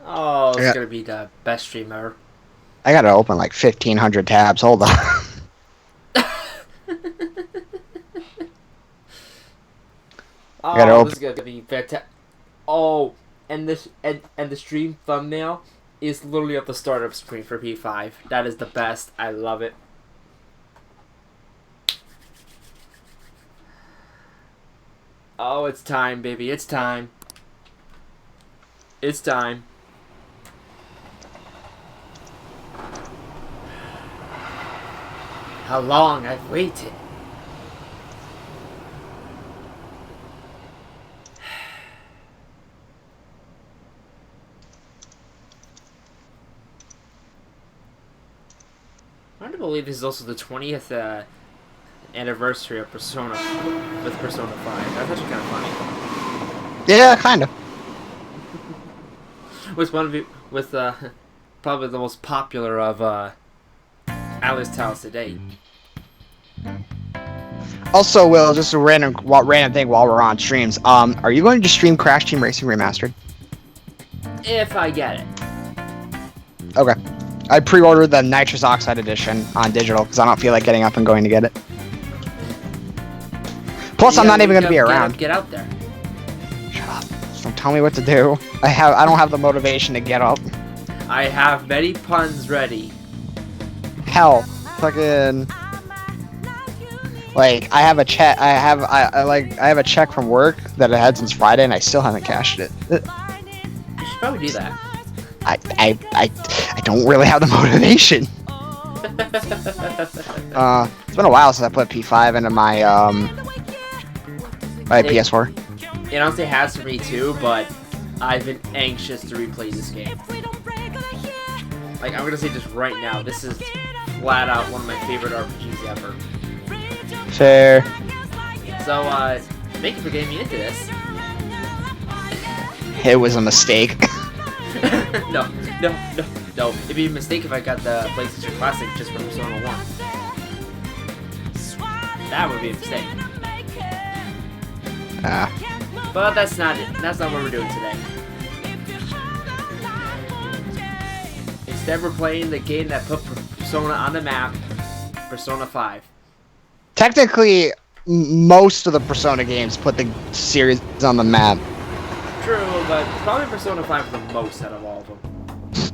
Oh, I it's got, gonna be the best stream ever. I gotta open like 1,500 tabs. Hold on. I gotta Oh, this open. is gonna be fantastic. Oh, and the stream thumbnail is literally at the startup screen for P5. That is the best. I love it. Oh, it's time, baby. It's time. It's time. How long I've waited. Hard to believe this is also the 20th anniversary of Persona with Persona 5. That's actually kind of funny. Yeah, kind of. With one of you, with probably the most popular of Alice titles to date. Also, Will, just a random thing while we're on streams. Are you going to stream Crash Team Racing Remastered? If I get it. Okay. I pre-ordered the Nitrous Oxide edition on digital because I don't feel like getting up and going to get it. Plus, I'm not even going to be around. Get out there. Shut up. Don't tell me what to do. I don't have the motivation to get up. I have many puns ready. Hell, fucking. Like, I have a check. I have a check from work that I had since Friday, and I still haven't cashed it. You should probably do that. I don't really have the motivation. It's been a while since I put P5 into my PS4. It honestly has for me too, but I've been anxious to replay this game. Like, I'm gonna say just right now, this is flat out one of my favorite RPGs ever. Fair. So, thank you for getting me into this. It was a mistake. No. It'd be a mistake if I got the PlayStation Classic just for Persona 1. That would be a mistake. But that's not it. That's not what we're doing today. Instead, we're playing the game that put Persona on the map, Persona 5. Technically, most of the Persona games put the series on the map. True, but probably Persona 5 is the most out of all of them.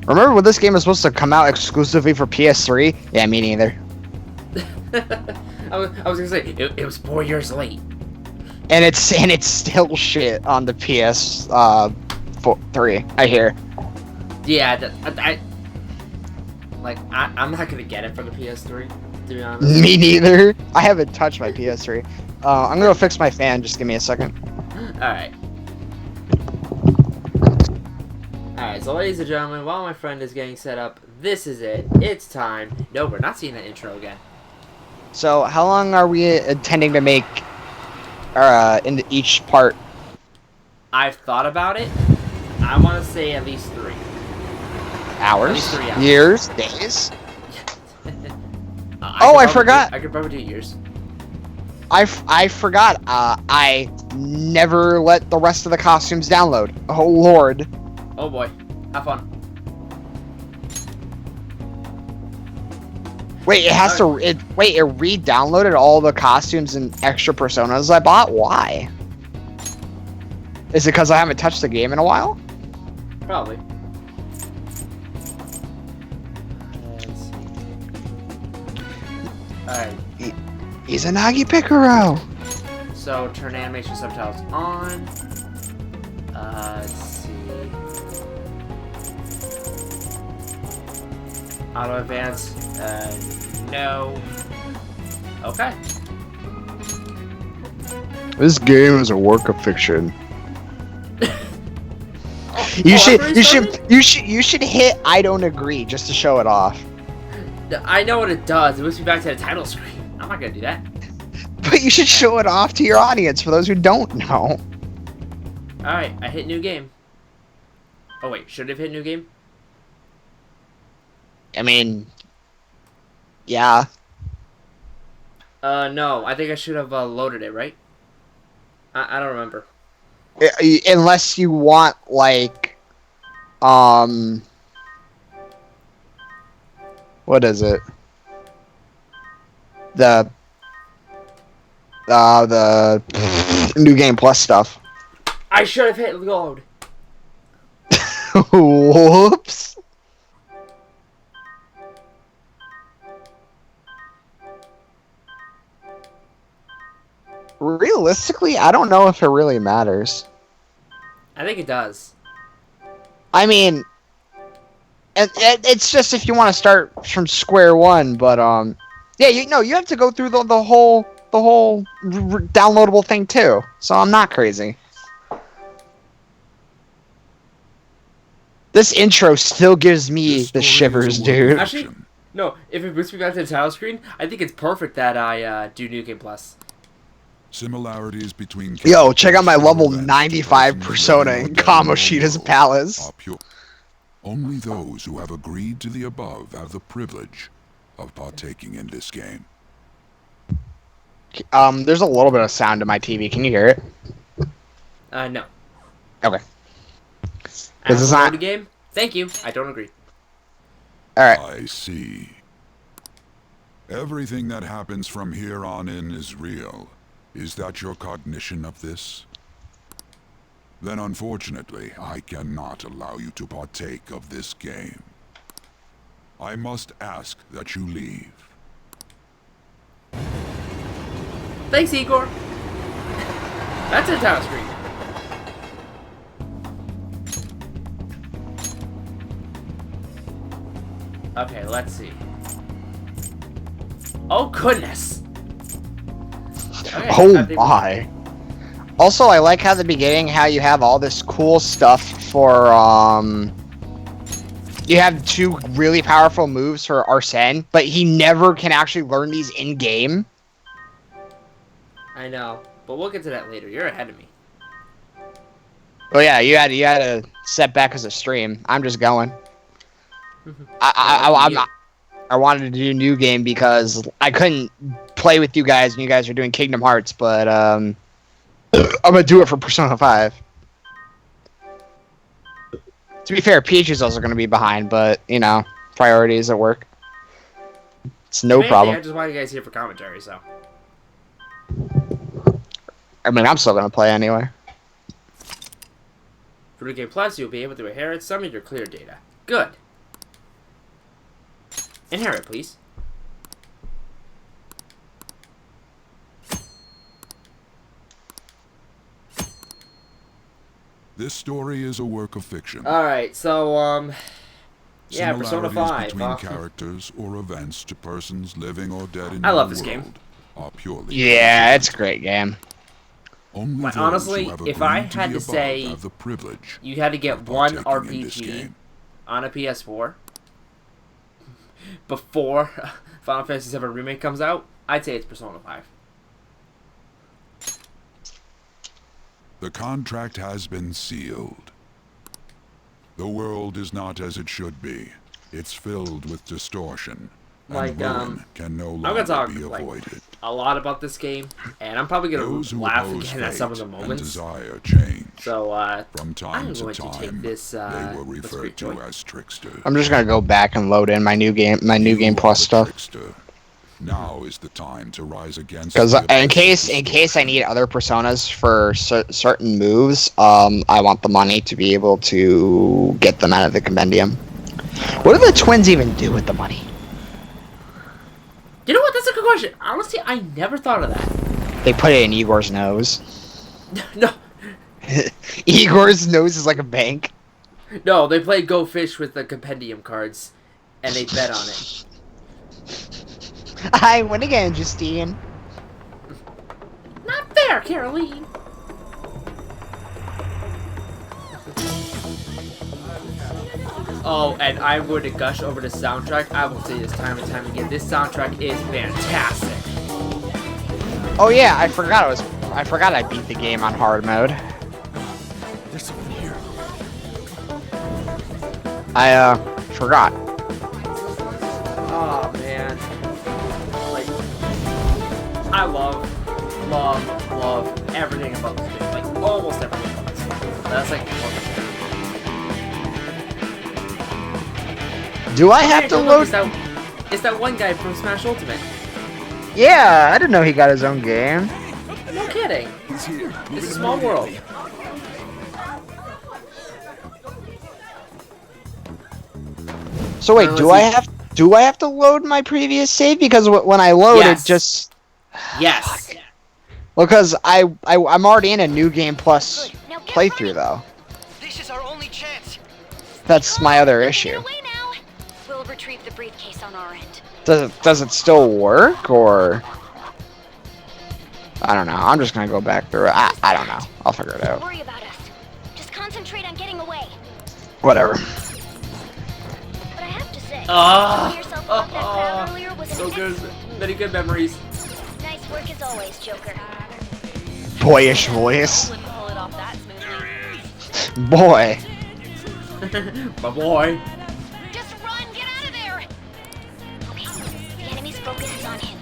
Remember when this game was supposed to come out exclusively for PS3? Yeah, me neither. I was gonna say it was 4 years late. And it's still shit on the PS3. I hear. Yeah, I'm not gonna get it for the PS3. To be honest. Me neither. I haven't touched my PS3. I'm gonna fix my fan. Just give me a second. Alright. Alright, so ladies and gentlemen, while my friend is getting set up, this is it. It's time. No, we're not seeing that intro again. So, how long are we intending to make in each part? I've thought about it. I want to say at least 3. Hours? At least 3 hours. Years? Days? I forgot. I could probably do years. I forgot. I never let the rest of the costumes download. Oh lord. Oh boy, have fun. Wait, it has to. It re-downloaded all the costumes and extra personas I bought. Why? Is it because I haven't touched the game in a while? Probably. Let's see. Alright. Izanagi Picaro. So turn animation subtitles on. Let's see. Auto advance. No. Okay. This game is a work of fiction. You should hit I don't agree just to show it off. I know what it does. It moves me back to the title screen. I'm not gonna do that. But you should show it off to your audience for those who don't know. Alright, I hit new game. Oh wait, should I have hit new game? I mean, yeah. No, I think I should have loaded it, right? I don't remember. Unless you want, like, what is it? The New Game Plus stuff. I should have hit load. Whoops. Realistically, I don't know if it really matters. I think it does. I mean, it's just if you want to start from square one, but yeah, you have to go through the whole downloadable thing too. So I'm not crazy. This intro still gives me the shivers, dude. Actually, no. If it brings me back to the title screen, I think it's perfect that I do New Game Plus. Similarities between Yo, check out my level 95 persona in Kamoshida's palace. Only those who have agreed to the above have the privilege of partaking in this game. There's a little bit of sound in my TV. Can you hear it? No. Okay. This is not a game. Thank you. I don't agree. All right. I see. Everything that happens from here on in is real. Is that your cognition of this? Then unfortunately, I cannot allow you to partake of this game. I must ask that you leave. Thanks, Igor. That's a title screen. Okay, let's see. Oh, goodness. Okay, Oh my. Also, I like how at the beginning, how you have all this cool stuff for, you have 2 really powerful moves for Arsene, but he never can actually learn these in-game. I know, but we'll get to that later. You're ahead of me. Oh yeah, you had to set back as a stream. I'm just going. I wanted to do New Game because I couldn't play with you guys when you guys are doing Kingdom Hearts, but I'm gonna do it for Persona 5. To be fair, Peach is also gonna be behind, but you know, priorities at work. It's no problem. I just want you guys here for commentary, so. I mean, I'm still gonna play anyway. For New Game Plus, you'll be able to inherit some of your clear data. Good. Inherit, please. This story is a work of fiction. Alright, so, yeah, Persona 5. Between characters or events to persons living or dead in I love the this game. world are purely Yeah, it's a great game. Only But those honestly, who have if I agreed to had the to above say have the privilege you had to get of one partaking in this RPG game. on a PS4 before Final Fantasy VII Remake comes out, I'd say it's Persona 5. The contract has been sealed. The world is not as it should be. It's filled with distortion. Like, and ruin can no I'm gonna longer talk be like avoided. a lot about this game, and I'm probably Those gonna who laugh oppose again at some of the fate and moments. desire change. So, From time I'm to going to time, take this, they were this referred great to joy. as tricksters. I'm just gonna go back and load in my New Game Plus stuff. Trickster. Now is the time to rise against. Because the in abyss of case I distortion. need other personas for certain moves, I want the money to be able to get them out of the compendium. What do the twins even do with the money? You know what? That's a good question. Honestly, I never thought of that. They put it in Igor's nose. No, Igor's nose is like a bank. no, they play Go Fish with the compendium cards, and they bet on it. I win again, Justine. Not fair, Caroline. Oh, and I'm going to gush over the soundtrack. I will say this time and time again. This soundtrack is fantastic. Oh yeah, I forgot I beat the game on hard mode. There's something here. I forgot. Oh man, like I love everything about this game. Like almost everything about this game. That's like one of Do I have to Look, load? it's that one guy from Smash Ultimate. Yeah, I didn't know he got his own game. No kidding. He's here. It's a small world. So wait, do I have to load my previous save? Because when I load Yes. it just Yes. because I'm already in a new game plus Good. Now get playthrough ready. though. This is our only chance. That's my other Get issue. away now. We'll retrieve the briefcase on our end. Does it still work or? I don't know. I'm just gonna go back through it. I don't know. I'll figure it Don't out. worry about us. Just concentrate on getting away. Whatever. But I have to say, Ah. pulling yourself off that crowd earlier was So an good. excellent. Many good memories. Nice work as always, Joker. Boyish voice. Wouldn't pull it off that smoothly. Boy. My boy. Just run! Get out of there! Okay, the enemy's focus is on him.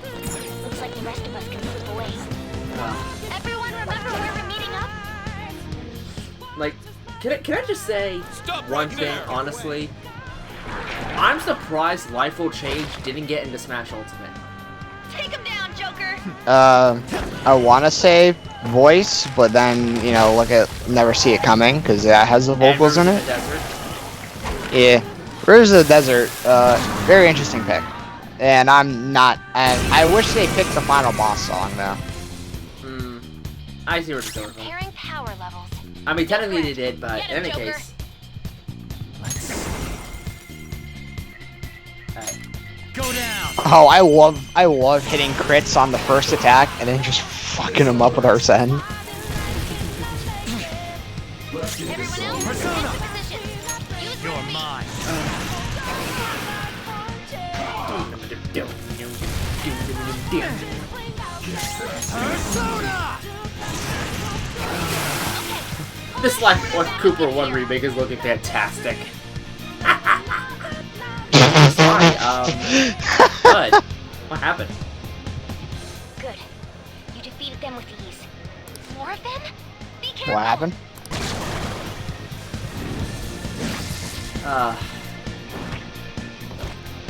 Looks like the rest of us can slip away. Everyone remember where we're meeting up? Like, can I just say one thing, honestly? I'm surprised Life Will Change didn't get into Smash Ultimate. Take him down, Joker! I want to say voice, but then look at never see it coming because it has the vocals in And it. Desert. Yeah, Rivers of the Desert. Very interesting pick. And I'm not. And I wish they picked the final boss song though. I see where it's going from. Comparing power levels. I mean, technically they did, but Get in him, any Joker. case. Let's. Alright. Go down. Oh, I love hitting crits on the first attack and then just fucking them up with Arsene. Everyone else, take the position. Use You're Red Beam. mine. Persona! This Life One Cooper 1 remake is looking fantastic. Sorry, good. What happened? Good. You defeated them with ease. More of them? Be careful. What happened?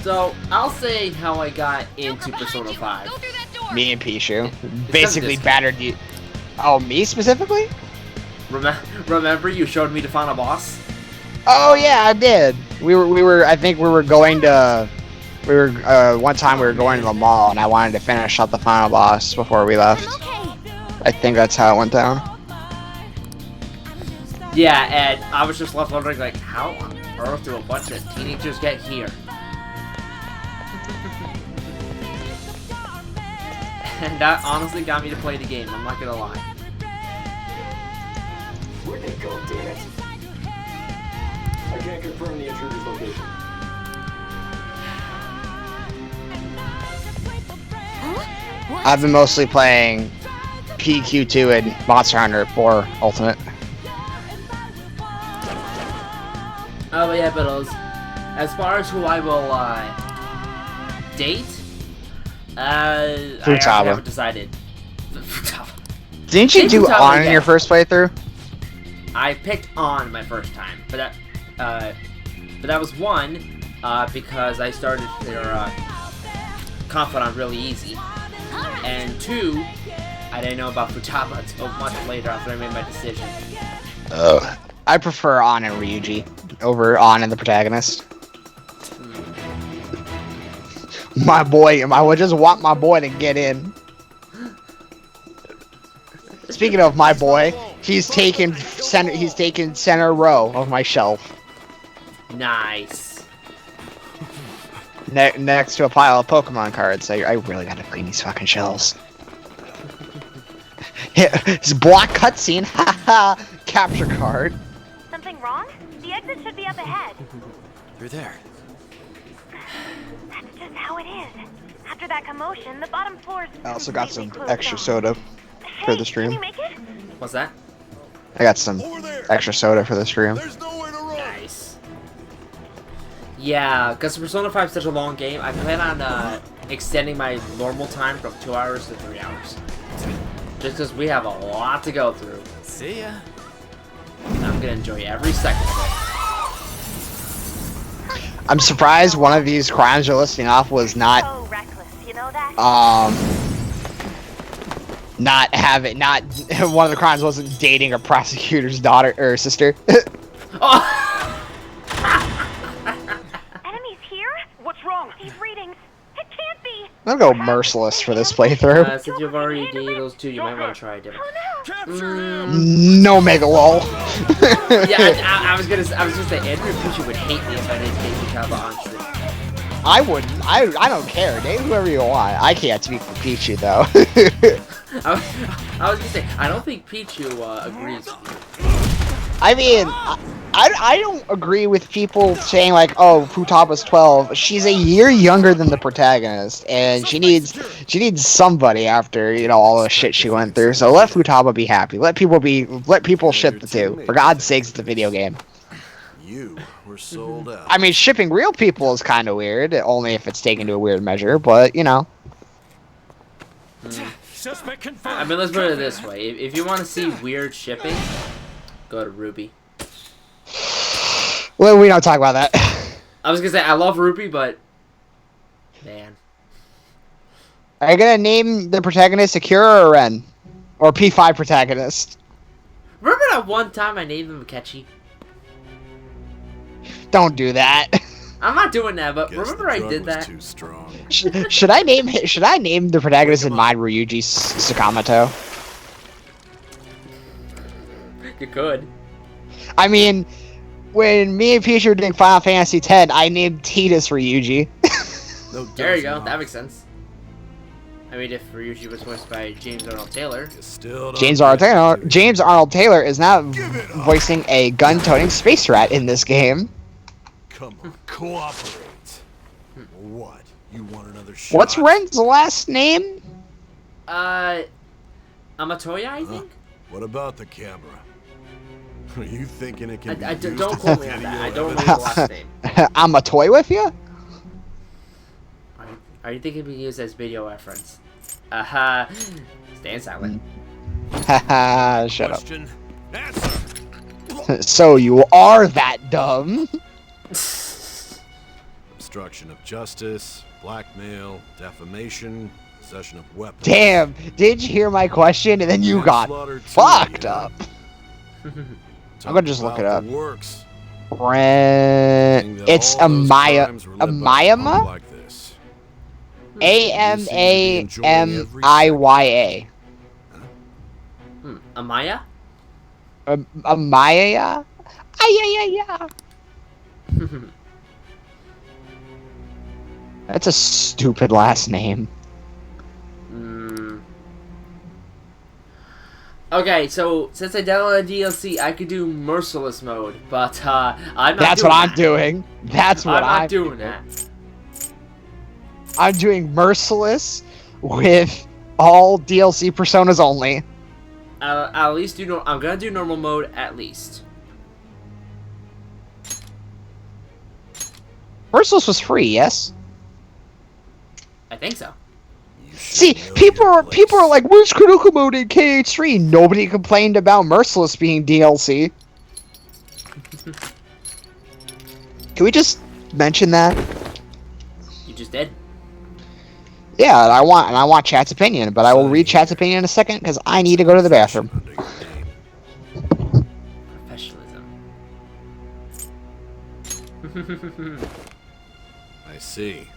So, I'll say how I got into Joker, Persona behind you. 5. Go through that door. Me and Pichu It's basically this- battered you. Oh, me specifically? Remember you showed me the final boss? Oh yeah, I did. We were. I think we were going to. We were one time we were going to the mall, and I wanted to finish up the final boss before we left. I'm okay. I think that's how it went down. Yeah, and I was just left wondering, like, how on earth do a bunch of teenagers get here? And that honestly got me to play the game, I'm not gonna lie. Where'd they go, damn it? I can't confirm the intruder's location. Huh? What? I've been mostly playing PQ2 and Monster Hunter 4 Ultimate. Oh, but yeah, but as far as who I will, date, I actually Futaba. haven't decided. Futaba. Didn't you Didn't do you tell on me in that? your first playthrough? I picked on my first time, but that was one, because I started their, Confidant really easy, Alright. and two, I didn't know about Futaba until much later after I made my decision. I prefer On and Ryuji over On and the protagonist. My boy, I would just want my boy to get in. Speaking of my boy, he's taken center row of my shelf, Nice. next to a pile of Pokemon cards. I really gotta clean these fucking shelves. It's block cutscene, haha, capture card. Something wrong? The exit should be up ahead. You're there. That's just how it is. After that commotion, the bottom floor is I also got some completely closed extra off. soda for Hey, the stream. Can you make it? What's that? I got some extra soda for the stream. There's nowhere to run. Nice. Yeah, because Persona 5 is such a long game, I plan on extending my normal time from 2 hours to 3 hours. Just because we have a lot to go through. See ya. And I'm going to enjoy every second of I'm surprised one of these crimes you're listing off was not So reckless, you know that? not one of the crimes wasn't dating a prosecutor's daughter or sister. Oh! Enemies here? What's wrong? These readings. It can't be. I'm gonna go merciless for this playthrough. Since you've already dated those two, you might want to try a different. Capture No mega lol. Yeah, I was gonna say Andrew and Pichu would hate me if I didn't date Futaba on stream. I wouldn't. I don't care. Date whoever you want. I can't speak for Pichu though. I was gonna say I don't think Pichu agrees with you. I mean, I don't agree with people saying like, oh, Futaba's 12. She's a year younger than the protagonist, and she needs somebody after, you know, all the shit she went through. So let Futaba be happy. Let people ship the two. For God's sakes, it's a video game. You were sold out. I mean, shipping real people is kind of weird, only if it's taken to a weird measure. But you know. Suspect confirmed. I mean, let's put it this way: if you want to see weird shipping, go to Ruby. Well, we don't talk about that. I was gonna say I love Ruby, but man, Are you gonna name the protagonist Akira or Ren? Or P5 protagonist? remember that one time I named them Catchy? Don't do that. I'm not doing that, but Guess remember the I drug did was that. Too strong. Should I name the protagonist in mine Ryuji Sakamoto? You could. I mean, when me and Peach were doing Final Fantasy X, I named Tidus Ryuji. No There you go. dozing That off. makes sense. I mean, if Ryuji was voiced by James Arnold Taylor. You still don't James get Arnold it, Taylor. do you? James Arnold Taylor is now voicing a gun-toting space rat in this game. Come on, cooperate. What? You want another shot? What's Ren's last name? Amatoya, I think. What about the camera? Are you thinking it can be used Don't as quote me on that. I don't know the last name. I'm a toy with you? Are you thinking it can be used as video reference? Stand silent. Haha, shut up. Question. Answer. So you are that dumb? Obstruction of justice, blackmail, defamation, possession of weapons. Damn, did you hear my question and then you got Manslaughter too, fucked yeah. up? Talk gonna just look about it up. the Works. Brent... That It's all those Amaya... crimes were led by a punk Amayama? like this. A-M-A-M-I-Y-A. Amaya? Amaya? Ay-ya-ya-ya. That's a stupid last name. Okay, so since I downloaded DLC, I could do merciless mode, but I'm not. That's doing what I'm that. doing. That's what I'm not I'm doing that. I'm doing merciless with all DLC personas only. I'll at least do. I'm gonna do normal mode at least. Merciless was free, yes. I think so. You should See, know people your are place. like, "Where's critical mode in KH3?" Nobody complained about Merciless being DLC. Can we just mention that? You just did. Yeah, and I want chat's opinion, but I will read chat's opinion in a second because I need to go to the bathroom. Under your name. Professionalism. I see.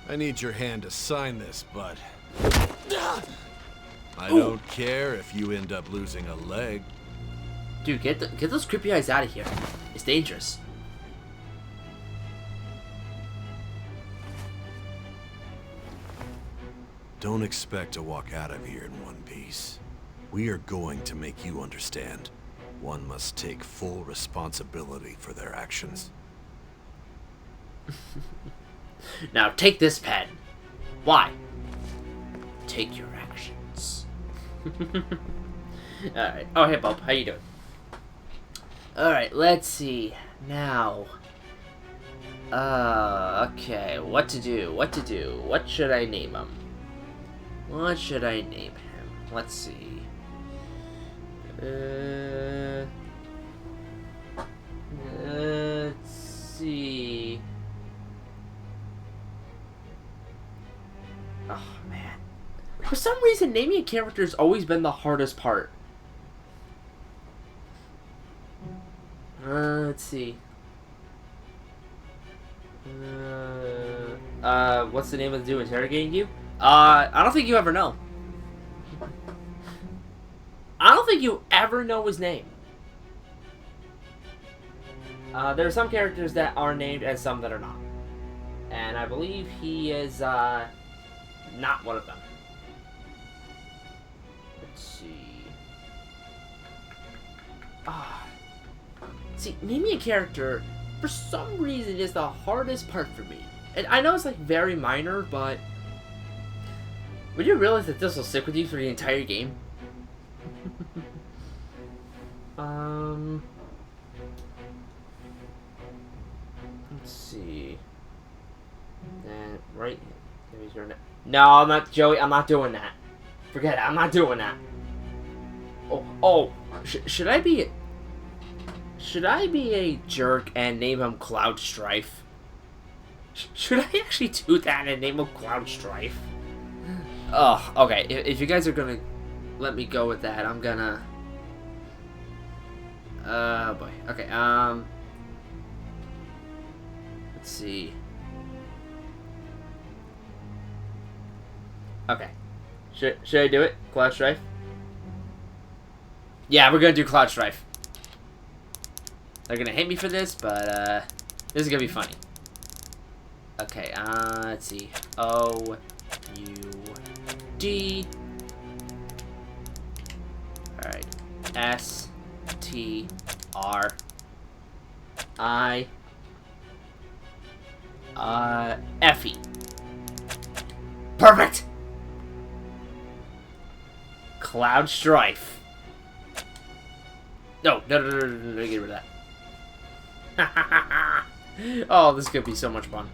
I need your hand to sign this, but I don't care if you end up losing a leg. Dude, get those creepy eyes out of here. It's dangerous. Don't expect to walk out of here in one piece. We are going to make you understand. One must take full responsibility for their actions. Now take this pen. Why? Take your actions. Alright. Oh, hey, Bob. How you doing? Alright, let's see. Now. Okay. What to do? What to do? What should I name him? What should I name him? Let's see. Let's see. For some reason, naming a character has always been the hardest part. Let's see. What's the name of the dude interrogating you? I don't think you ever know. I don't think you ever know his name. There are some characters that are named and some that are not. And I believe he is, not one of them. Let's see. See, naming a character, for some reason, is the hardest part for me. And I know it's, like, very minor, but... Would you realize that this will stick with you for the entire game? Let's see. And right, no, I'm not, Joey. I'm not doing that. Forget it. I'm not doing that. Should I be? Should I be a jerk and name him Cloud Strife? Should I actually do that and name him Cloud Strife? Oh, okay. If you guys are gonna let me go with that, I'm gonna. Oh boy. Okay. Let's see. Okay. Should I do it? Cloud Strife? Yeah, we're gonna do Cloud Strife. They're gonna hate me for this, but this is gonna be funny. Okay, let's see. O-U-D. Alright. S-T-R-I. Effie. Perfect! Cloud Strife. No, get rid of that. Oh, this could be so much fun.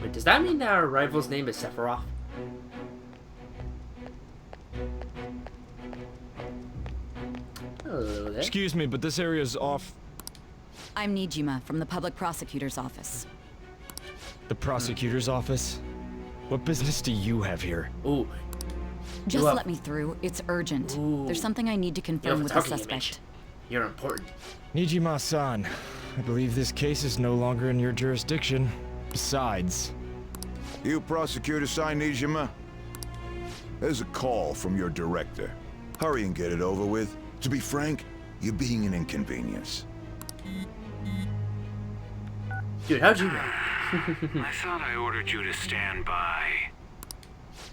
Wait, does that mean that our rival's name is Sephiroth? Hello there. Excuse me, but this area's off. I'm Nijima from the public prosecutor's office. The prosecutor's office? What business do you have here? Ooh. Just let me through. It's urgent. Ooh. There's something I need to confirm with the suspect. You're important. Nijima-san, I believe this case is no longer in your jurisdiction. Besides... You prosecutor sign Nijima? There's a call from your director. Hurry and get it over with. To be frank, you're being an inconvenience. Dude, how'd you know? I thought I ordered you to stand by.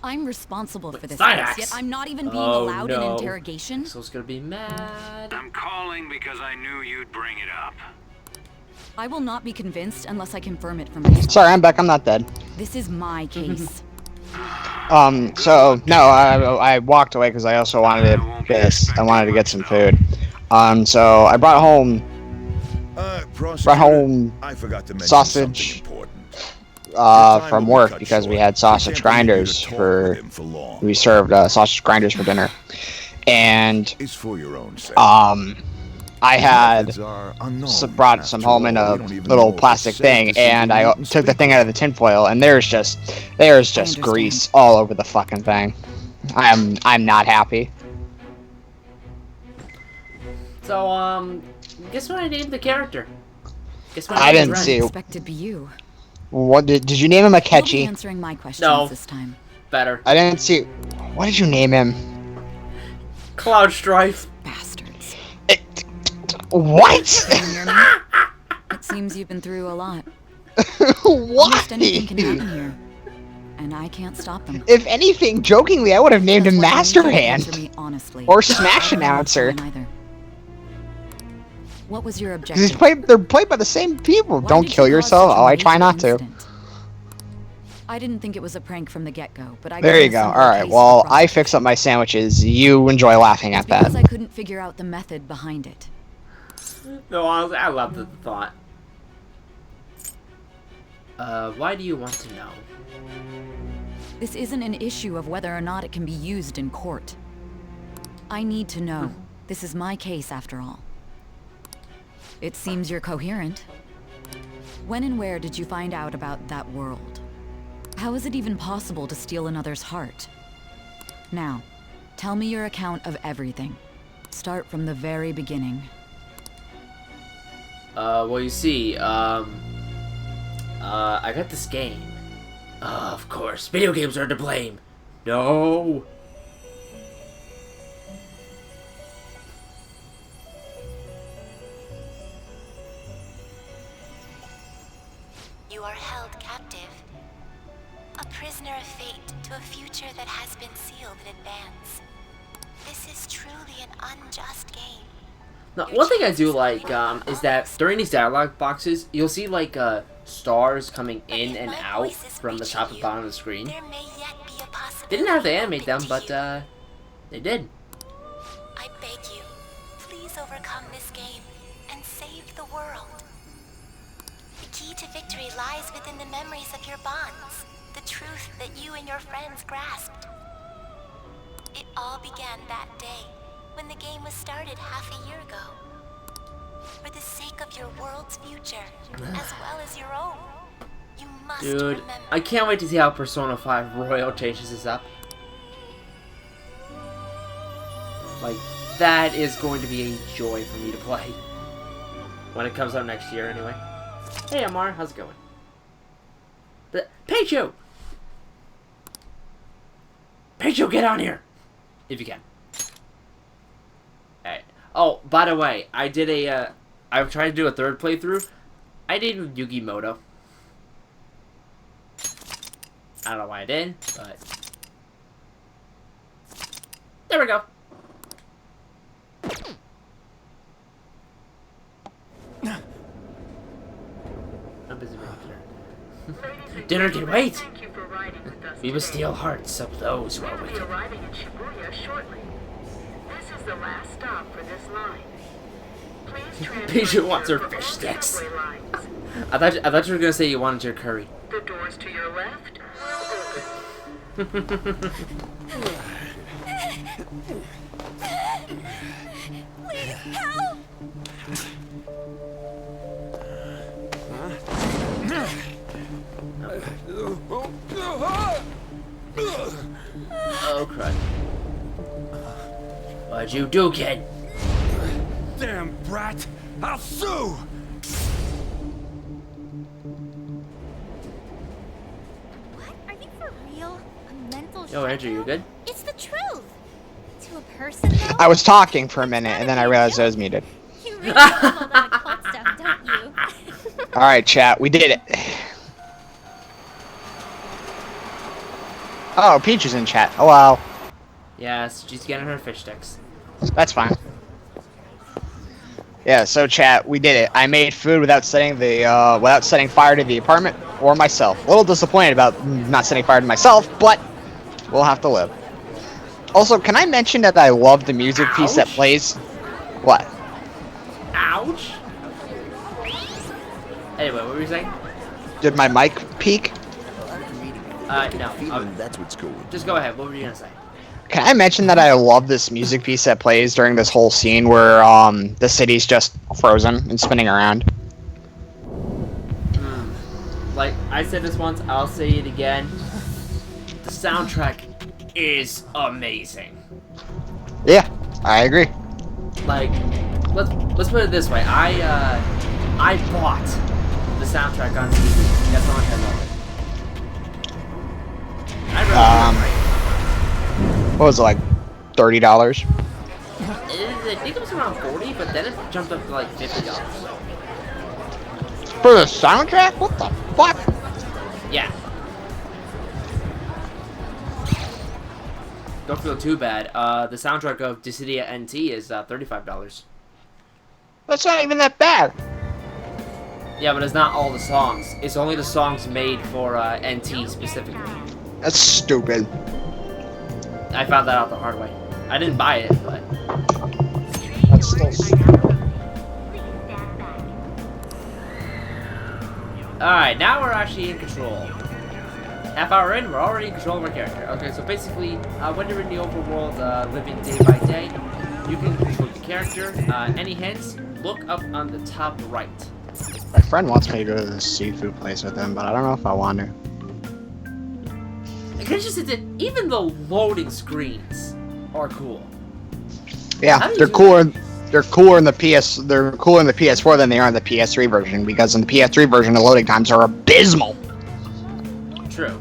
I'm responsible for this Cyrax. case, yet I'm not even being allowed an interrogation. So it's gonna be mad. I'm calling because I knew you'd bring it up. I will not be convinced unless I confirm it from you. Sorry, I'm back. I'm not dead. This is my case. So no, I walked away because I also wanted to piss. I wanted to get some food. So I brought home I forgot to mention sausage something important. from work because we had sausage grinders we served sausage grinders for dinner, and It's for your own sake. I had Methods are unknown, brought some after home in all. a We don't even know little if it's plastic safe thing, to see and I mutant took the thing species. out of the tinfoil, and there's just grease all over the fucking thing. I'm not happy. So, guess what I named the character? Guess what I named didn't Ren? see. Expect to be you. What did you name him? You'll be Akechi? answering my questions No. this time. Better. I didn't see. What did you name him? Cloud Strife. Bastards. What? Can you hear me? It seems you've been through a lot. Almost anything can Why? happen here, and I can't stop them. If anything, jokingly, I would have named That's him why I need you Master to answer Hand me honestly. or Smash I don't know Announcer. which one either. What was your because objective? they're played by the same people. Why Don't did kill you cause yourself. such a Oh, I try major not to. incident? I didn't think it was a prank from the get-go, but I There couldn't you go. assemble a All right. case Well, for I profit. fix up my sandwiches. You enjoy laughing It's at that. because I couldn't figure out the method behind it. No, honestly, I love the thought. Why do you want to know? This isn't an issue of whether or not it can be used in court. I need to know. This is my case, after all. It seems you're coherent. When and where did you find out about that world? How is it even possible to steal another's heart? Now, tell me your account of everything. Start from the very beginning. Well, you see, I got this game. Of course, video games are to blame. No. You are held captive. A prisoner of fate to a future that has been sealed in advance. This is truly an unjust game. Now, one thing I do like is that during these dialogue boxes, you'll see like stars coming in and out from the top and bottom of the screen. There may yet be a possibility. They didn't have to animate them, but they did. I beg you, please overcome this game and save the world. The key to victory lies within the memories of your bonds, the truth that you and your friends grasped. It all began that day, when the game was started half a year ago. For the sake of your world's future, as well as your own, you must Dude, remember. I can't wait to see how Persona 5 Royal changes this up. Like, that is going to be a joy for me to play. When it comes out next year, anyway. Hey, Amar, how's it going? Pecho! Pecho, get on here! If you can. Alright. Oh, by the way, I did a, I've tried to do a third playthrough. I did Yugi Moto. I don't know why I did, but... There we go. I'm busy making dinner. Dinner can wait! We will steal hearts of those who are We'll be wicked. arriving in Shibuya shortly. This is the last stop for this line. Please transfer Bijou wants her here fish from all sticks. subway lines. I thought you were gonna say you wanted your curry. The doors to your left will open. Please help! Oh crud. What'd you do, kid? Damn brat! I'll sue! What? Are you for real? A mental Yo, Andrew, you good? It's the truth. To a person, though, I was talking for a minute, and then I realized I was muted. you really love all that occult stuff, don't you? Alright, chat, we did it. Oh, Peach is in chat. Hello. Yes, she's getting her fish sticks. That's fine. Yeah, so chat, we did it. I made food without setting fire to the apartment or myself. A little disappointed about not setting fire to myself, but we'll have to live. Also, can I mention that I love the music piece that Ouch. plays? What? Ouch! Anyway, what were you saying? Did my mic peak? No. That's what's going. Just go ahead. What were you gonna say? Can I mention that I love this music piece that plays during this whole scene where the city's just frozen and spinning around? Like, I said this once, I'll say it again. The soundtrack is amazing. Yeah, I agree. Like, let's put it this way. I bought the soundtrack on CD. That's how much I love it. I What was it, like $30? I think it was around 40, but then it jumped up to like $50. For the soundtrack? What the fuck? Yeah. Don't feel too bad. The soundtrack of Dissidia NT is $35. That's not even that bad. Yeah, but it's not all the songs. It's only the songs made for NT specifically. That's stupid. I found that out the hard way. I didn't buy it, but... That's still stupid. Alright, now we're actually in control. half hour in, we're already in control of our character. Okay, so basically, when you're in the overworld, living day by day, you can control the character. Any hints? Look up on the top right. My friend wants me to go to the seafood place with him, but I don't know if I want to. It's just that even the loading screens are cool. Yeah, they're cooler. They're cooler in the PS4 than they are in the PS3 version, because in the PS3 version the loading times are abysmal. True.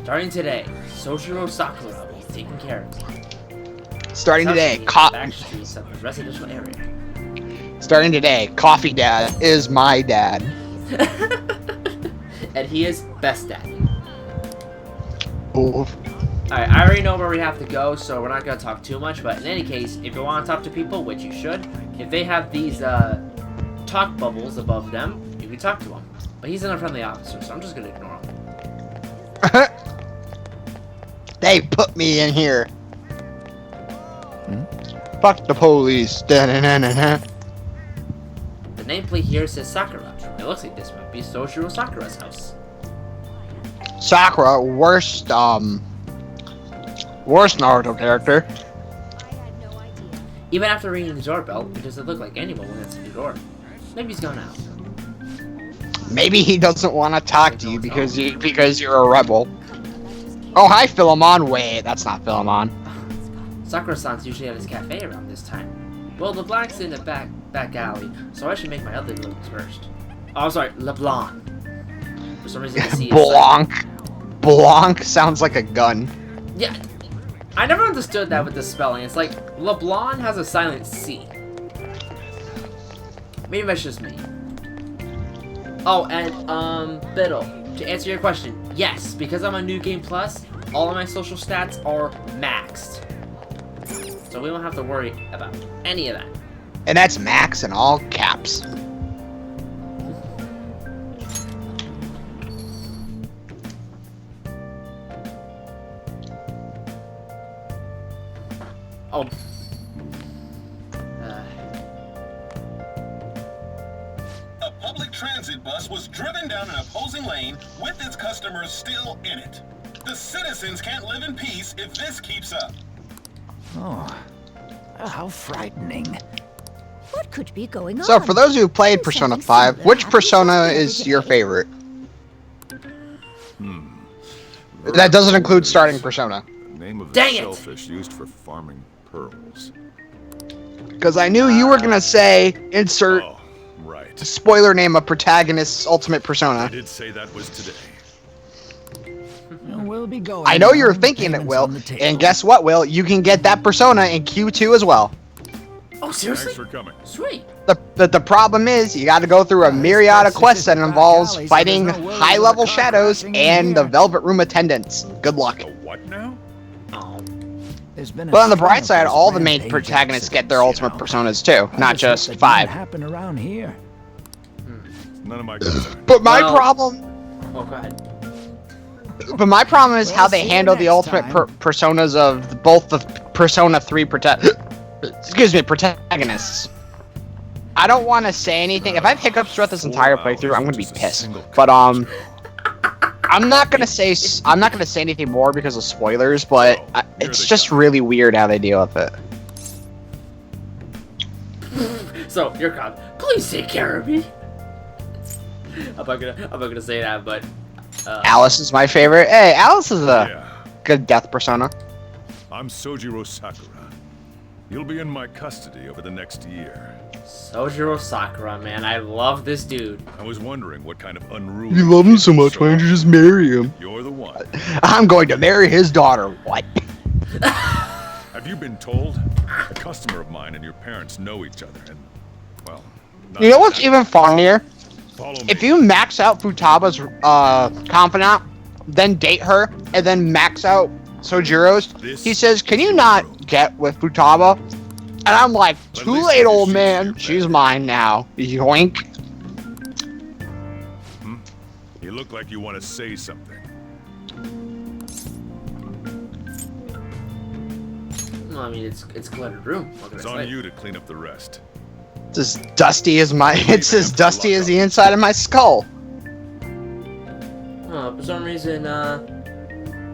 Starting today, Soshiro Sakura will be taking care of you. Starting today, back streets of the residential area. Starting today, Coffee Dad is my dad. And he is best dad. Oof. Alright, I already know where we have to go, so we're not going to talk too much, but in any case, if you want to talk to people, which you should, if they have these talk bubbles above them, you can talk to them. But he's an unfriendly officer, so I'm just going to ignore him. They put me in here. Fuck the police. Da-na-na-na-na. The nameplate here says Sakura. It looks like this might be Soshiro Sakura's house. Sakura, worst Naruto character. Even after ringing the doorbell, it doesn't look like anyone when it's at the door. Maybe he's gone out. Maybe he doesn't want to talk to you because you're a rebel. Oh, hi, Philemon. Wait, that's not Philemon. Sakura-san's usually at his cafe around this time. Well, LeBlanc's in the back alley, so I should make my other moves first. Oh, I'm sorry, LeBlanc. For some reason, I see Blanc. Blanc sounds like a gun. Yeah, I never understood that with the spelling. It's like LeBlanc has a silent C. Maybe that's just me. Oh, and Biddle, to answer your question, yes, because I'm on New Game Plus, all of my social stats are maxed. So we don't have to worry about any of that. And that's max in all caps. Oh. A public transit bus was driven down an opposing lane with its customers still in it. The citizens can't live in peace if this keeps up. Oh, how frightening. What could be going on? So, for those who played Persona 5, which Persona is your favorite? That doesn't include starting Persona. Name of Dang the it! shellfish used for farming pearls. Because I knew you were gonna say insert Right. spoiler name of protagonist's ultimate persona. I did say that was today. We'll be going. I know you're thinking it, Will, and guess what, Will? You can get that persona in Q2 as well. Oh, seriously? Thanks for coming. Sweet. The problem is, you gotta go through a myriad of quests that involves fighting high-level shadows and the Velvet Room attendants. Good luck. What now? But on the bright side, all the main protagonists get their ultimate personas too, not just 5. Happen around here. None of my concern. But my problem... Oh, go ahead. But my problem is how they handle the ultimate personas of both the Persona 3 protagonists. I don't want to say anything. If I have hiccups throughout this entire playthrough, I'm gonna be pissed. But I'm not gonna say anything more because of spoilers. But it's just really weird how they deal with it. So, you're calm. Please take care of me. I'm not gonna say that, but Alice is my favorite. Hey, Alice is a good death persona. I'm Sojiro Sakura. You'll be in my custody over the next year. Sojiro Sakura, man, I love this dude. I was wondering what kind of unruly... You love him so much, why don't you just marry him? You're the one. I'm going to marry his daughter. What? Have you been told? A customer of mine and your parents know each other, and, well... You know what's even funnier? Follow me. If you max out Futaba's confidant, then date her, and then max out Sojiro's, he says, "Can you not get with Futaba?" And I'm like, "Too late, old man. She's mine now." Yoink. You look like you want to say something. Well, I mean, it's a cluttered room. What can It's I on say? you to clean up the rest. It's as dusty as the inside of my skull. For some reason,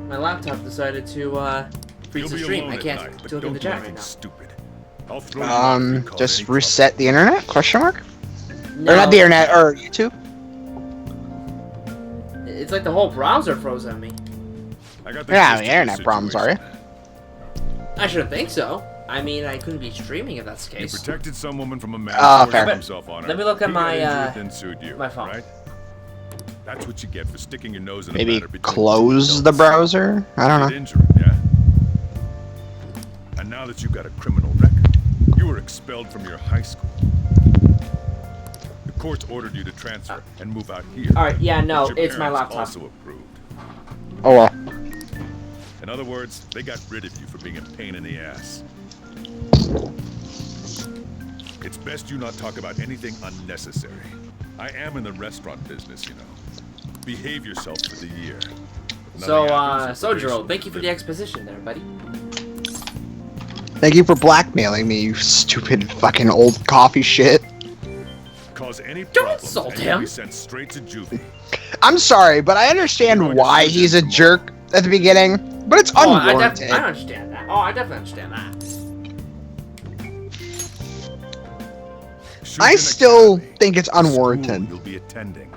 my laptop decided to freeze the stream. I can't do it in the chat right now. Stupid. I'll throw you out if you cause Just any reset the internet? Question mark? No, Or not the internet, or YouTube? it's like the whole browser froze on me. I got the Yeah, gist the of internet problems, are you? I shouldn't think so. I mean, I couldn't be streaming if that's the You case. protected some woman from a man Ah, who fair. forced himself on her. Let me look at He got my, injured, then sued you, my phone. Right? That's what you get for sticking your nose in a Maybe matter between close two the adults. browser? I don't Get know. injured, yeah? And now that you've got a criminal record, you were expelled from your high school. The courts ordered you to transfer and move out here. Alright, yeah, no, which your it's my parents laptop. also approved. Oh well. In other words, they got rid of you for being a pain in the ass. It's best you not talk about anything unnecessary. I am in the restaurant business, you know. Behave yourself for the year. If So, nothing happens, Sojiro, probation thank you for the will exposition there, buddy. Thank you for blackmailing me, you stupid fucking old coffee shit. cause any Don't problems insult and you'll him. be sent straight to juvie. I'm sorry, but I understand why he's a jerk at the beginning, but it's Oh, I unwarranted. understand that. Oh, I definitely understand that. I still think it's unwarranted. You'll be attending.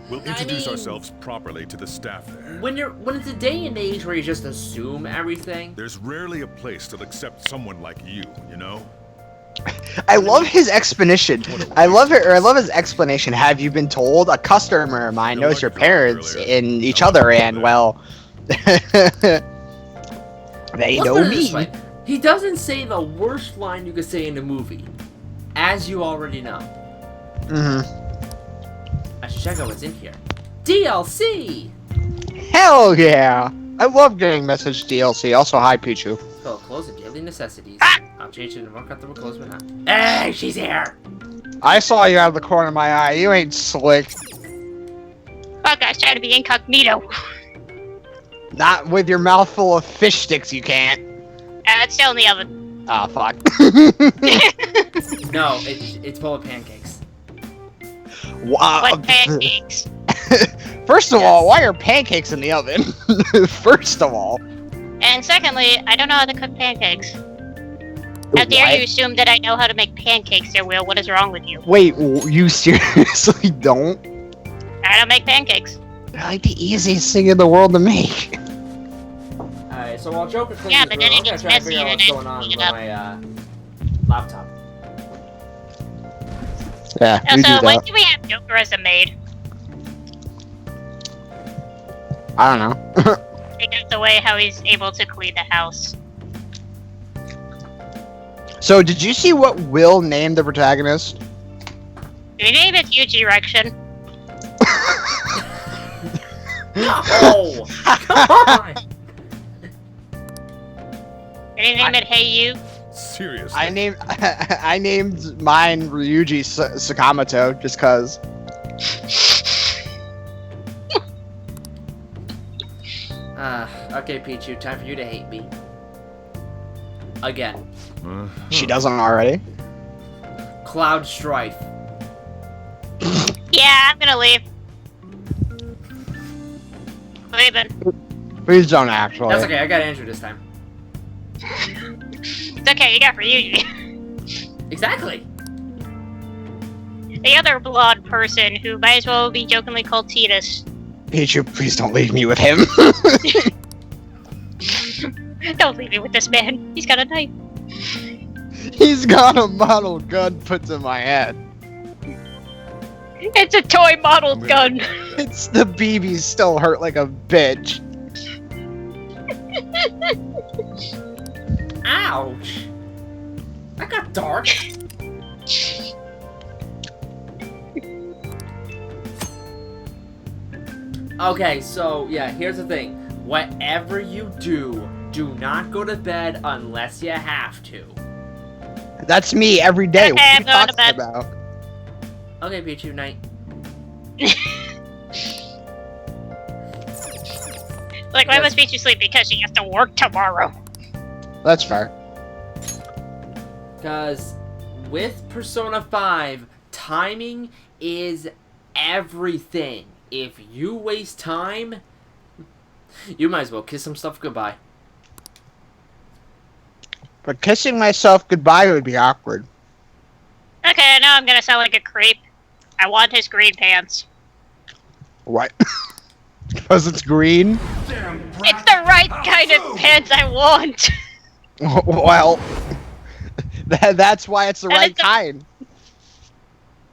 We'll introduce ourselves properly to the staff there. When it's a day and age where you just assume everything. There's rarely a place that'll accept someone like you know? I love his explanation. I love it, or I love his explanation. Have you been told? A customer of mine knows your parents and each other, and well, they Let's know put it me. this way. He doesn't say the worst line you could say in a movie, as you already know. I should check out what's in here. DLC! Hell yeah! I love getting message DLC. Also, hi Pichu. Spell clothes and daily necessities. I'll change it and more comfortable clothes, but not. Hey, she's here! I saw you out of the corner of my eye. You ain't slick. Fuck, I was trying to be incognito. Not with your mouth full of fish sticks, you can't. It's still in the oven. Ah, fuck. No, it's full of pancakes. Wow. What pancakes? First of all, why are pancakes in the oven? First of all. And secondly, I don't know how to cook pancakes. How dare What? you assume that I know how to make pancakes there, Will? What is wrong with you? Wait, you seriously don't? I don't make pancakes. They're like the easiest thing in the world to make. Alright, so while Joker cleans Yeah, his but room, then it I'm gonna gets try and messy figure out and what's then going on clean with it up. my laptop. Yeah, we do Also, why that. do we have Joker as a maid? I don't know. Because the way how he's able to clean the house. So, did you see what Will named the protagonist? Do you name it Huge Erection? No! Come on! Did you name it Hey You? Seriously. I named mine Ryuji Sakamoto just cause. Okay, Pichu, time for you to hate me. Again. She doesn't already. Cloud Strife. Yeah, I'm gonna leave. Leaving. Please don't actually. That's okay, I got Andrew this time. It's okay, you got Ryuji. Exactly! The other blonde person who might as well be jokingly called Titus. Pichu, please don't leave me with him. Don't leave me with this man. He's got a knife. He's got a model gun put to my head. It's a toy model gun. It's the BB still hurt like a bitch. Ouch! That got dark. Okay, so yeah, here's the thing. Whatever you do, do not go to bed unless you have to. That's me every day. Okay, I'm What are you going to talking bed. about? Okay, Pichu, night. Like, why must Pichu sleep? Because she has to work tomorrow. That's fair. Because with Persona 5, timing is everything. if you waste time, you might as well kiss some stuff goodbye. But kissing myself goodbye would be awkward. Okay, now I'm gonna sound like a creep. I want his green pants. What? Because it's green? It's the right kind of pants I want. Well, that's why it's the right kind.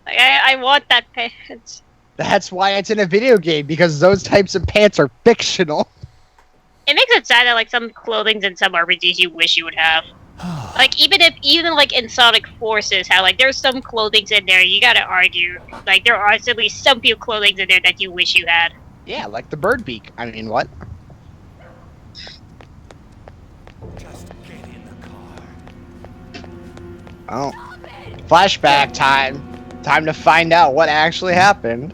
Like, I want that pants. That's why it's in a video game, because those types of pants are fictional. It makes it sad that like some clothings in some RPGs you wish you would have. Like even like in Sonic Forces, how like there's some clothings in there you gotta argue. Like there are at least some few clothings in there that you wish you had. Yeah, like the bird beak. I mean, what? Oh. Flashback time. Time to find out what actually happened.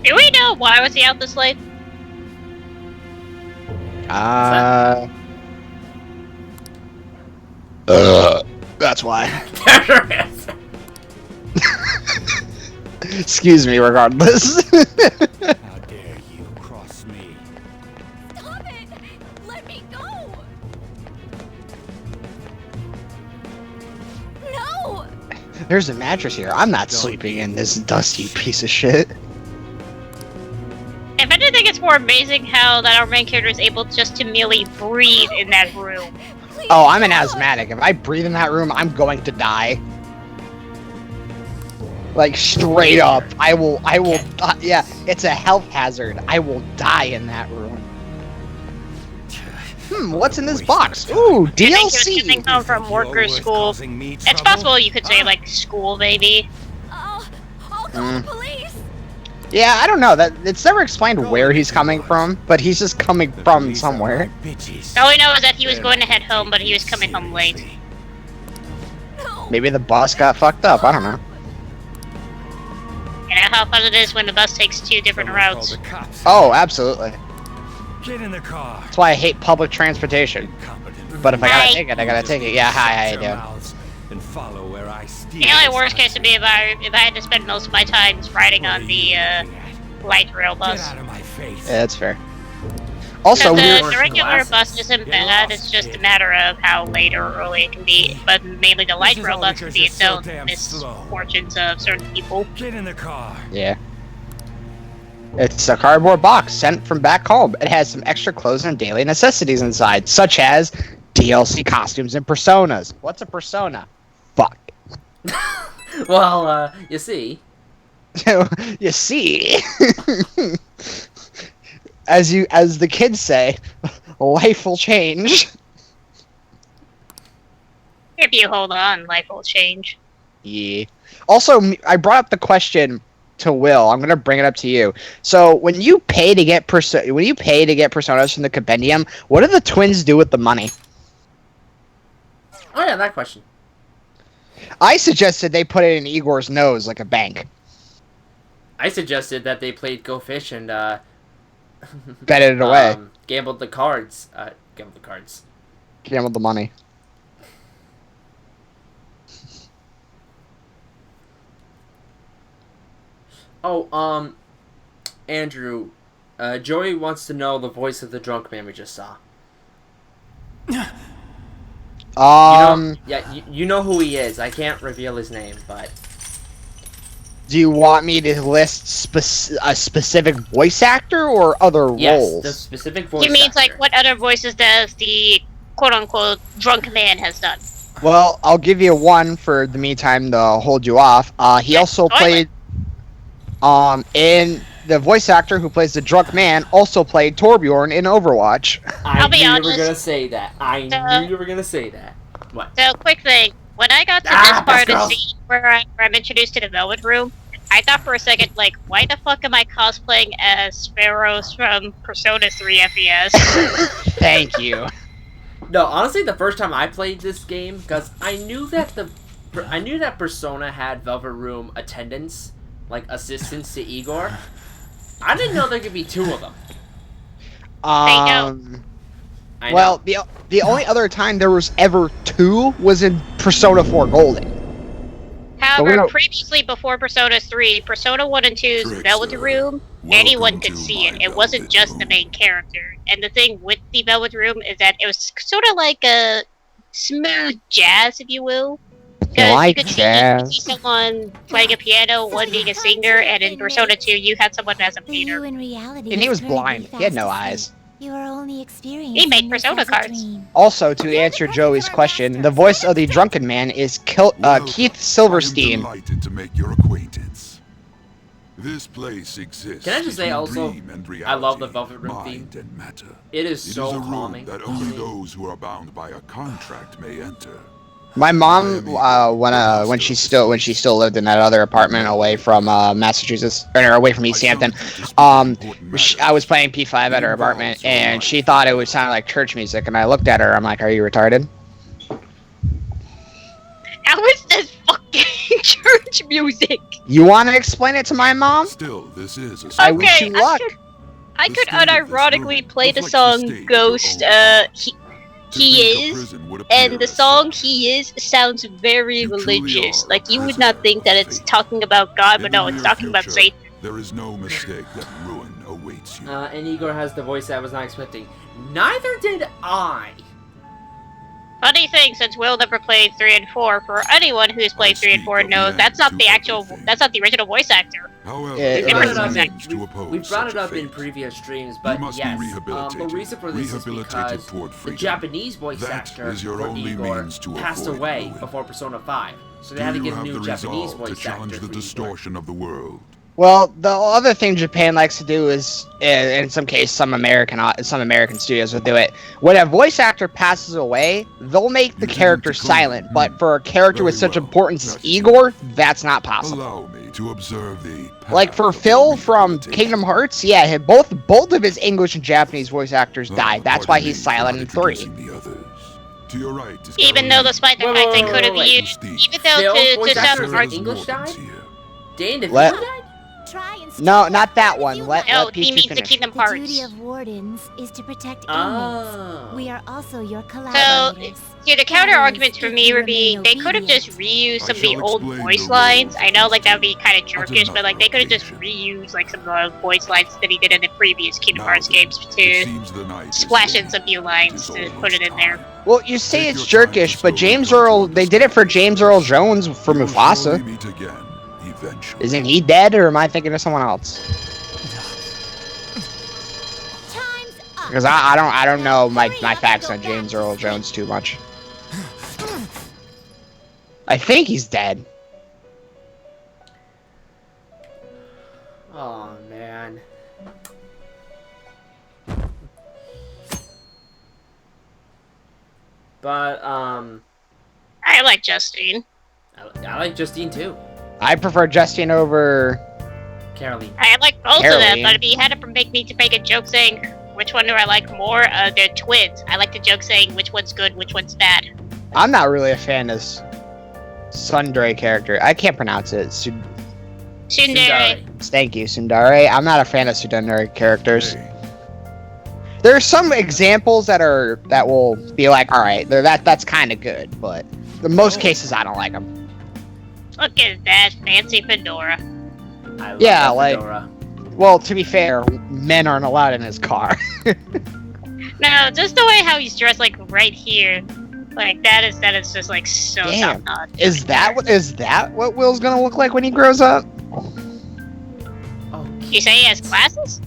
Do we know why was he out this late? That's why. Excuse me, regardless. How dare you cross me? Stop it! Let me go! No! There's a mattress here. I'm not sleeping in this dusty piece of shit. If anything, it's more amazing how that our main character is able just to merely breathe in that room. Oh, I'm an asthmatic. If I breathe in that room, I'm going to die. Like, straight up. I will, yeah, it's a health hazard. I will die in that room. What's in this box? Ooh, DLC! I think he was coming home from work or school. It's possible you could say, like, school, maybe. I'll call the police! Yeah, I don't know. It's never explained where he's coming from, but he's just coming from somewhere. All we know is that he was going to head home, but he was coming home late. Maybe the bus got fucked up. I don't know. You know how fun it is when the bus takes two different routes. Oh, absolutely. Get in the car. That's why I hate public transportation. But if I gotta take it, I gotta take it. Yeah, hi, how you doing? And follow where I steer. The only worst case would be if I had to spend most of my time riding on the light rail bus. Get out of my face. Yeah, that's fair. Also, the regular bus isn't bad, it's just a matter of how late or early it can be. But mainly the light rail bus can be its own misfortunes of certain people. Get in the car. Yeah. It's a cardboard box sent from back home. It has some extra clothes and daily necessities inside, such as DLC costumes and personas. What's a persona? Fuck. Well, you see. You see. As the kids say, life will change. If you hold on, life will change. Yeah. Also, I brought up the question to Will. I'm gonna bring it up to you. So, when you pay to get personas from the compendium, what do the twins do with the money? Oh yeah, that question. I suggested they put it in Igor's nose like a bank. I suggested that they played Go Fish and betted it away. Gambled the cards. Gambled the money. Oh, Andrew, Joey wants to know the voice of the drunk man we just saw. You know who he is. I can't reveal his name, but... Do you want me to list a specific voice actor or other roles? Yes, the specific voice actor. You mean like what other voices does the quote-unquote drunk man has done? Well, I'll give you one for the meantime to hold you off. He also played... in the voice actor who plays the drunk man also played Torbjorn in Overwatch. I knew you were gonna say that. I knew you were gonna say that. What? So, quick thing. When I got to this part of the scene where I'm introduced to the Velvet Room, I thought for a second, like, why the fuck am I cosplaying as Sparrows from Persona 3 FES? Thank you. No, honestly, the first time I played this game, because I knew that Persona had Velvet Room attendants, like assistants to Igor. I didn't know there could be two of them. Well, the only other time there was ever two was in Persona 4 Golden. How However, previously before Persona 3, Persona 1 and 2's Velvet Room, anyone could see it. It wasn't just the main character. And the thing with the Velvet Room is that it was sort of like a smooth jazz, if you will. Because you could see someone playing a piano, one being a singer, and in Persona 2 you had someone as a painter. And he was blind. He had no eyes. You are only experiencing He made Persona cards. Also, to answer Joey's question, the voice of the drunken man is Keith Silverstein. I'm delighted to make your acquaintance. This place exists. Can I just say also, dream and reality, I love the Velvet Room theme. mind and matter. It is It so is a calming. room that only those who are bound by a contract may enter. My mom, when she still lived in that other apartment away from Massachusetts, or away from East Hampton, I was playing P5 at her apartment, and she thought it would sound like church music, and I looked at her, I'm like, "Are you retarded?" How is this fucking church music? You want to explain it to my mom? Still, this is a I wish you luck. I could unironically play the song Ghost, He Is, and the song He Is sounds very religious. Like, you would not think that it's talking about God, but no, it's talking about Satan. There is no mistake that ruin awaits you. And Igor has the voice I was not expecting. Neither did I. Funny thing, since Will never played 3 and 4, for anyone who's played 3 and 4 knows that's not the original voice actor. However, we've brought it up in previous streams, but yes, the reason for this is because the Japanese voice actor for Igor passed away before Persona 5, so they had to get a new Japanese voice actor for distortion of the world. Well, the other thing Japan likes to do is, in some case, some American studios will do it. When a voice actor passes away, they'll make the character silent. But for a character with such importance as Igor, that's not possible. Allow me to observe the like for Phil from Kingdom Hearts, yeah, both of his English and Japanese voice actors died. That's why he's silent in 3. To your right, even though despite the fact they could have used, even though to sound English died. Dane, did Let- you die? No, not that one. Let he Peachy means finish. the Kingdom The Hearts. duty of wardens is to protect Oh. inmates. We are also your So, collaborators. the counter arguments for me would be they could have just reused some of the old voice lines. I know, like, that would be kind of jerkish, but, like, they could have just reused, like, some of the voice lines that he did in the previous Kingdom Hearts games to splash in some new lines to put it in there. Well, you say it's jerkish, but they did it for James Earl Jones for Mufasa. Isn't he dead, or am I thinking of someone else? Because I don't know my facts on James Earl Jones too much. I think he's dead. Oh man. But I like Justine. I like Justine too. I prefer Justine over Caroline. I like both of them, but if you had to make me to make a joke saying which one do I like more, they're twins. I like the joke saying which one's good, which one's bad. I'm not really a fan of Sundere character. I can't pronounce it. Tsundere. Thank you, Sundere. I'm not a fan of Sundere characters. There are some examples that will be like, all right, that's kind of good, but in most cases I don't like them. Look at that fancy fedora. I love Yeah, that like, fedora. well, to be fair, men aren't allowed in his car. No, just the way how he's dressed, like right here, like that is just like so Damn. top-notch. Is that what Will's gonna look like when he grows up? You say he has glasses?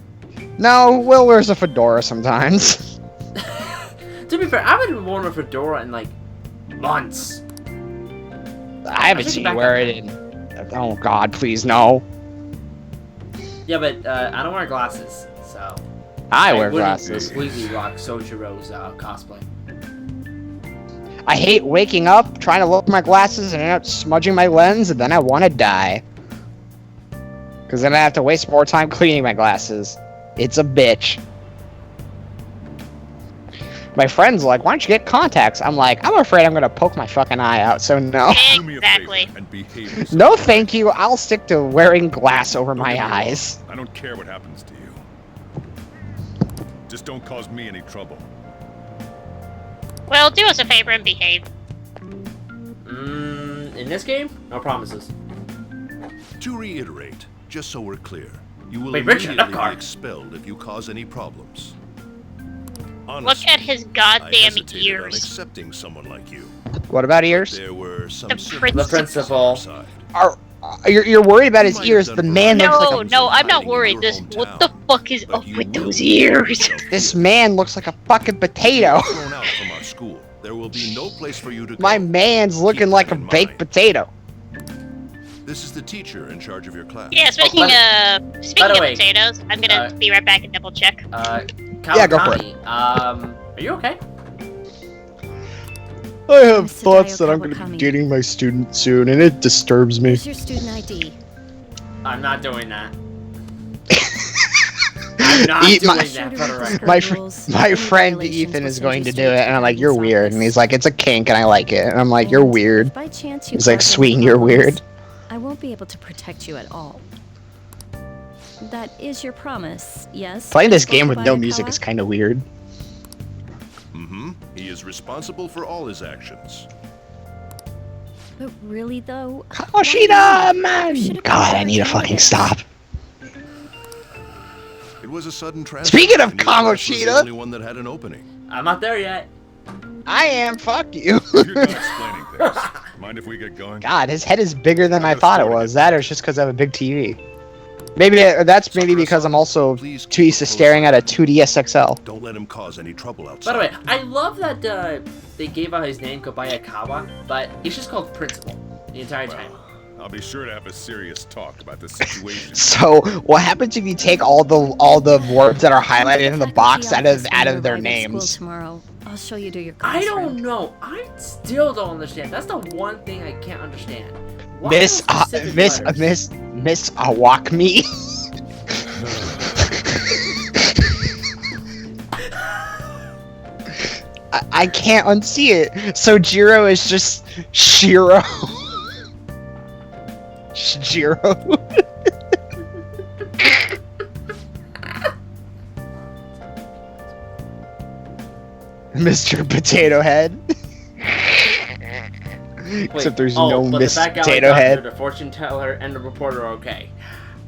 No, Will wears a fedora sometimes. To be fair, I haven't worn a fedora in like months. I haven't seen you wear it in. Oh God, please no. Yeah, but I don't wear glasses, so. I wear wouldn't glasses. completely rock Sojiro's cosplay. I hate waking up, trying to look at my glasses, and end up smudging my lens, and then I want to die. Because then I have to waste more time cleaning my glasses. It's a bitch. My friend's like, why don't you get contacts? I'm like, I'm afraid I'm going to poke my fucking eye out, so no. Exactly. No thank you, I'll stick to wearing glass over my eyes. I don't care what happens to you. Just don't cause me any trouble. Well, do us a favor and behave. In this game, no promises. To reiterate, just so we're clear, you will Wait, Richard, immediately Epcar. be expelled if you cause any problems. Look at his I goddamn hesitated on ears. accepting someone like you. What about ears? There were some The circumstances on our side. You're worried about his ears. The man looks like a... No, I'm not worried. What the fuck is up with those ears? This man looks like a fucking potato. Thrown out from our school. There will be no place for you to go. My man's looking like a baked potato. This is the teacher in charge of your class. Yeah, speaking of way, potatoes, I'm gonna be right back and double check. Yeah, go for it. Are you okay? I have thoughts that I'm going to be dating my student soon, and it disturbs me. Here's your student ID. I'm not doing that. I'm not doing that for the record. My friend Ethan is going to do it, and I'm like, you're weird. And he's like, it's a kink, and I like it. And I'm like, you're weird. By chance He's like, sweet, you're weird. I won't be able to protect you at all. That is your promise, yes? Playing this game with no music is kind of weird. Mm-hmm. He is responsible for all his actions. But really, though... Kamoshida, man! God, I need to fucking stop. It was a sudden transfer. Speaking of and your class was the Kamoshida... only one that had an opening. I'm not there yet. I am, fuck you. You're done explaining things. Mind if we get going? God, his head is bigger than I thought it was. That or it's just because I have a big TV. Maybe that's because I'm also too used to staring at a 2DS XL. Don't let him cause any trouble outside. By the way, I love that they gave out his name, Kobayakawa, but he's just called Principal the entire time. I'll be sure to have a serious talk about the situation. So, what happens if you take all the words that are highlighted in the box out of their names? Tomorrow. I'll show you to your I class don't room. know. I still don't understand. That's the one thing I can't understand. Why Miss those specific letters? Miss Awakme. I can't unsee it. So Jiro is just Shiro. Jiro. Mr. Potato Head. Except there's no but Miss the back alley Potato doctor, Head. The fortune teller and the reporter are okay.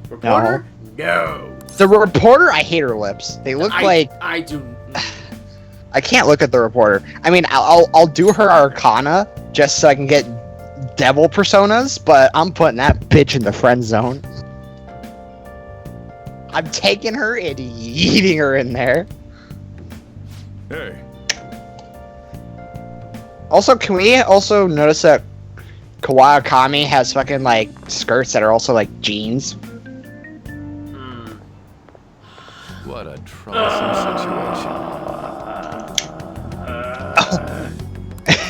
Reporter? No. The reporter, I hate her lips. They look like... I do... I can't look at the reporter. I mean, I'll do her Arcana just so I can get devil personas, but I'm putting that bitch in the friend zone. I'm taking her and yeeting her in there. Hey. Also, can we also notice that Kawaii has fucking, like, skirts that are also, like, jeans? What a troublesome situation.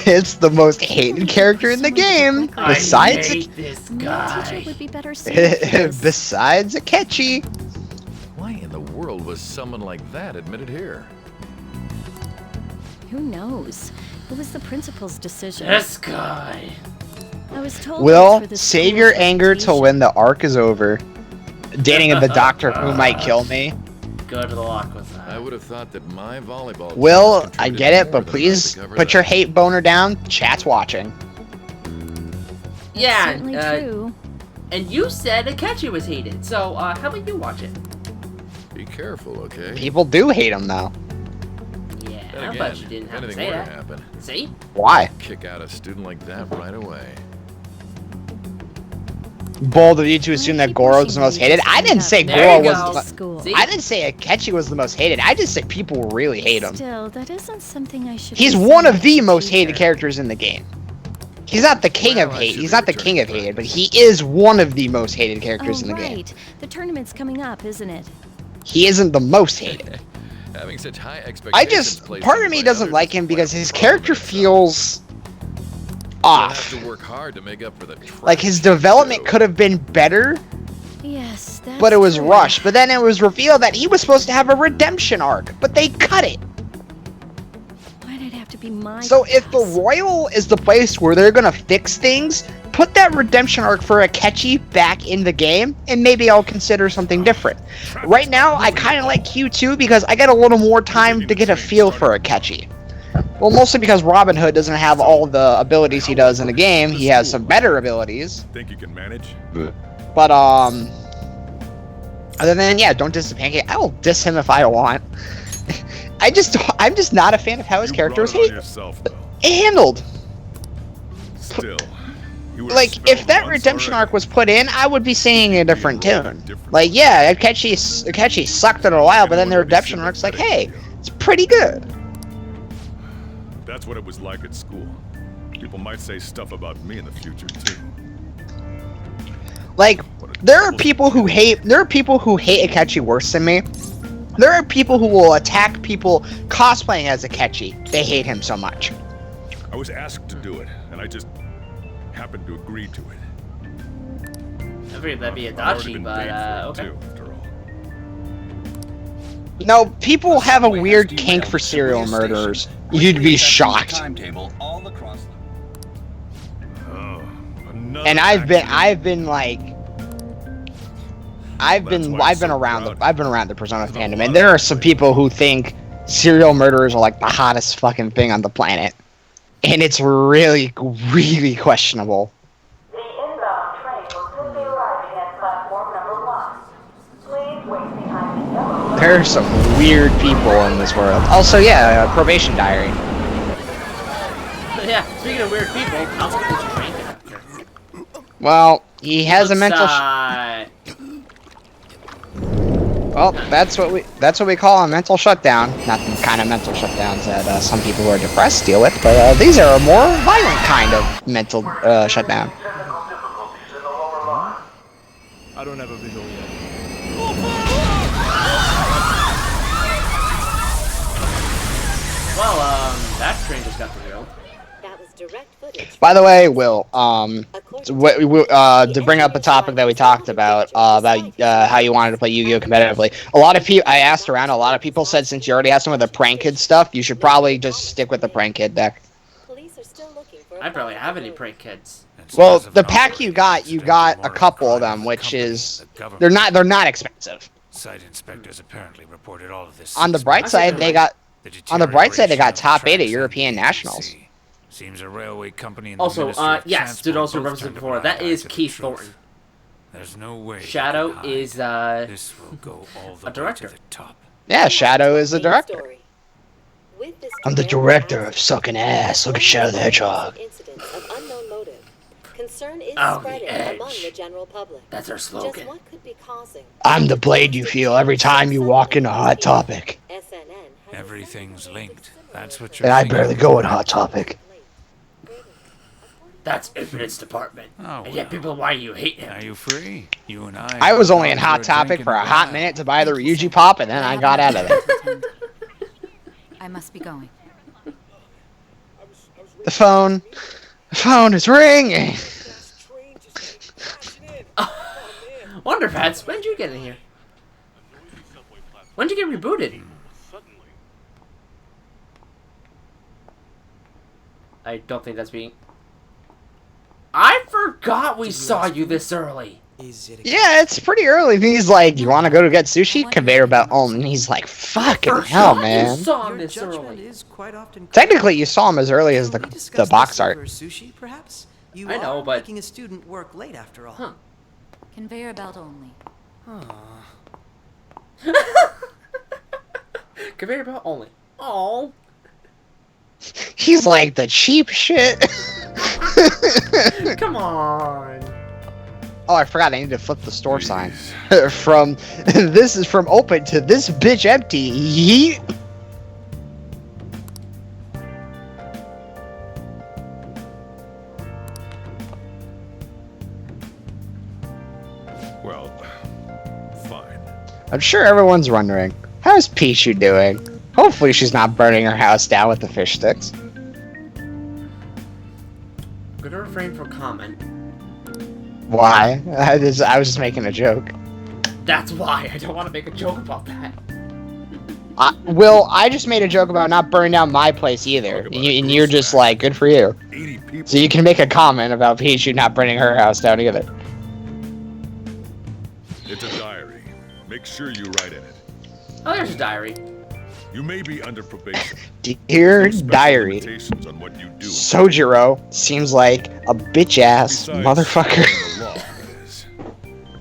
It's the most hated character in the game. Besides, I hate this guy. Would be better suited. Besides Akechi. Why in the world was someone like that admitted here? Who knows? It was the principal's decision. This guy. I was told. Will, save your anger till when the arc is over. Dating the doctor who might kill me. Good luck with that. I would have thought that my volleyball. Will, I get it, but please put your hate boner down. Chat's watching. Yeah, certainly true. And you said Akechi was hated, so how about you watch it? Be careful, okay? People do hate him, though. Yeah, Then but again, you didn't if have to anything say were that. to happen, See? Why? kick out a student like that right away. Bold of you to assume that Goro was the most hated. I didn't say There Goro you was go. the I didn't say Akechi was the most hated. I just said people really hate him. Still, that isn't something I should. He's be one of saying the most either. hated characters in the game. He's not the king of Well, I hate. should He's be not the returning king of to it. hated, but he is one of the most hated characters Oh, in the game. right. The tournament's coming up, isn't it? He isn't the most hated. Having such high I expectations. just placed part on of me by doesn't others like him is because quite a his problem character in itself. feels You'll off. have to work hard to make up for the Like his trash development too. could have been better, Yes, that's but it was true. rushed. But then it was revealed that he was supposed to have a redemption arc, but they cut it. Why'd it have to be my So if the Royal is the place where they're gonna fix things, put that redemption arc for Akechi back in the game, and maybe I'll consider something different. Right now, I kind of like Q2 because I get a little more time to get a feel for Akechi. Well, mostly because Robin Hood doesn't have all the abilities he does in the game. He has some better abilities. Think you can manage? But other than yeah, don't diss the pancake. I will diss him if I want. I'm just not a fan of how his character was handled. Still, Like, if that redemption arc was put in, I would be singing a different tune. Like, yeah, Akechi sucked it a while, but then the redemption arc's like, hey, it's pretty good. That's what it was like at school. People might say stuff about me in the future too. Like, there are people who hate Akechi worse than me. There are people who will attack people cosplaying as Akechi. They hate him so much. I was asked to do it, and I just happened to agree to it. I figured that'd be Adachi, but okay. No, people have a weird kink for serial murderers. You'd be shocked. Timetable all across And I've been around the Persona fandom, and there are some people who think serial murderers are like the hottest fucking thing on the planet, and it's really, really questionable. The inbound train will soon be arriving at platform number 1. Please wait behind the yellow. There are some weird people in this world. Also, yeah, probation diary. Yeah, speaking of weird people, how's the train conductor? Well, he has a mental. Well, that's what we call a mental shutdown. Not the kind of mental shutdowns that some people who are depressed deal with, but these are a more violent kind of mental shutdown. I don't have a visual yet. Well, that train just got derailed. By the way, Will, to bring up a topic that we talked about how you wanted to play Yu-Gi-Oh! Competitively. I asked around, a lot of people said since you already have some of the Prank Kid stuff, you should probably just stick with the Prank Kid deck. I barely have any Prank Kids. Well, the pack you got a couple of them, which is they're not expensive. Site inspectors apparently reported all of this. On the bright side, they got top 8 at European Nationals. Seems a railway company in the Also, Ministry of yes, did also Transport represent both before. turned a That blind is eye to the Keith truth. Thornton. There's no way. Shadow is This will go all the a director. way to the top. Yeah, Shadow is the director. I'm the director of sucking ass. Look at Shadow the Hedgehog. Concern is Oh, spreading the edge. among the general public. That's our slogan. Just what could be causing? I'm the blade you feel every time you walk into Hot Topic. Everything's linked. That's what you're And I thinking. barely go in Hot Topic. That's Infinite's department. Oh, And yet people, why you hate him? Are you free? You and I was only in Hot Topic for a hot minute to buy the Ryuji Pop, and then I got out of there. I must be going. The phone is ringing. Wonderpets, when did you get in here? When did you get rebooted? I don't think that's being... I forgot we saw you this early. Yeah, it's pretty early. He's like, "You want to go to get sushi?" Conveyor belt on, and he's like, "Fucking hell, man!" You saw him this early. Technically, you saw him as early as the box art. Sushi, perhaps? You I know, are but... making a student work late after all. Huh. Conveyor belt only. Conveyor belt only. Oh. He's like the cheap shit. Come on. Oh, I forgot. I need to flip the store sign. From this is from open to this bitch empty. Yeet. Well, fine. I'm sure everyone's wondering, how's Pichu doing? Hopefully she's not burning her house down with the fish sticks. I'm gonna refrain from comment. Why? I was just making a joke. That's why I don't want to make a joke about that. Will, I just made a joke about not burning down my place either, and you're just like, good for you. So you can make a comment about Pichu not burning her house down either. It's a diary. Make sure you write in it. Oh, there's a diary. You may be under probation. Dear diary, Limitations on what you do. Sojiro seems like a bitch-ass Besides, motherfucker. the law is.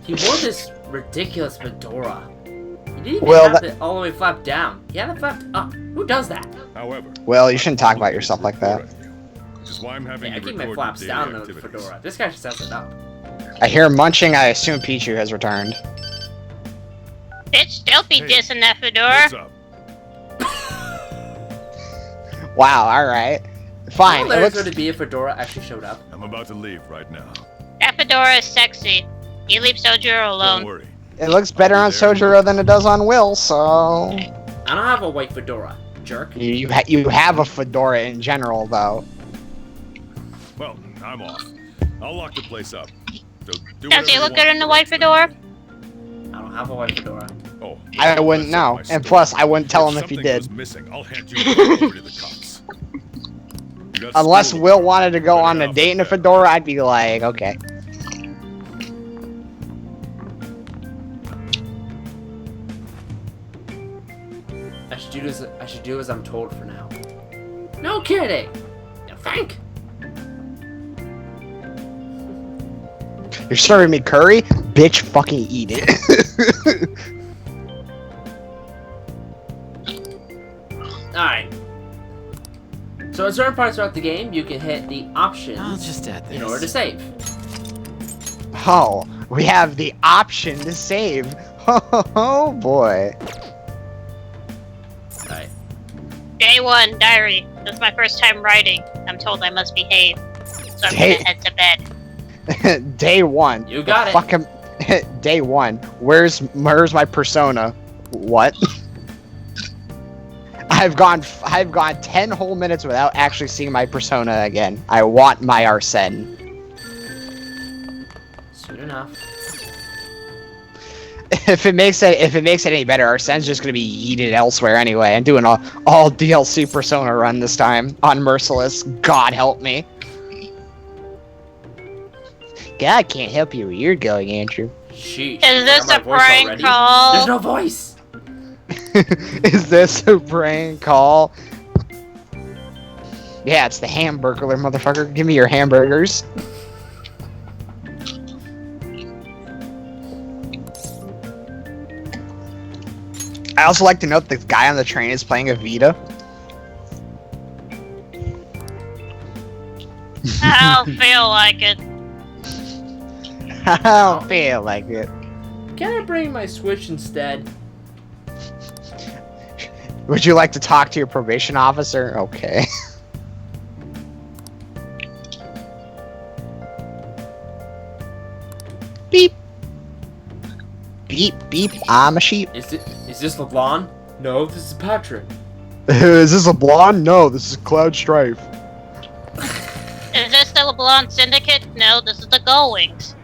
He wore this ridiculous fedora. He didn't even Well, have it all the way flapped down. He had it flapped up. Who does that? However, Well, you shouldn't talk about yourself like that. which is why I'm having Hey, I you keep my record flaps your down daily on the activities. fedora. This guy just has it up. I hear munching. I assume Pichu has returned. Bitch, don't be dissing that fedora. Wow. All right. Fine. Well, It there's looks. going to be a fedora actually showed up. I'm about to leave right now. That fedora is sexy. You leave Sojiro alone. Don't worry. It looks better on Sojiro than it does on Will. So I don't have a white fedora, jerk. you have a fedora in general, though. Well, I'm off. I'll lock the place up. So do Does he whatever look you good want. in the white fedora? I don't have a white fedora. Oh, I wouldn't know, and plus, I wouldn't tell him if he something did. goes missing, I'll hand you right over to the cops. You got Unless school. Will wanted to go on a date in a fedora, I'd be like, okay. I should do as I'm told for now. No kidding! Now think! You're serving me curry? Bitch, fucking eat it. Alright. So in certain parts throughout the game, you can hit the options I'll just add this. in order to save. Oh, we have the option to save. Oh boy. Alright. Day 1, diary. This is my first time writing. I'm told I must behave. So I'm Day- gonna head to bed. Day 1. You got it. Fuck him. Day 1. Where's my persona? What? I've gone 10 whole minutes without actually seeing my persona again. I want my Arsene. Soon enough. If it makes it any better, Arsene's just gonna be yeeted elsewhere anyway. I'm doing all DLC Persona run this time on Merciless. God help me. God can't help you where you're going, Andrew. Sheesh. Is this I a got my voice prank already. call? There's no voice! Is this a prank call? Yeah, it's the hamburglar, motherfucker. Give me your hamburgers. I also like to note the guy on the train is playing a Vita. I don't feel like it. I don't feel like it. Can I bring my Switch instead? Would you like to talk to your probation officer? Okay. Beep. Beep, beep, I'm a sheep. Is this LeBlanc? No, this is Patrick. Is this a blonde? No, this is Cloud Strife. Is this the LeBlanc Syndicate? No, this is the Gullwings.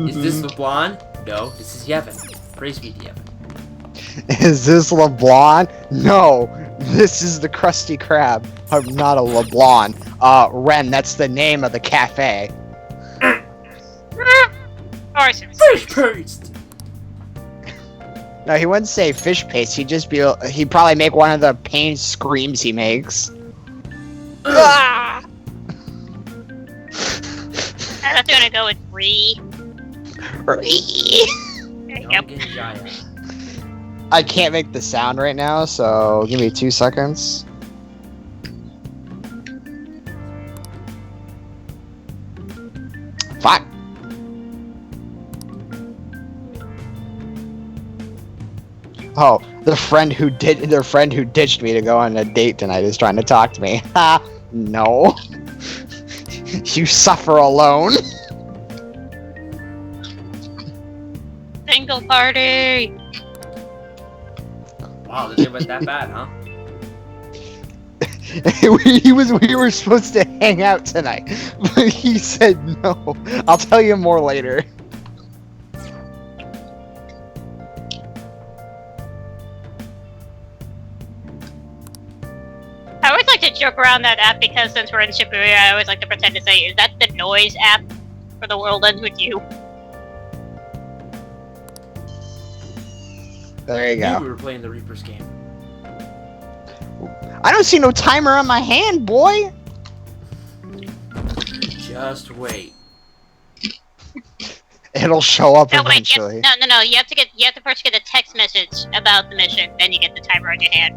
Is this LeBlanc? No, this is Yevon. Praise be to Yevon. Is this LeBlanc? No, this is the Krusty Krab. I'm not a LeBlanc. Ren, that's the name of the cafe. Fish paste! No, he wouldn't say fish paste. He'd probably make one of the pain screams he makes. Ah! I'm gonna go with Ree. There you go. I can't make the sound right now, so give me 2 seconds. Fuck. Oh, their friend who ditched me to go on a date tonight is trying to talk to me. Ha! No. You suffer alone. Single party. Wow, the day went that bad, huh? we were supposed to hang out tonight, but he said no. I'll tell you more later. I always like to joke around that app because since we're in Shibuya, I always like to pretend to say, is that the noise app for The World Ends With You? There you I knew go. we were playing the Reaper's game. I don't see no timer on my hand, boy. Just wait. It'll show up No, wait, eventually. no. You have to first get a text message about the mission, then you get the timer on your hand.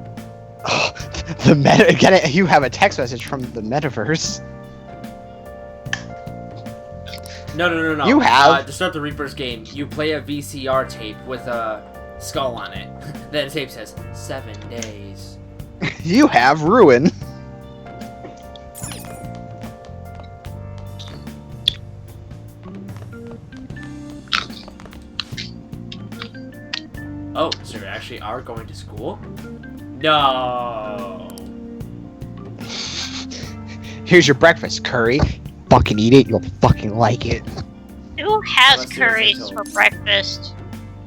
The meta. You have a text message from the metaverse. No. You have. To start the Reaper's game, you play a VCR tape with a skull on it. Then the tape says 7 days. You have ruin. Oh, so you actually are going to school? No. Here's your breakfast, curry. Fucking eat it. You'll fucking like it. Who has Unless curries there's a- for breakfast?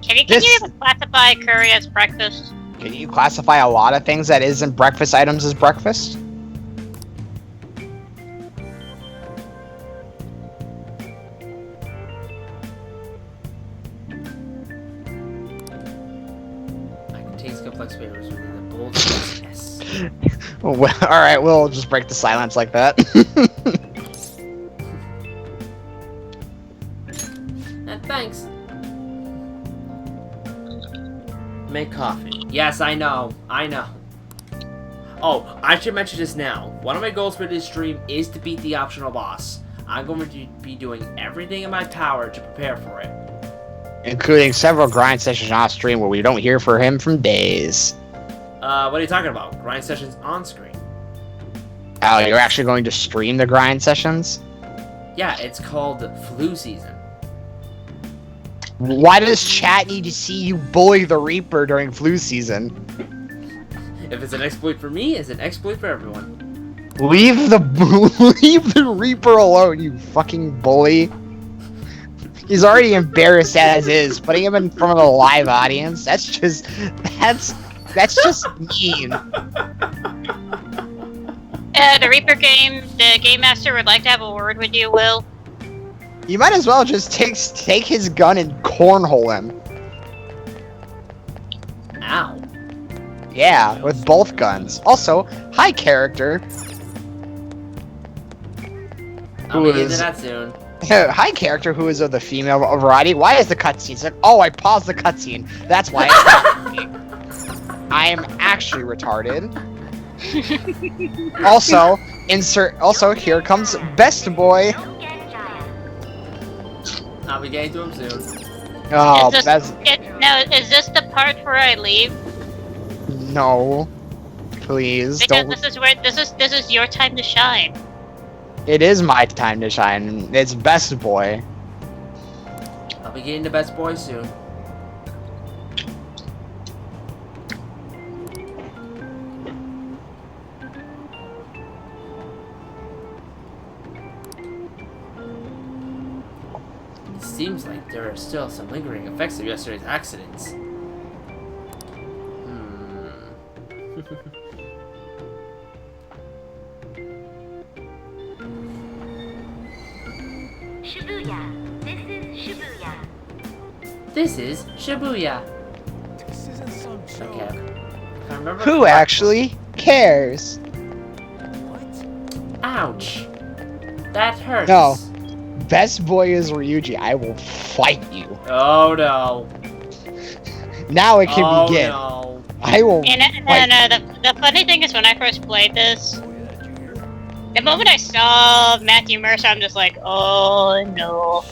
Can you even classify curry as breakfast? Can you classify a lot of things that isn't breakfast items as breakfast? I can taste complex flavors within the bold spiciness. Well, alright, we'll just break the silence like that. Thanks. Make coffee. Yes, I know. Oh, I should mention this now. One of my goals for this stream is to beat the optional boss. I'm going to be doing everything in my power to prepare for it. Including several grind sessions on stream where we don't hear from him from days. What are you talking about? Grind sessions on screen. Oh, you're actually going to stream the grind sessions? Yeah, it's called flu season. Why does chat need to see you bully the Reaper during flu season? If it's an exploit for me, it's an exploit for everyone. Leave the Reaper alone, you fucking bully. He's already embarrassed as is. Putting him in front of a live audience, that's just mean. The Reaper game, the Game Master would like to have a word with you, Will. You might as well just take his gun and cornhole him. Ow. Yeah, with both guns. Also, hi character. I'll be into that soon. Hi character who is of the female variety. Why is the cutscene said? Oh, I paused the cutscene. That's why I am actually retarded. Also, here comes Best Boy. I'll be getting to him soon. Oh, is this the part where I leave? No. Please Because don't. this is your time to shine. It is my time to shine. It's Best Boy. I'll be getting to Best Boy soon. It seems like there are still some lingering effects of yesterday's accidents. Shibuya. This is Shibuya. This is Shibuya. This isn't some joke. Okay. If I remember Who actually cares? Ouch. That hurts. No. Best Boy is Ryuji. I will fight you. Oh no. Now it can begin. No. I will. The funny thing is when I first played this, the moment I saw Matthew Mercer, I'm just like, oh no.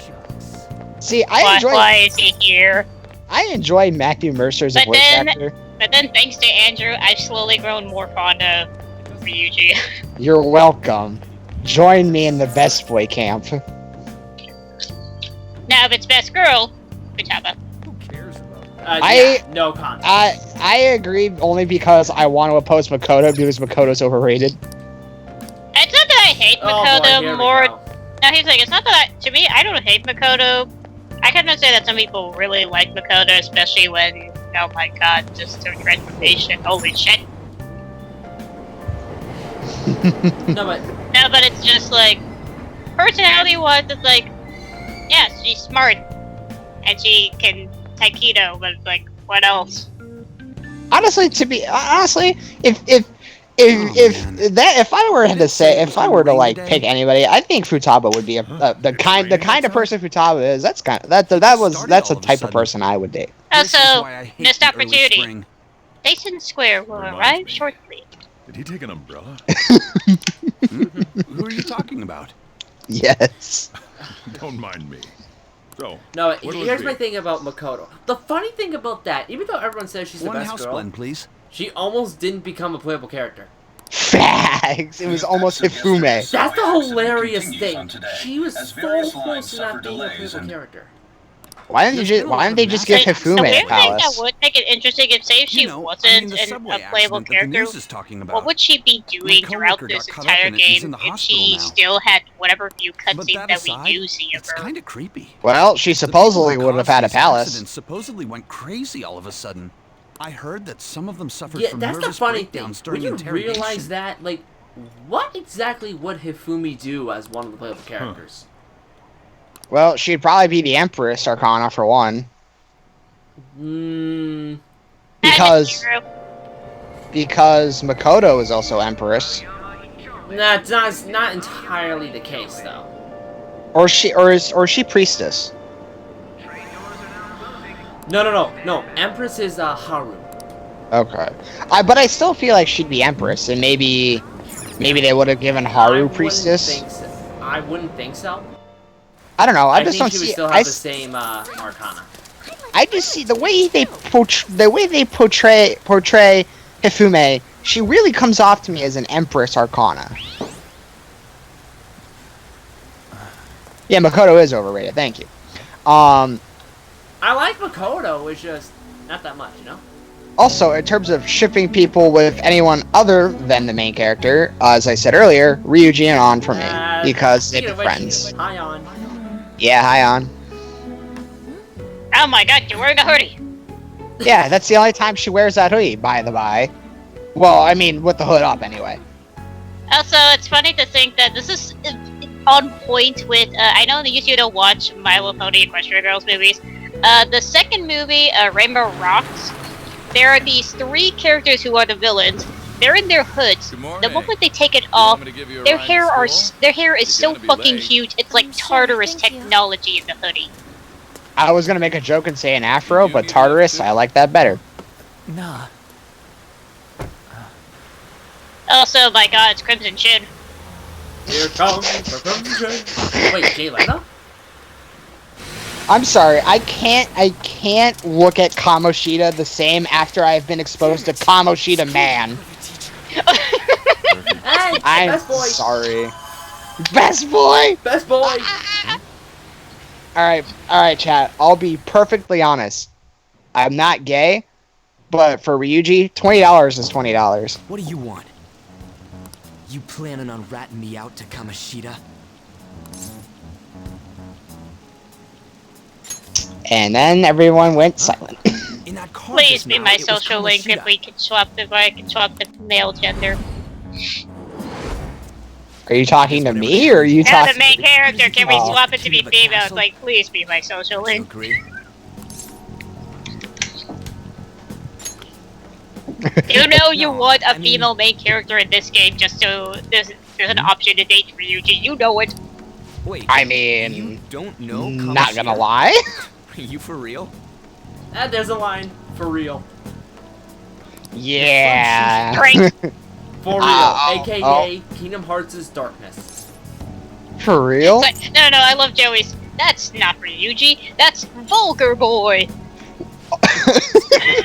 See, why is he here? I enjoy Matthew Mercer's voice actor. But then, thanks to Andrew, I've slowly grown more fond of Ryuji. You're welcome. Join me in the Best Boy camp. Now, if it's best girl, Kuchaba. No context. I agree only because I want to oppose Makoto because Makoto's overrated. It's not that I hate Makoto here we more. go. No, he's like, it's not that to me, I don't hate Makoto. I can understand that some people really like Makoto, especially when, oh my god, just her transformation. Holy shit. No, but it's just like, personality-wise, it's like, yes, she's smart, and she can Taikito, but like, what else? Honestly, if if I were to say, if I were to like pick anybody, I think Futaba would be the kind of person Futaba is. That's a type of person I would date. Also, missed opportunity. Station Square will arrive shortly. Did he take an umbrella? Who are you talking about? Yes. Don't mind me. So, No, what'll it here's be? my thing about Makoto. The funny thing about that, even though everyone says she's the One best house girl, blend, please. she almost didn't become a playable character. Facts. It was almost Hifume. That's the hilarious thing. She was so close to not being a playable character. Why didn't they just give Hifume The a weird thing that palace? would make it interesting is say if she wasn't a playable character, what would she be doing throughout this entire game if she still had whatever few cutscenes that we do see of her? Kind of creepy. Well, she supposedly would have had a palace. Supposedly went crazy all of a sudden. I heard that some of them suffered Yeah, from that's the nervous funny thing. breakdowns When during you interrogation. realize that, like, what exactly would Hifumi do as one of the playable characters? Well, she'd probably be the Empress Arcana for one. Because Makoto is also Empress. Nah, it's not entirely the case though. Or is she Priestess? No. Empress is Haru. Okay. But I still feel like she'd be Empress, and maybe they would have given Haru Priestess. I wouldn't think so. I don't know. I just think don't she would see. still have the same Arcana. I just see the way they portray Hifume. She really comes off to me as an Empress Arcana. Yeah, Makoto is overrated. Thank you. I like Makoto, it's just not that much, you know? Also, in terms of shipping people with anyone other than the main character, as I said earlier, Ryuji and On for me, because they've been friends. Hi, On. Yeah, hi, On. Oh my god, you're wearing a hoodie! Yeah, that's the only time she wears that hoodie, by the by. Well, I mean, with the hood up, anyway. Also, it's funny to think that this is on point with, I know that you don't watch My Little Pony and Equestria Girls movies. The second movie, Rainbow Rocks, there are these three characters who are the villains. They're in their hoods. The moment they take it off, their hair is so fucking huge, it's like Tartarus technology in the hoodie. I was gonna make a joke and say an afro, but Tartarus, I like that better. Nah. Also, my god, it's Crimson Chin. Here comes the Crimson. Wait, Jay Leno? I'm sorry, I can't look at Kamoshida the same after I've been exposed to Kamoshida Man. Hey, I'm best boy. sorry. Best boy! Best boy! Alright, chat. I'll be perfectly honest. I'm not gay, but for Ryuji, $20 is $20. What do you want? You planning on ratting me out to Kamoshida? And then everyone went silent. Please be my social link if we can swap the male gender. Are you talking to me, or are you Yeah, talking the main character, can we Oh. swap it to be female? It's like, please be my social link. You know you want a female main character in this game just so there's an option to date Ryuji. You know it. Wait, I mean, you don't know not gonna Kamoshida? lie. Are you for real? There's a line. For real. Yeah. For real. AKA Kingdom Hearts' Darkness. For real? But, no, I love Joey's. That's not Ryuji. That's Vulgar Boy.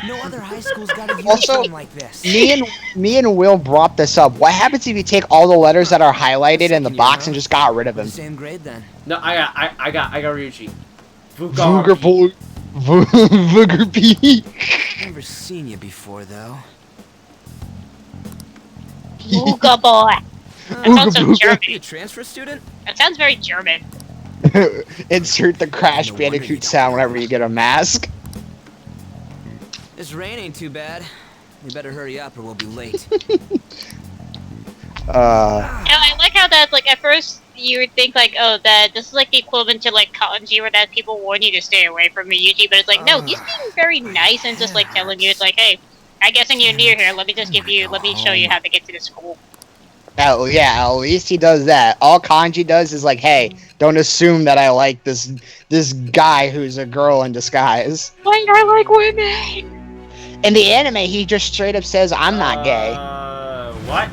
No other high school's got a Also, uniform like this. me and Will brought this up. What happens if you take all the letters that are highlighted in the box and just got rid of them? Same grade then. No, I got Ryuji. Vulgar boy. Vulgar B. Never seen you before though. Vulgar Boy. That sounds so German. You a transfer student? That sounds very German. Insert the Crash Bandicoot sound whenever you get a mask. This rain ain't too bad. We better hurry up or we'll be late. I like how that, like, at first you would think, like, oh, that this is like the equivalent to, like, kanji, where that people warn you to stay away from Ryuji, but it's like, no, he's being very nice and just, like, telling you, it's like, hey, I'm guessing you're near here. Let me just give you. Let me show you how to get to the school. Oh yeah, at least he does that. All Kanji does is like, hey, don't assume that I like this guy who's a girl in disguise. Why I like women? In the anime, he just straight up says, I'm not gay. What?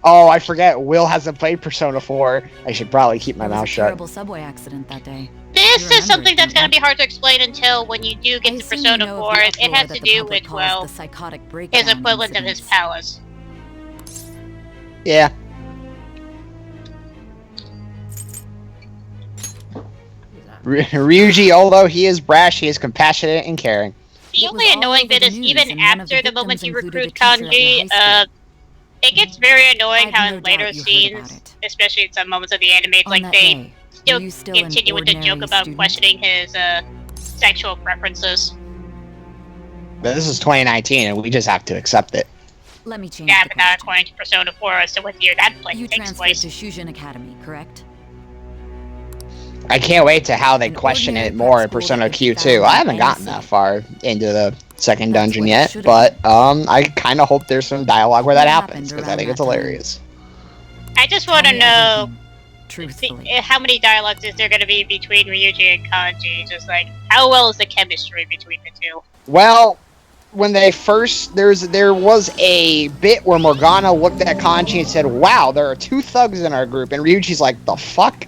Oh, I forget. Will hasn't played Persona 4. I should probably keep my mouth shut. Terrible subway accident that day. This is something that's gonna be hard to explain until when you do get to Persona 4. It has to do with, well, his equivalent of his palace. Yeah. Ryuji, although he is brash, he is compassionate and caring. The only annoying bit is even after the moment you recruit Kanji, it gets very annoying how in later scenes, especially in some moments of the anime, it's like they still continue with the joke about questioning his sexual preferences. But this is 2019, and we just have to accept it. Let me change. Yeah, but not according to Persona 4 as to what year that takes place. To Shujin Academy, correct? I can't wait to how they question it more in Persona Q2. I haven't gotten that far into the second dungeon yet, but I kind of hope there's some dialogue where that happens, because I think it's hilarious. I just want to know how many dialogues is there going to be between Ryuji and Kanji? Just like, how well is the chemistry between the two? Well, when they first, there was a bit where Morgana looked at Kanji and said, wow, there are 2 thugs in our group, and Ryuji's like, the fuck?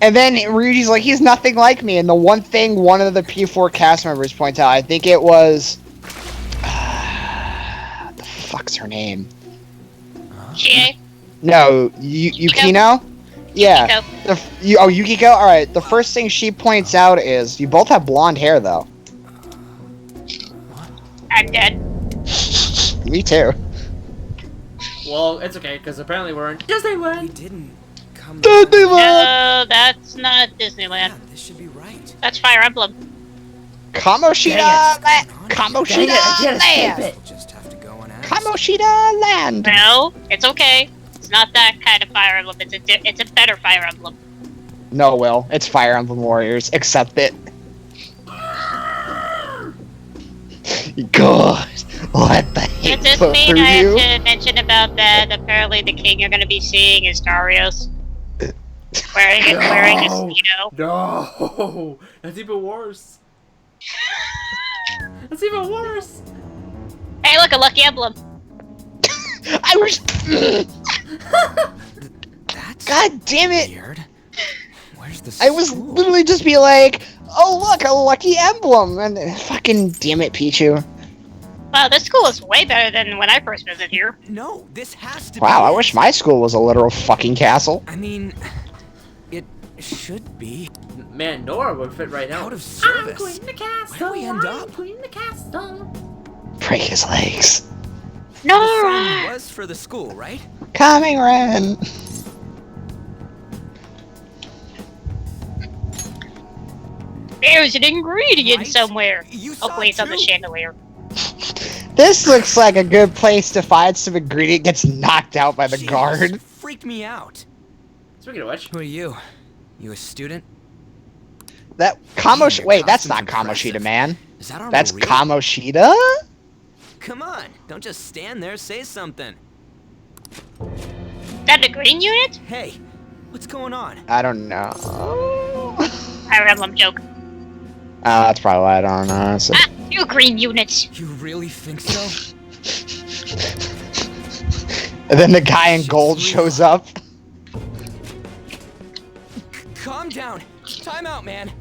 And then Ryuji's like, he's nothing like me. And the one thing one of the P4 cast members points out, I think it was... the fuck's her name? Chie? No, Yukino? Yeah. Yukiko? Alright, the first thing she points out is, you both have blonde hair, though. I'm dead. Me too. Well, it's okay, because apparently we're in Disneyland. We didn't come Disneyland! No, that's not Disneyland. Yeah, this should be right. That's Fire Emblem. Kamoshida Land! Just have to go and ask. Kamoshida Land! No, it's okay. It's not that kind of Fire Emblem. It's a better Fire Emblem. No, Will. It's Fire Emblem Warriors. Accept it. God, what the hate Does this put mean through I you? have to mention about that? Apparently the king you're going to be seeing is Darius. Wearing a speedo. No! That's even worse. That's even worse. Hey, look, a lucky emblem. I was... God damn it! Weird. Where's the I was literally just be like, oh look, a lucky emblem! And fucking damn it, Pichu. Wow, this school is way better than when I first visited here. No, this has to Wow, be I wish my school was a literal fucking castle. I mean, it should be. Man, Nora would fit right now. Out of service. I'm queen the castle. Where do we end up? Queen the castle. Break his legs. The Nora! song was for the school, right? Coming, Ren. There's an ingredient Right? somewhere. You Oh, saw please, it on the too? chandelier. This looks like a good place to find some ingredient gets knocked out by the Jeez, guard. Freaked me out. Speaking of which, Who are you? You a student? That Your wait, that's not costume's Kamoshida, impressive. man. Is that armor That's real? Kamoshida? Come on, don't just stand there, say something. That a green unit? Hey, what's going on? I don't know. Fire Emblem joke. That's probably why I don't know. So. Ah, you green units. You really think so? And then the guy in gold shows up. Calm down. Time out, man.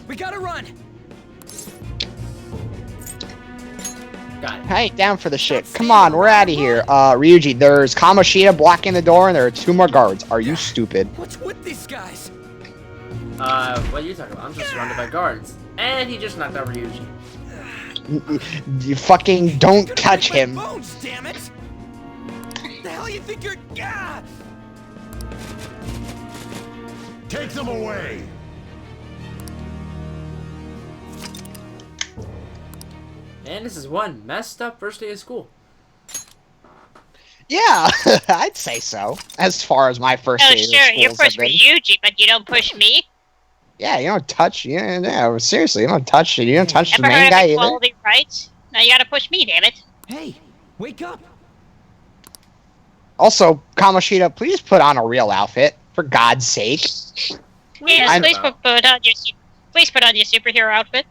We gotta run. got it. I ain't down for the shit. Come on, we're out of here. Ryuji, there's Kamoshida blocking the door, and there are 2 more guards. Are you stupid? What's with these guys? What are you talking about? I'm just surrounded by guards. And he just knocked out Ryuji. You fucking don't touch Break him. my bones, damn it! The hell you think you're? Ah! Take them away! And this is one messed up first day of school. Yeah, I'd say so. As far as my first Oh, day of sure, you schools have push for been. Yuji, but you don't push me? Yeah, you don't touch. Yeah, seriously, you don't touch it. You don't touch the Ever main heard guy of either. equality rights? Now you gotta push me, damn it. Hey, wake up! Also, Kamoshida, please put on a real outfit, for God's sake. Yes, please put on your superhero outfit.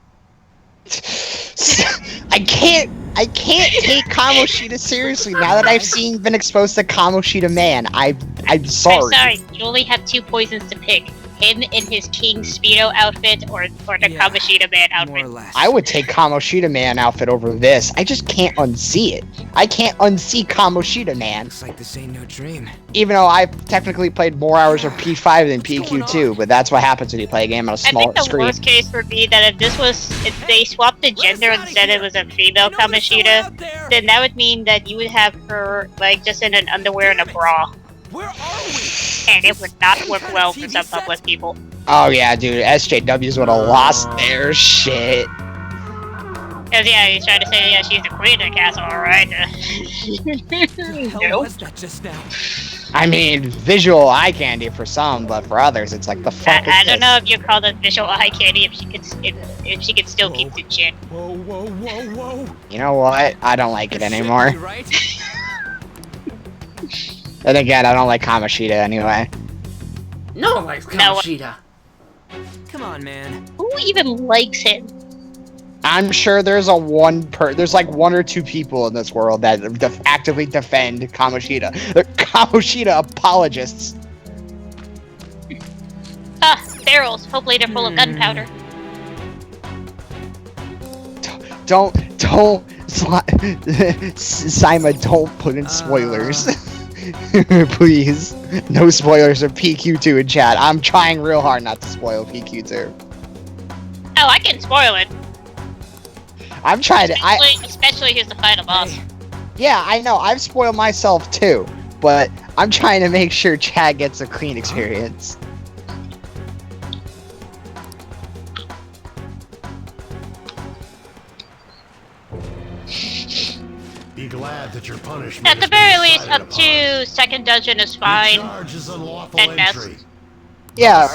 I can't take Kamoshida seriously now that I've been exposed to KamoshidaMan. I'm sorry. I'm sorry, you only have 2 poisons to pick. Him in his King Speedo outfit or the KamoshidaMan outfit. I would take KamoshidaMan outfit over this. I just can't unsee it. I can't unsee KamoshidaMan. Looks like this ain't no dream. Even though I've technically played more hours of P5 than PQ2, but that's what happens when you play a game on a I small think the screen. worst case would be that if they swapped the gender and said it was a female Kamoshida, then that would mean that you would have her like just in an underwear and a bra. Where are we? And it would not work well for some public people. Oh yeah, dude, SJWs would have lost their shit. Cause yeah, he's trying to say yeah she's the queen of the castle, alright. What was that just now? I mean, visual eye candy for some, but for others, it's like the fuck. I don't know if you call it visual eye candy if she could still keep the chin. Whoa, whoa, whoa, whoa! You know what? I don't like it anymore. And again, I don't like Kamoshida anyway. No one likes Kamoshida. Come on, man. Who even likes him? I'm sure there's there's like 1 or 2 people in this world that actively defend Kamoshida. They're Kamoshida apologists. Barrels. Hopefully they're full of gunpowder. Sima, don't put in spoilers. Please. No spoilers of PQ2 in chat. I'm trying real hard not to spoil PQ2. Oh, I can spoil it. I'm trying Especially here's the final boss. Yeah, I know. I've spoiled myself too. But I'm trying to make sure Chad gets a clean experience. Be glad that your punishment At the very least, up to second dungeon is fine. At best. Yeah,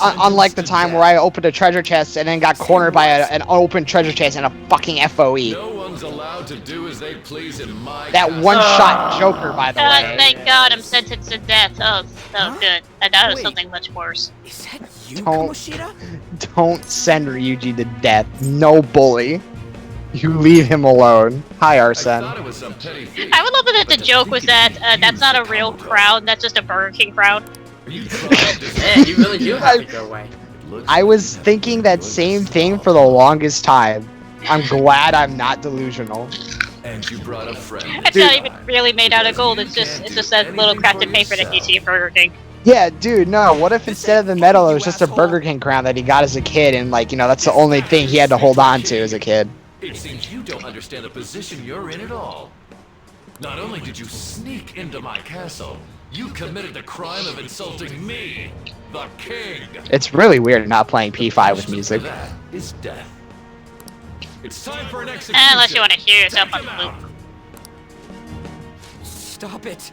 unlike the time where I opened a treasure chest and then got cornered by an open treasure chest and a fucking FOE. No one's allowed to do as they please in my That one-shot Joker, by the way. Thank God I'm sentenced to death. Oh, so good. I thought it was something much worse. Is that you, Don't- Kamoshida? Don't send Ryuji to death. No bully. You leave him alone. Hi, Arsene. I would love it if the joke was that that's not a real crown, that's just a Burger King crown. Man, you really do have it your way. I was thinking that same thing for the longest time. I'm glad I'm not delusional. And you brought a friend. It's not even really made out of gold, it's just that little crafted paper that you see at Burger King. Yeah, dude, no. What if instead of the medal, it was just a Burger King crown that he got as a kid, and like, that's the only thing he had to hold on to as a kid. It seems you don't understand the position you're in at all. Not only did you sneak into my castle, you committed the crime of insulting me, the king. It's really weird not playing P5 with music. That is death. It's time for an execution. Unless you want to hear yourself on the loop. Stop it.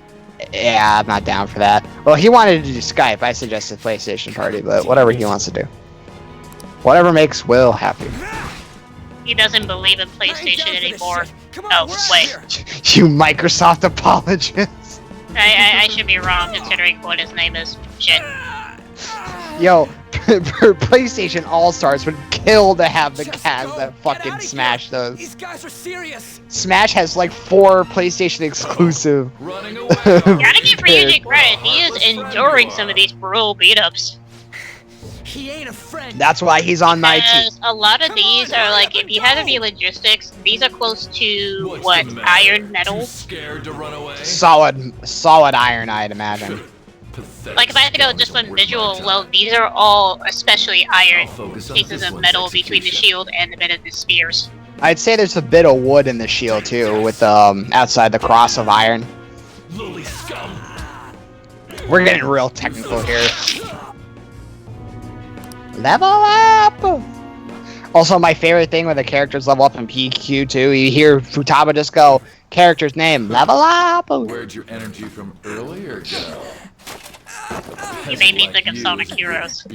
Yeah, I'm not down for that. Well, he wanted to do Skype. I suggested PlayStation Party, but whatever he wants to do. Whatever makes Will happy. He doesn't believe in PlayStation anymore. Oh, wait. You Microsoft apologist. I should be wrong considering what his name is. Shit. Yo, PlayStation All-Stars would kill to have the cast that fucking Smash does. These guys are serious. Smash has like 4 PlayStation exclusive. Running away. Gotta give Ryuji credit. He is enduring some of these brutal beat-ups. He ain't a friend. That's why he's on my team. Because a lot of these are like, if you had to be logistics, these are close to what iron metal. Scared to run away? Solid iron, I'd imagine. Like if I had to go just on visual, well, these are all especially iron pieces of metal between the shield and the bit of the spears. I'd say there's a bit of wood in the shield too, with outside the cross of iron. Lily scum. We're getting real technical here. Level up! Also, my favorite thing when the characters level up in PQ2, you hear Futaba just go, Character's name. Level up. Where'd your energy from earlier go? You made me think of Sonic Heroes.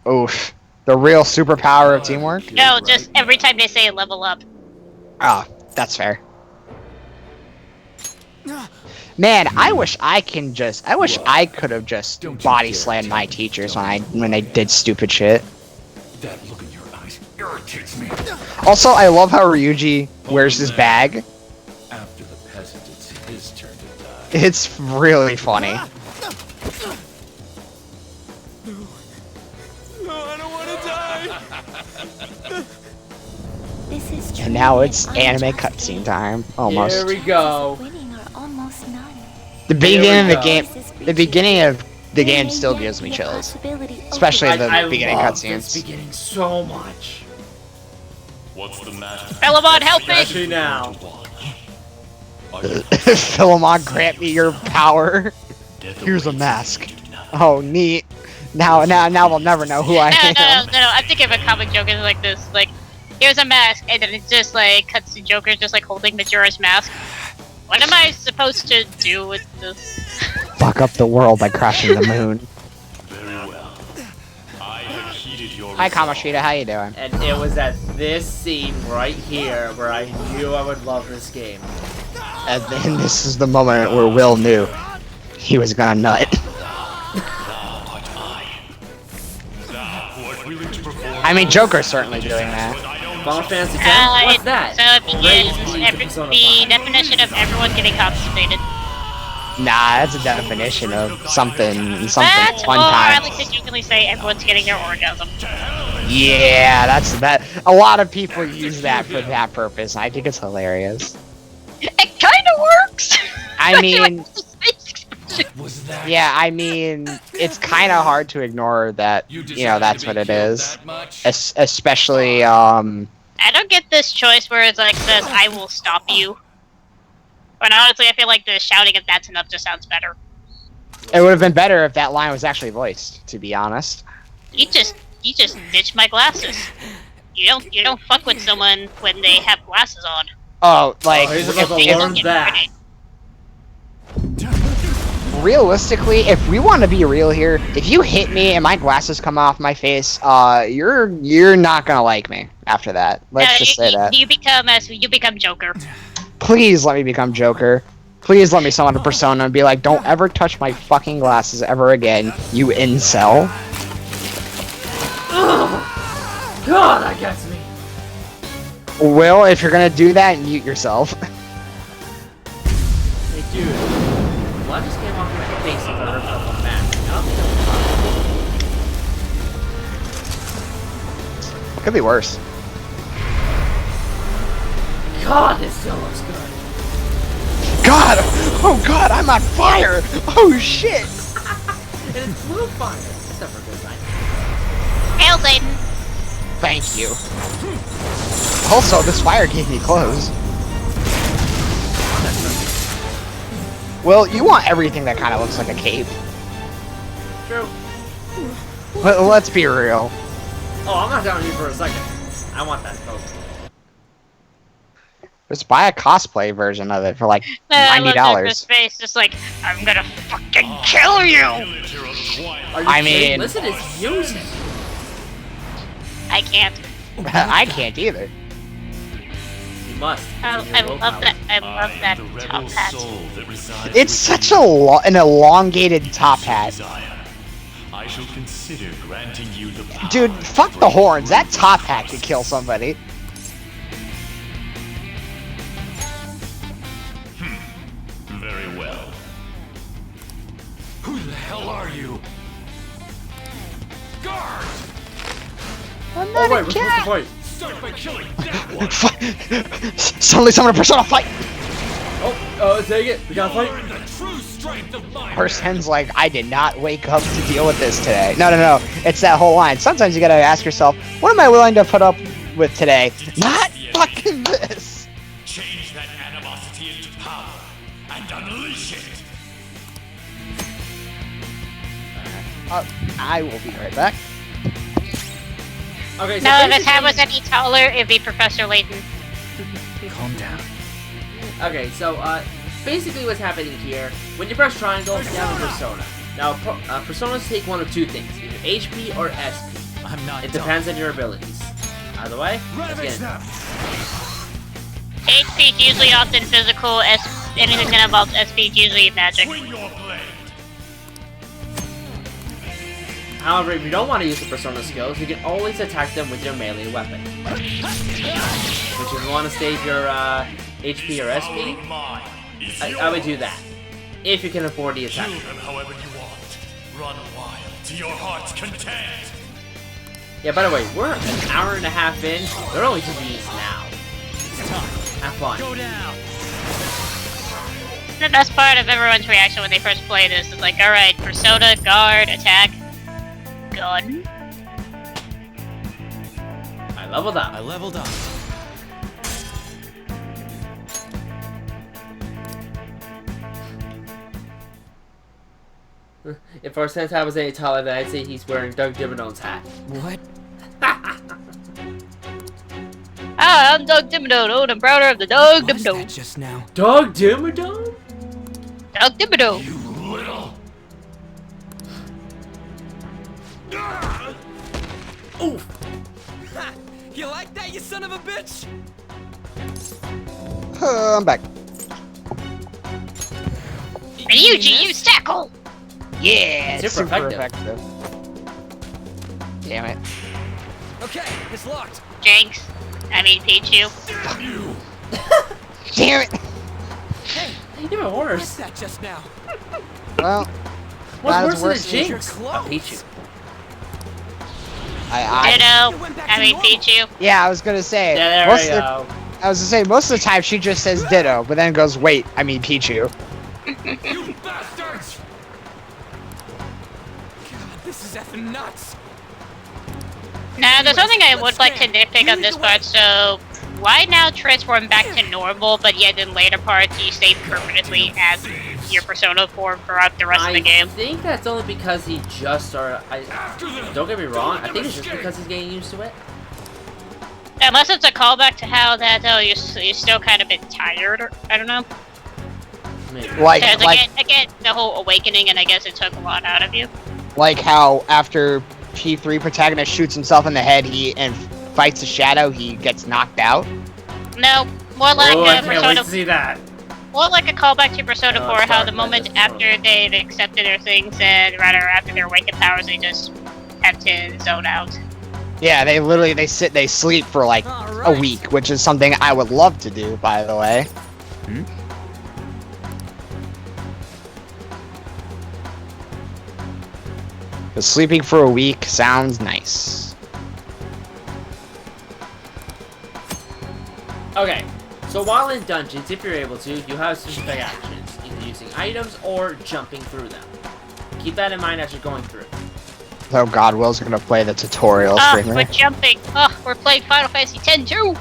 Oof. The real superpower of teamwork? No, just every time they say level up. Ah, that's fair. Man, I wish I could have just body slammed my teachers when they did stupid shit. That look in your eyes irritates me. Also, I love how Ryuji wears his bag. After the peasant, it's his turn to die. It's really funny. No, I don't want to die. This is And now it's anime cutscene time. Almost. Here we go. winning or almost not. The beginning of the go. game. The beginning of the game still gives me chills. Especially the beginning I love cutscenes. this beginning so much. What's the matter? Philemon, help me! Especially now. Philemon, grant me your power. Here's a mask. Oh, neat. Now they'll never know who I am. No, I'm thinking of a comic joke is like this, like, here's a mask, and then it just, like, cuts to Joker just, like, holding Majora's mask. What am I supposed to do with this? Fuck up the world by crashing the moon. Very well. I have heeded your Hi, Kamoshida, how you doing? And it was at this scene right here where I knew I would love this game. And then this is the moment where Will knew he was gonna nut. I mean, Joker's certainly doing that. Final Fantasy X? What's that? So it begins the definition of everyone getting constipated. Nah, that's a definition of something That's, fun or at time. least they jokingly say everyone's getting their orgasm. Yeah, that's that. A lot of people use that for that purpose. I think it's hilarious. It kind of works! I mean, yeah, I mean, it's kind of hard to ignore that, you know, that's what it is. Especially, I don't get this choice where it's like says, I will stop you. But honestly, I feel like the shouting if that's enough just sounds better. it would have been better if that line was actually voiced, to be honest. You just ditch my glasses. You don't fuck with someone when they have glasses on. Oh, like, he's about to learn that. Realistically, if we want to be real here, if you hit me and my glasses come off my face, you're not gonna like me after that. Let's just say that. You become Joker. Please let me become Joker. Please let me summon a persona and be like, don't ever touch my fucking glasses ever again, you incel. Oh, God, that gets me. Will, if you're gonna do that, mute yourself. Hey, dude. Blood just came off my face if I ripped up a mask. Could be worse. God, this still looks good. God! Oh God, I'm on fire! Oh shit! And it's blue fire. Except for good night. Hail Satan! Thank you. Also, this fire gave me clothes. Well, you want everything that kind of looks like a cape. True. But let's be real. Oh, I'm not down with you for a second. I want that coat. Just buy a cosplay version of it for like I love Joker's $90. face, just like, I'm gonna fucking kill you! I mean, listen, it's music. I can't. I can't either. You must. I love that. I love that top hat. It's such an elongated top hat. I shall consider granting you the power. Dude, fuck the horns. That top hat could kill somebody. Very well. Who the hell are you? Guard! I'm Oh, not wait, a we're supposed to cat. fight. Start by killing that one! Suddenly summon a persona fight! Oh, take it. We gotta fight. The true strength of my Person's like, I did not wake up to deal with this today. No. It's that whole line. Sometimes you gotta ask yourself, what am I willing to put up with today? Not fucking this. Change that animosity into power and unleash it. I will be right back. Okay, so No, if his basically- hat was any taller, it'd be Professor Layton. Calm down. Okay, so basically what's happening here, when you press triangle, you have a persona. Now, personas take one of two things, either HP or SP. I'm not It depends on your abilities. Either way, let's get into it. HP is usually often physical, anything that involves SP is usually magic. However, if you don't want to use the persona skills, you can always attack them with your melee weapon. Which if you want to save your HP or SP, I would do that. If you can afford the attack. However you want. Run wild to your heart's content. Yeah, by the way, we're an hour and a half in. They're only 2 Ds now. It's time. Have fun. Go down. The best part of everyone's reaction when they first play this is like, alright, persona, guard, attack, gun. I leveled up. If our Sentai was any taller, then I'd say he's wearing Doug Dimmadone's hat. What? Ah, I'm Doug Dimmadome, I'm brother of the Doug Dimmadome. Just now. Doug Dimmadome? Doug Dimmadome. You little. Oof. Ha! You like that, you son of a bitch? I'm back. Ryuji, use tackle! Yeah, Super effective. Damn it. Okay, it's locked. Jinx. I mean Pichu. Damn it. Hey, even what's worse. that just now? Well, What's worse than a You're Jinx? close. A Pichu. Ditto. I mean Pichu. Yeah, I was gonna say. Yeah, there most we of the- go. I was gonna say most of the time she just says Ditto, but then goes, "Wait, I mean Pichu." You bastards! God, this is effing nuts. Now, there's something I would like to nitpick on this part, so why now transform back to normal, but yet in later parts you stay permanently as your persona form throughout the rest of the game? I think that's only because he just started. Don't get me wrong, I think it's just because he's getting used to it. Unless it's a callback to how that you're still kind of a bit tired, or I don't know. Maybe. Because again, the whole awakening, and I guess it took a lot out of you. Like how after P3 protagonist shoots himself in the head, and fights a shadow, he gets knocked out. No, more like I can't Persona. wait to see that. More like a callback to Persona 4, how sorry, the moment that's after they've accepted their things, and rather after their awakened powers, they just have to zone out. Yeah, they sleep for like a week, which is something I would love to do, by the way. Because sleeping for a week sounds nice. Okay, so while in dungeons, if you're able to, you have specific actions, either using items or jumping through them. Keep that in mind as you're going through. Oh god, Will's gonna play the tutorial streamer. We're jumping. We're playing Final Fantasy X too.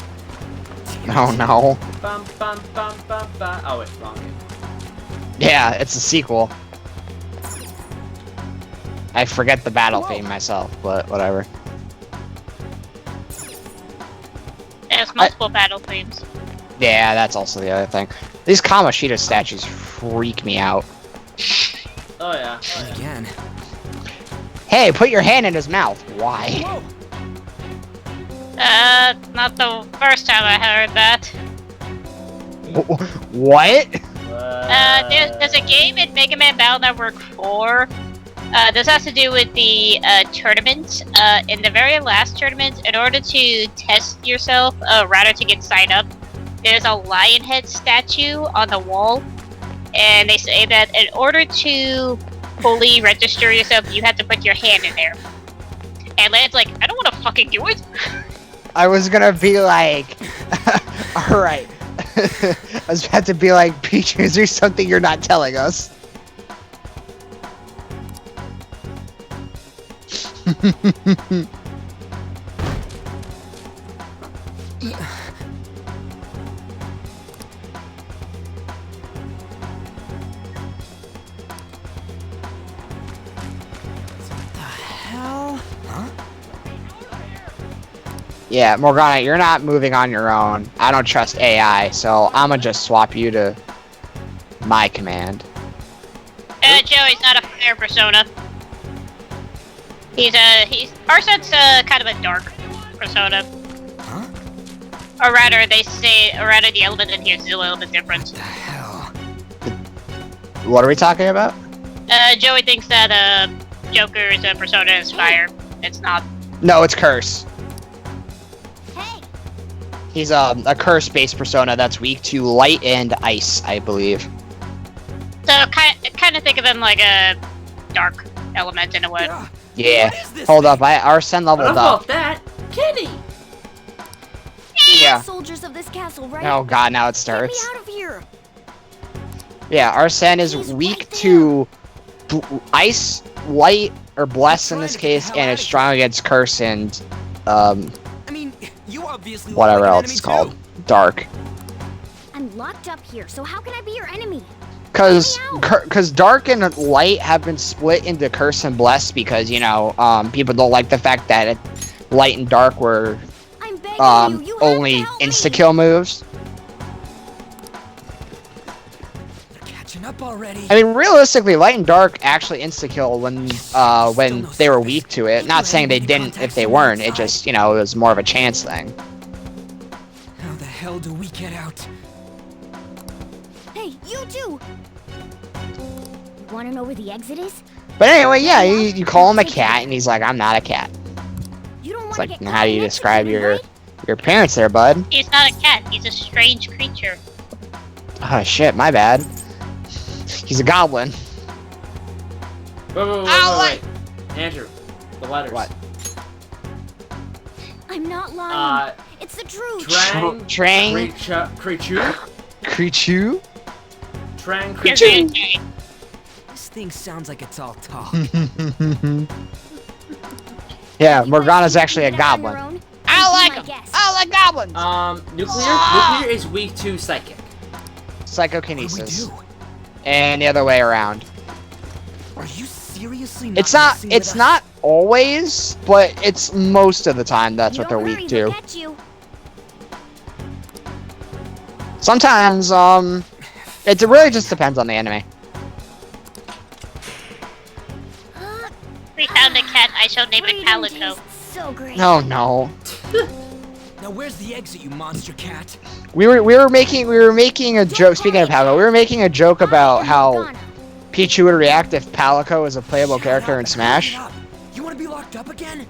Oh no. Bum, bum, bum, bum, bum. Oh wait, wrong game. Yeah, it's a sequel. I forget the battle theme myself, but whatever. There's multiple battle themes. Yeah, that's also the other thing. These Kamoshida statues freak me out. Oh yeah. Again. Hey, put your hand in his mouth. Why? Not the first time I heard that. What? There's a game in Mega Man Battle Network 4. This has to do with the tournament. In the very last tournament, in order to test yourself, rather to get signed up, there's a lion head statue on the wall. And they say that in order to fully register yourself, you have to put your hand in there. And Land's like, I don't want to fucking do it. I was gonna be like, alright. I was about to be like, Peach, is there something you're not telling us? Yeah, Morgana, you're not moving on your own. I don't trust AI, so I'm gonna just swap you to my command. Joey's not a fire persona. He's Arson's kind of a dark persona. Huh? Or rather, the element in here is a little bit different. What the hell? What are we talking about? Joey thinks that Joker's persona is fire. It's not. No, it's Curse. Hey, He's a Curse-based persona that's weak to light and ice, I believe. So kind of think of him like a dark element in a way. Yeah. Hold up, Arsene leveled What up. about that? Kitty! Yeah. Soldiers of this castle, right? Oh god, now it Get me starts. out of here. Yeah, Arsene is weak to ice, light, or bless in this case, and is strong against curse and I mean, you obviously whatever look like an else it's enemy called. Dark. I'm locked up here, so how can I be your enemy? Cause dark and light have been split into curse and bless because, you know, people don't like the fact that light and dark were only insta-kill moves. Catching up already. I mean, realistically, light and dark actually insta-kill when they were weak to it. Not saying they didn't if they weren't. It just, you know, it was more of a chance thing. How the hell do we get out? Hey, you two! Want to know where the exit is? But anyway, yeah, you call him a cat, and he's like, "I'm not a cat." You don't It's want like, to get how do you describe your parents there, bud? He's not a cat. He's a strange creature. Oh shit, my bad. He's a goblin. Wait. Andrew, the letters. What? I'm not lying. It's the truth. Trang. Creature. Creature. Trang. Creature. This thing sounds like it's all talk. Yeah, Morgana's actually a goblin. I like him. I like goblins. Nuclear is weak to psychic. Psychokinesis. And the other way around. Are you seriously It's not always, but it's most of the time that's what they're weak to. Sometimes, it really just depends on the enemy. We found a cat. I shall name it Calico. So great. Oh no. Now where's the exit, you monster cat? We were making a joke. Speaking of Palico, we were making a joke about how Pichu would react if Palico was a playable character in Smash, You want to be locked up again?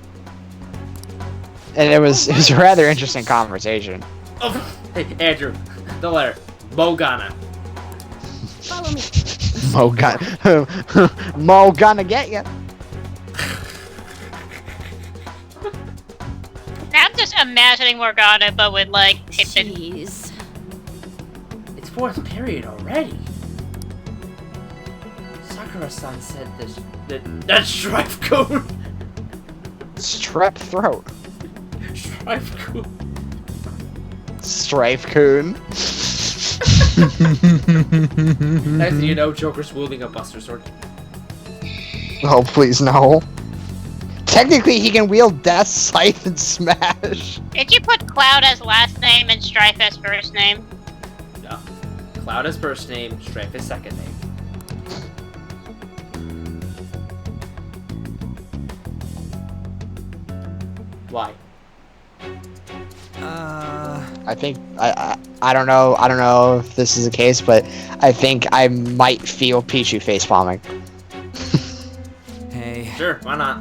and it was a rather interesting conversation. Oh, hey, Andrew, the letter. Morgana. Follow me. Mo gonna get ya. Now I'm just imagining Morgana, but with like Pippin. Jeez. It's fourth period already. Sakura-san said this. That's Strife Cone. Strep throat. Strife Cone. Strife Coon. Next thing you know, Joker's wielding a Buster Sword. Oh please no. Technically, he can wield Death Scythe and Smash. Did you put Cloud as last name and Strife as first name? No. Cloud is first name, Strife is second name. Why? I think I don't know if this is the case, but I think I might feel Pichu face palming. Hey. Sure, why not?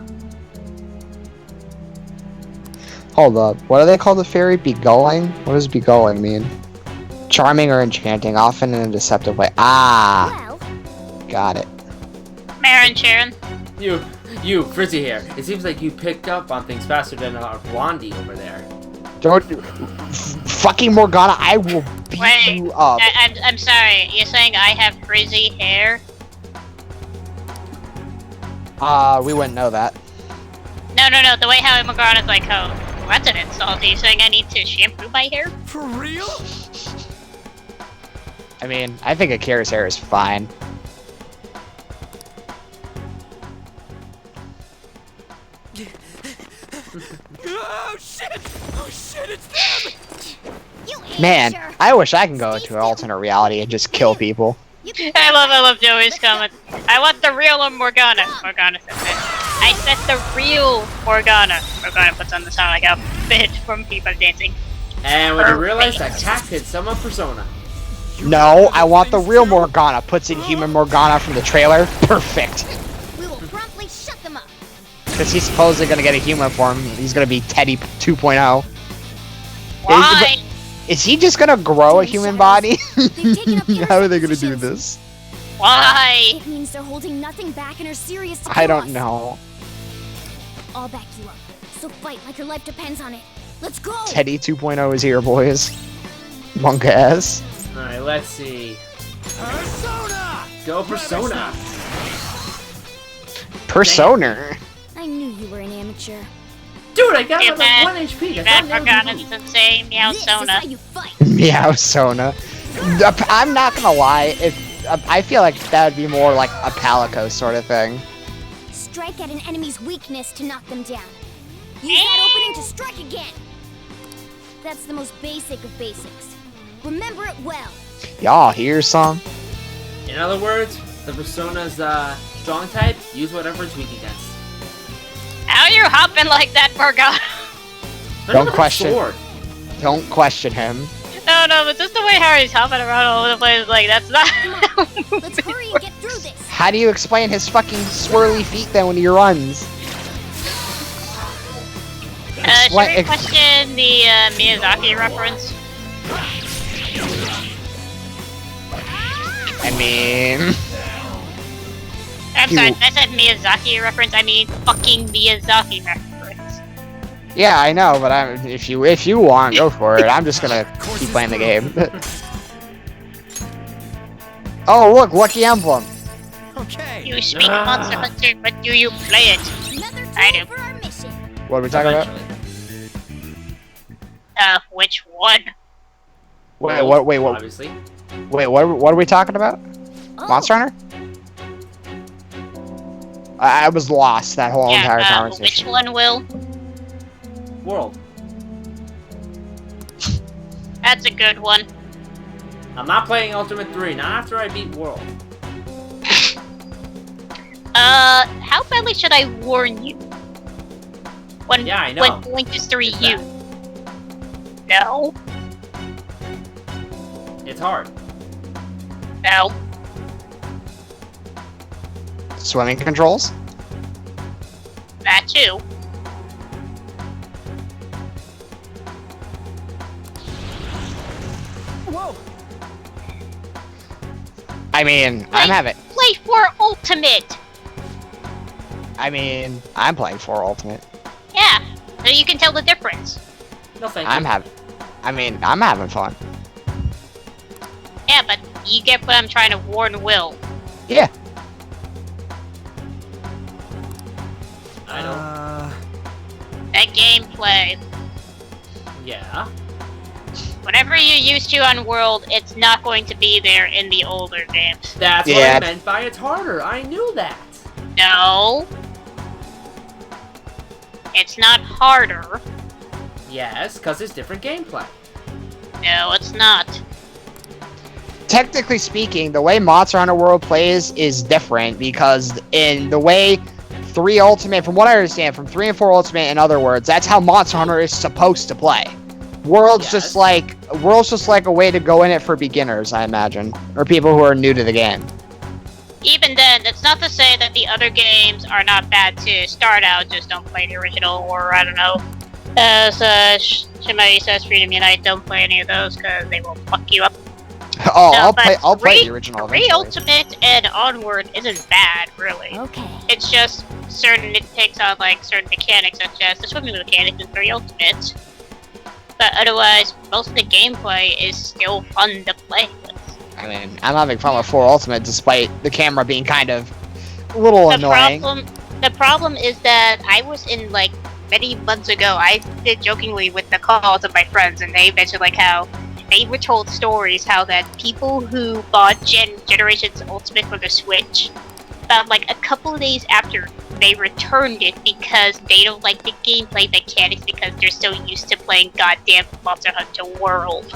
Hold up, what do they call the fairy? Begulling? What does begulling mean? Charming or enchanting, often in a deceptive way. Ah, got it. Marin Sharon. You, Frizzy here. It seems like you picked up on things faster than Blondie over there. Don't, fucking Morgana, I will beat you up. I'm sorry. You're saying I have frizzy hair? We wouldn't know that. No. The way how Morgana's like, oh, that's an insult. Are you saying I need to shampoo my hair? For real? I mean, I think Akira's hair is fine. Oh shit! Oh shit, it's them! Man, I wish I can go into an alternate reality and just kill people. I love Joey's comment. I want the real Morgana. Morgana says it. I said the real Morgana. Morgana puts on the Sonic outfit from people dancing. And when you realize that Cat could summon Persona. No, I want the real Morgana. Puts in human Morgana from the trailer. Perfect. We will promptly shut them up. Because he's supposedly going to get a human form. He's going to be Teddy 2.0. Why? Is he just going to grow a human body? How are they going to do this? Why? It means they're holding nothing back and are serious to I kill don't us. know. I'll back you up. So fight like your life depends on it. Let's go! Teddy 2.0 is here, boys. Monka ass. Alright, let's see. Persona! Go Persona! Persona. I knew you were an amateur. Dude, I got You like 1 HP. You That's bet Morgana's insane. Meow This is how Sona. you fight. Meow Sona. I'm not gonna lie, I feel like that would be more like a Palico sort of thing. Strike at an enemy's weakness to knock them down. Use that opening to strike again. That's the most basic of basics. Remember it well. Y'all hear some? In other words, the Persona's strong type, use whatever it's weak against. How are you hopping like that, Morgana? Don't question. Don't question him. No, but just the way Harry's hopping around all over the place, like, that's not... Let's hurry and get through this. How do you explain his fucking swirly feet then when he runs? Should we question the Miyazaki reference? I mean... I'm sorry, I said Miyazaki reference, I mean fucking Miyazaki reference. Yeah, I know, but if you want, go for it. I'm just gonna keep playing the game. Oh, look, Lucky Emblem. Okay. You speak Monster Hunter, but do you play it? I do. For our mission. What are we talking about? Which one? Wait, what? Obviously. Wait, what are we talking about? Monster Hunter? I was lost that whole entire conversation. Which one, Will? World. That's a good one. I'm not playing Ultimate 3, not after I beat World. How badly should I warn you? When, yeah, I know. When going to 3U. No. It's hard. No. Swimming controls? That too. Whoa! I mean, I'm having... Play for Ultimate! I'm playing for Ultimate. Yeah, so you can tell the difference. No, thank you. I'm having fun. Yeah, but you get what I'm trying to warn Will. Yeah. I don't. That gameplay. Yeah. Whatever you're used to on World, it's not going to be there in the older games. That's what I meant by it's harder. I knew that. No. It's not harder. Yes, because it's different gameplay. No, it's not. Technically speaking, the way Monster Hunter World plays is different because in the way 3 Ultimate, from what I understand, from 3 and 4 Ultimate, in other words, that's how Monster Hunter is supposed to play. World's just like a way to go in it for beginners, I imagine, or people who are new to the game. Even then, that's not to say that the other games are not bad to start out, just don't play the original, or I don't know. As Shimei says, Freedom Unite, don't play any of those because they will fuck you up. Oh, No, I'll play the original. 3 Ultimate and Onward isn't bad, really. Okay. It's just certain nitpicks on like certain mechanics, such as the swimming mechanics in 3 Ultimate. But otherwise, most of the gameplay is still fun to play with. I mean, I'm having fun with 4 Ultimate despite the camera being kind of a little annoying. The problem is that I was in like many months ago. I did jokingly with the calls of my friends, and they mentioned like how they were told stories how that people who bought Generations Ultimate for the Switch, about like a couple of days after they returned it because they don't like the gameplay mechanics because they're so used to playing goddamn Monster Hunter World.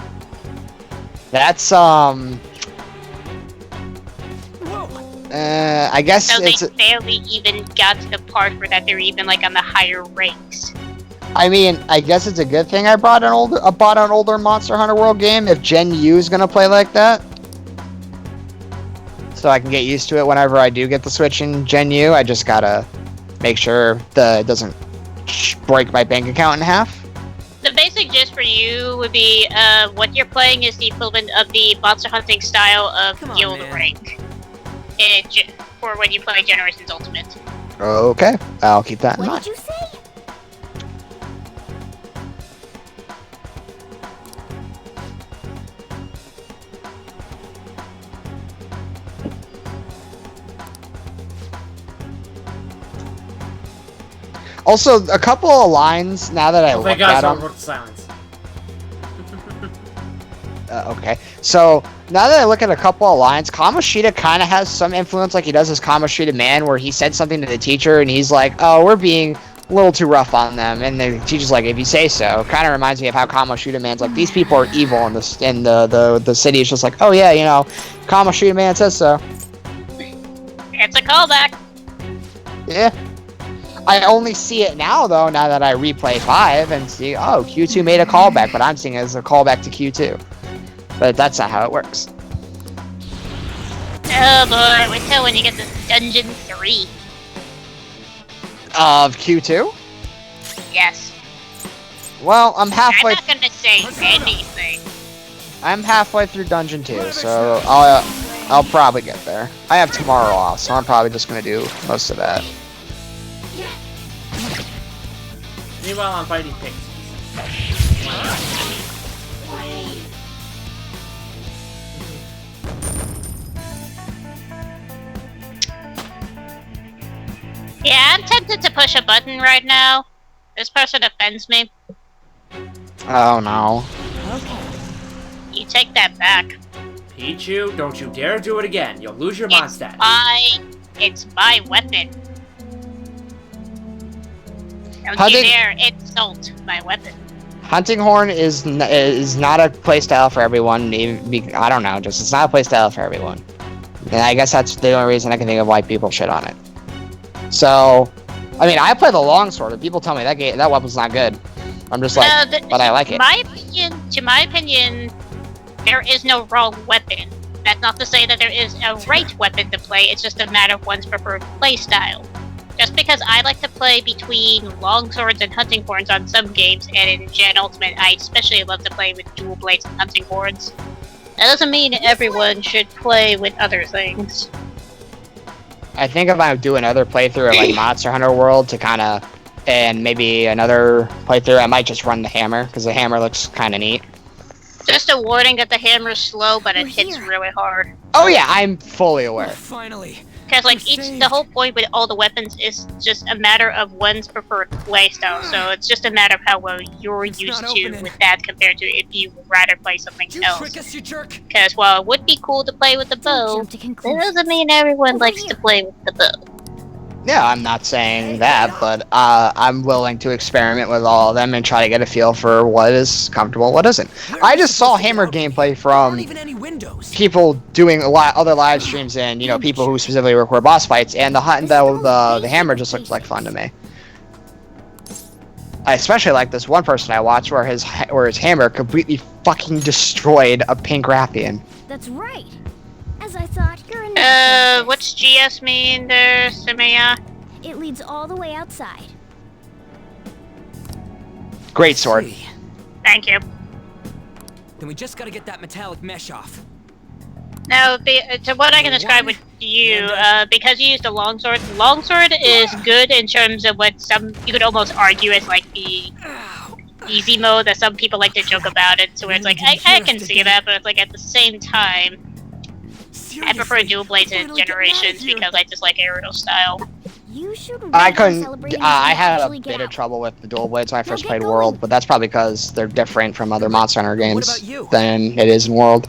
That's I guess so it's. They barely even got to the part where that they're even like on the higher ranks. I mean, I guess it's a good thing I bought an older Monster Hunter World game if Gen U is gonna play like that. So I can get used to it whenever I do get the Switch in Gen U. I just gotta make sure it doesn't break my bank account in half. The basic gist for you would be what you're playing is the equivalent of the monster hunting style of Guild Rank for when you play Generations Ultimate. Okay, I'll keep that in mind. What did you say? Also, a couple of lines now that I look at them. Silence. Okay, so now that I look at a couple of lines, Kamoshida kind of has some influence, like he does as Kamoshida-man, where he said something to the teacher and he's like, "Oh, we're being a little too rough on them," and the teacher's like, "If you say so." Kind of reminds me of how Kamoshida-man's like, "These people are evil," and the city is just like, "Oh yeah, you know, Kamoshida-man says so." It's a callback. Yeah. I only see it now, though, now that I replay 5 and see, oh, Q2 made a callback, but I'm seeing it as a callback to Q2. But that's not how it works. Oh boy, wait till when you get to Dungeon 3. Of Q2? Yes. Well, I'm halfway... I'm not gonna say anything. I'm halfway through Dungeon 2, so I'll probably get there. I have tomorrow off, so I'm probably just gonna do most of that. Meanwhile, I'm fighting pixies. Yeah, I'm tempted to push a button right now. This person offends me. Oh no. You take that back. Pichu, don't you dare do it again. You'll lose your mod stat. It's my weapon. Don't you dare insult my weapon. Hunting Horn is not a playstyle for everyone. I don't know, just it's not a playstyle for everyone. And I guess that's the only reason I can think of why people shit on it. So, I mean, I play the longsword, and people tell me that weapon's not good. I'm just like, but I like it. To my opinion, there is no wrong weapon. That's not to say that there is a right weapon to play. It's just a matter of one's preferred playstyle. Just because I like to play between longswords and hunting horns on some games, and in Gen Ultimate, I especially love to play with dual blades and hunting horns. That doesn't mean everyone should play with other things. I think if I do another playthrough of like Monster Hunter World and maybe another playthrough, I might just run the hammer, because the hammer looks kind of neat. Just a warning that the hammer's slow, but it hits really hard. Oh yeah, I'm fully aware. Finally. Because like the whole point with all the weapons is just a matter of one's preferred playstyle, so it's just a matter of how well you're used to with that compared to if you would rather play something else. Because while it would be cool to play with the bow, it doesn't mean everyone likes to play with the bow. Yeah, I'm not saying that, but I'm willing to experiment with all of them and try to get a feel for what is comfortable and what isn't. I just saw hammer gameplay from people doing other live streams and, you know, people who specifically record boss fights, and the hammer just looks like fun to me. I especially like this one person I watched where his hammer completely fucking destroyed a pink Rathian. That's right. As I thought, you're in what's GS mean there, Samaya? It leads all the way outside. Great sword. Thank you. Then we just gotta get that metallic mesh off. Now, to what I can describe with you, because you used a longsword is good in terms of what you could almost argue as like the easy mode that some people like to joke about it, so where it's like, I can see that, but it's like at the same time, I prefer dual blades in Generations because I just like aerial style. I had a bit of trouble with the dual blades when I first played World, but that's probably because they're different from other Monster Hunter games than it is in World.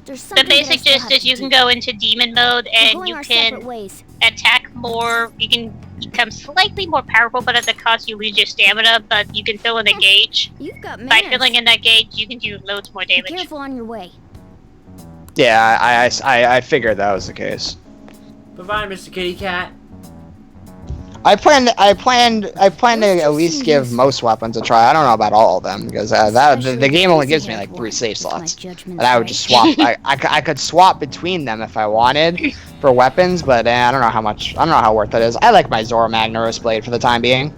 The basic gist is you can go into demon mode and you can attack more, you can become slightly more powerful, but at the cost you lose your stamina. But you can fill in a gauge. You've got By manners. filling in that gauge, you can do loads more Be damage. careful on your way. Yeah, I figured that was the case. Bye-bye, Mr. Kitty Cat. I plan to at least give most weapons a try. I don't know about all of them because the game only gives me like 3 save slots, and I would just swap. I could swap between them if I wanted for weapons, but I don't know how much. I don't know how worth it is. I like my Zora Magnaros blade for the time being.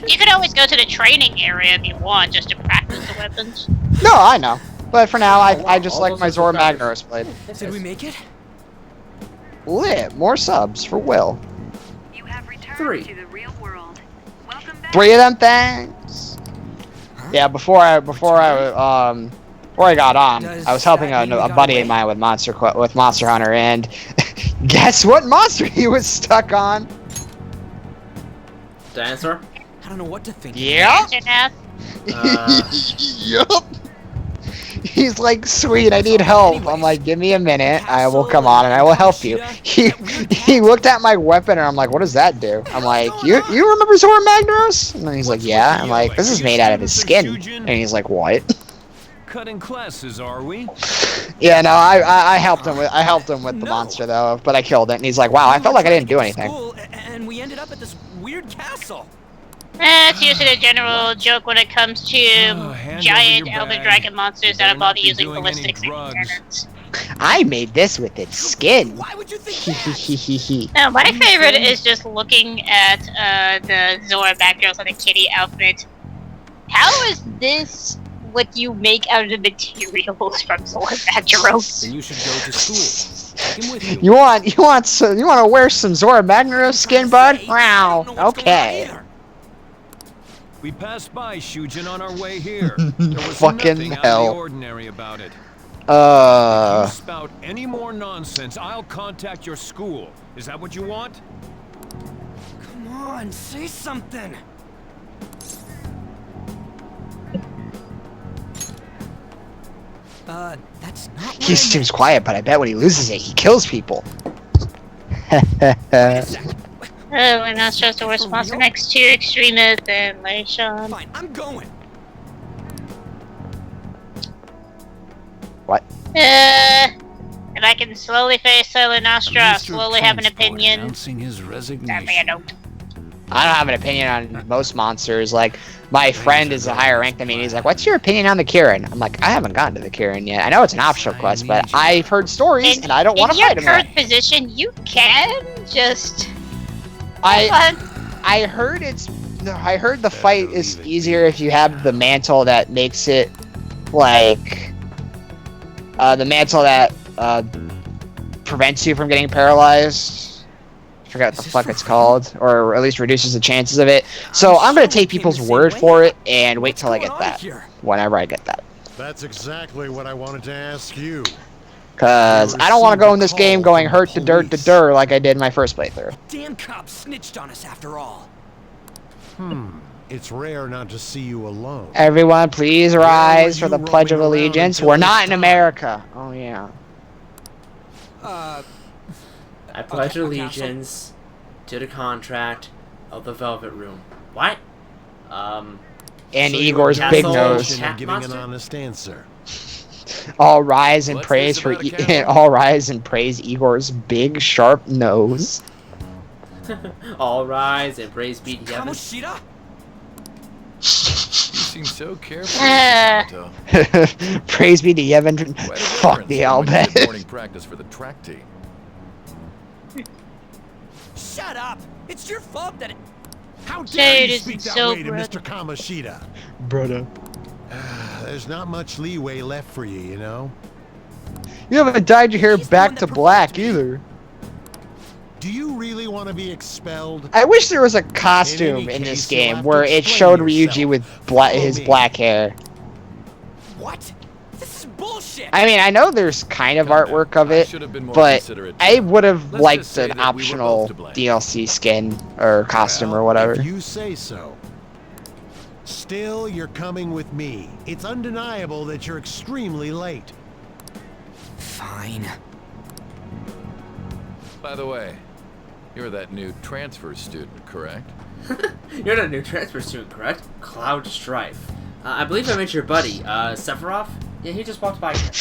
You could always go to the training area if you want, just to practice the weapons. No, I know, but for now, I just like my Zora Magnaros blade. Did we make it? Lit. More subs for Will. You have returned 3. to the real world. Welcome back. 3 of them things. Yeah, before I got on, I was helping a buddy of mine with Monster Hunter, and guess what monster he was stuck on? Dinosaur? I don't know what to think. Yep. Yup. He's like, sweet, I need help. I'm like, give me a minute. I will come on and I will help you. He looked at my weapon and I'm like, what does that do? I'm like, you remember Zora Magnaros? And then he's like, yeah. I'm like, this is made out of his skin. And he's like, what? Cutting classes, are we? Yeah, no, I helped him with the monster though, but I killed it. And he's like, wow, I felt like I didn't do anything. And we ended up at this weird castle. It's usually a general joke when it comes to giant elder dragon monsters that involve using ballistics and cannons. I made this with its skin. Why would you think No, my favorite is just looking at the Zora Magnaros on the kitty outfit. How is this what you make out of the materials from Zora Magnaros? Then you should go to school. Take him with you. You want to wear some Zora Magnaros skin, bud? Wow. Okay. We passed by Shujin on our way here. There was Fucking nothing out hell. of the ordinary about it. If you spout any more nonsense, I'll contact your school. Is that what you want? Come on, say something. That's not. He seems quiet, but I bet when he loses it, he kills people. Oh, and that's just a response next to Extremist and Leishon. Fine, I'm going. What? And I can slowly face Silent Astra, slowly have an opinion. Announcing his resignation. Sadly, I don't. I don't have an opinion on most monsters. Like, my friend is a higher rank than me, and he's like, what's your opinion on the Kirin? I'm like, I haven't gotten to the Kirin yet. I know it's an optional quest, but I've heard stories, and I don't want to fight him in your yet. current position, you can just... I heard the fight is easier if you have the mantle that makes it, like, the mantle that, prevents you from getting paralyzed. I forgot what the fuck it's called, or at least reduces the chances of it. So I'm gonna take people's word for it and wait till I get that. Whenever I get that. That's exactly what I wanted to ask you. Cause I don't want to go in this game going hurt to dirt to dur like I did in my first playthrough. Damn cop snitched on us after all. It's rare not to see you alone. Everyone, please rise for the Pledge of Allegiance. We're not in America. Oh yeah. I pledge allegiance to the contract of the Velvet Room. What? And So Igor's you're big in nose. position of giving an honest answer. All rise and What's praise this for about a camera? all rise and praise Igor's big sharp nose. All rise and praise be to heaven. Kamoshida? You seem so careful. Naruto. Praise be to Yevon. Quite a Fuck difference the from when you did Albet. morning practice for the track team. Shut up! It's your fault that it... How dare Dude, you it's speak that so way to good. Mr. Kamoshida? Brother. There's not much leeway left for you, you know? You haven't dyed your hair back to black either. Do you really want to be expelled? I wish there was a costume in this case, you'll game have where to it explain showed yourself. Ryuji with Follow his me. black hair. What? This is bullshit! I mean, I know there's kind of artwork of it, should have been more but considerate. I would have Let's liked just say an that we were both optional to blame. DLC skin or costume or Well, whatever. If you say so. Still, you're coming with me. It's undeniable that you're extremely late. Fine. By the way, You're that new transfer student, correct? You're not a new transfer student, correct? Cloud Strife. I believe I met your buddy, Sephiroth? Yeah, he just walked by here.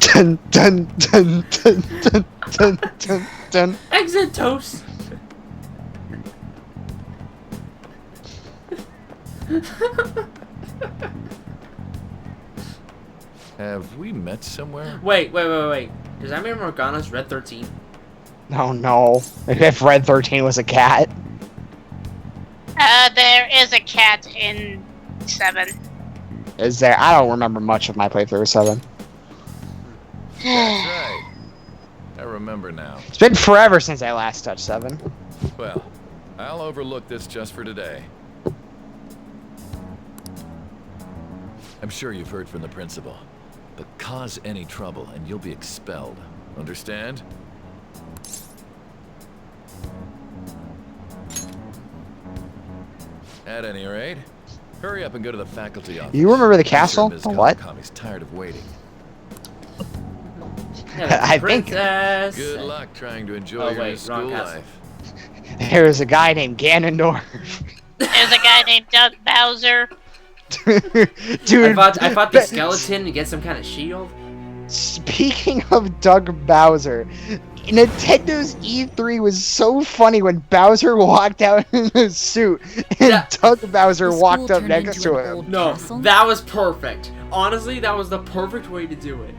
Dun dun dun dun dun dun dun dun. Exit toast! Have we met somewhere? Wait. Does that mean Morgana's Red 13? Oh no. If Red 13 was a cat. There is a cat in 7. Is there? I don't remember much of my playthrough of 7. That's right. I remember now. It's been forever since I last touched 7. Well, I'll overlook this just for today. I'm sure you've heard from the principal, but cause any trouble and you'll be expelled. Understand? At any rate, hurry up and go to the faculty office. You remember the I'm sure castle? Ms. What? Kawakami's tired of waiting. I think Good luck trying to enjoy your new school life. there's a guy named Ganondorf. There's a guy named Doug Bowser. Dude, I fought the skeleton to get some kind of shield. Speaking of Doug Bowser, Nintendo's E3 was so funny when Bowser walked out in a suit and Doug Bowser walked up next to him. No, that was perfect. Honestly, that was the perfect way to do it.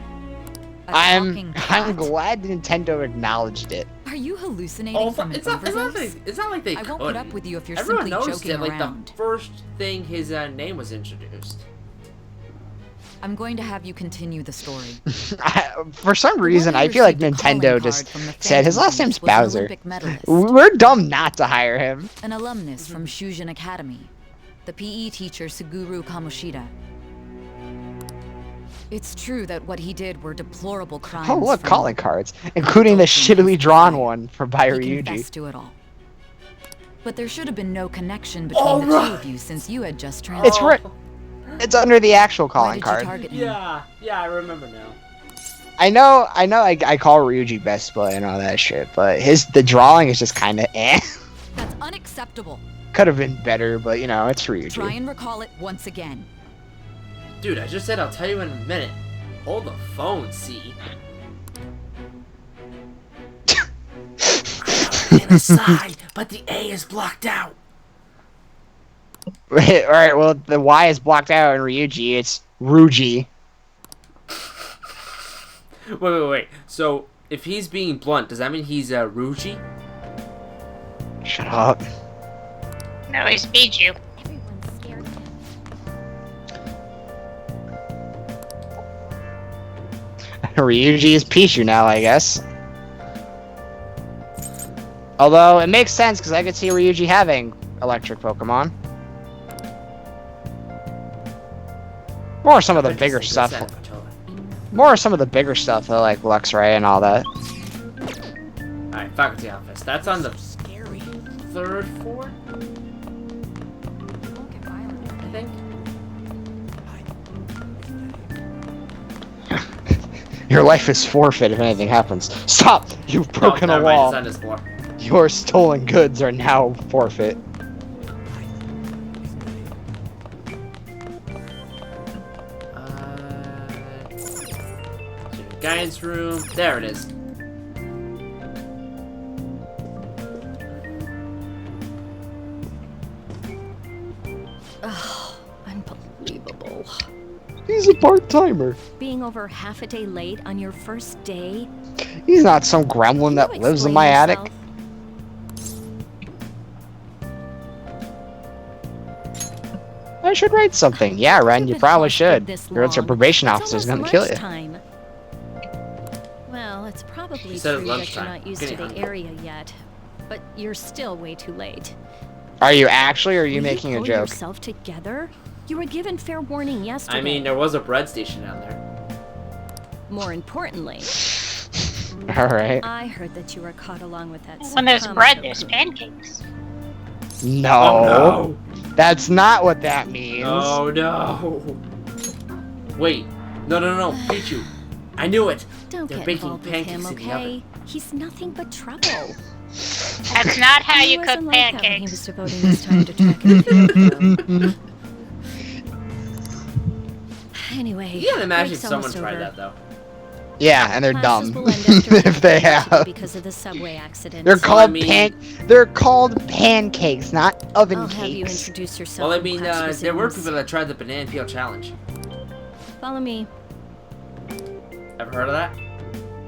I'm glad Nintendo acknowledged it. Are you hallucinating from an overdose? It's not like they I won't put up with you if you're Everyone simply noticed joking it, like around. the first thing his name was introduced. I'm going to have you continue the story. For some reason, I feel like Nintendo just said his last name's Bowser. We're dumb not to hire him. An alumnus from Shujin Academy, the PE teacher Suguru Kamoshida. It's true that what he did were deplorable crimes. Oh look, calling cards, including the shittily drawn one for by He Ryuji. confessed to it all. But there should have been no connection between the two of you since you had just transferred. It's right. It's under the actual calling Why did you card. target him? Yeah, I remember now. I know. I call Ryuji best boy and all that shit, but the drawing is just kind of eh. That's unacceptable. Could have been better, but you know, it's Ryuji. Try and recall it once again. Dude, I just said I'll tell you in a minute. Hold the phone, see? Inside, but the A is blocked out. Alright, well, the Y is blocked out in Ryuji. It's Ruji. Wait. So, if he's being blunt, does that mean he's Ruji? Shut up. No, he speeds you. Ryuji is Pichu now, I guess. Although, it makes sense, because I could see Ryuji having electric Pokemon. More some of the bigger stuff. More some of the bigger stuff, though, like Luxray and all that. Alright, faculty office. That's on the third floor? I think. Your life is forfeit if anything happens. Stop! You've broken a wall. It's on this floor. Your stolen goods are now forfeit. Guidance room. There it is. Oh, unbelievable. He's a part-timer. Being over half a day late on your first day? He's not some gremlin that lives in my attic. I should write something. Yeah, Ren, you probably should. Or else your probation officer's gonna kill you. Time. Well, it's probably She said true it's that lunchtime. you're not used to the area yet, but you're still way too late. Are you actually, or are you Will making a pull joke? yourself together? You were given fair warning yesterday. I mean, there was a bread station down there. More importantly, Alright. I heard that you were caught along with that. When there's Sakamo bread, Shoku. there's pancakes. No. Oh, That's not what that means. Oh no. Wait. No. Pichu. I knew it. Don't They're get baking involved with pancakes him, in the okay? oven. He's nothing but trouble. That's not how you He cook wasn't like that when he was pancakes. devoting his time to tracking the field. Anyway, You can imagine break's someone almost tried over. that though. Yeah, and they're Classes dumb will end after if they have. because of the subway accident. They're called mean- They're called pancakes, not oven I'll have you cakes. introduce yourself. Well, I when mean, class there were resumes. people that tried the banana peel challenge. Follow me. Ever heard of that?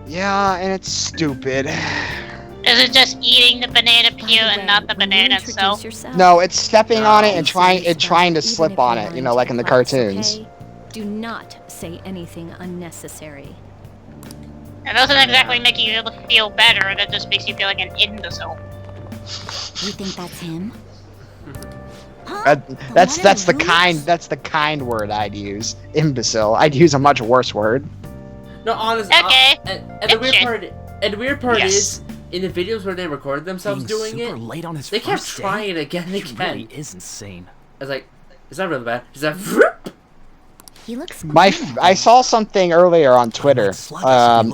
Yeah, and it's stupid. Is it just eating the banana peel and not the banana itself? No, it's stepping on it and Please trying to even slip if on you're it, you lying know, to like in the class, cartoons. okay? Do not say anything unnecessary. That doesn't exactly make you feel better, that just makes you feel like an imbecile. You think that's him? That's the kind word I'd use. Imbecile. I'd use a much worse word. No, honestly. Okay. And the weird part is, in the videos where they recorded themselves Being doing super it, late on his they kept first day? trying it again and He again. really is insane. I was like, is that really bad? Is that? He looks. I saw something earlier on Twitter.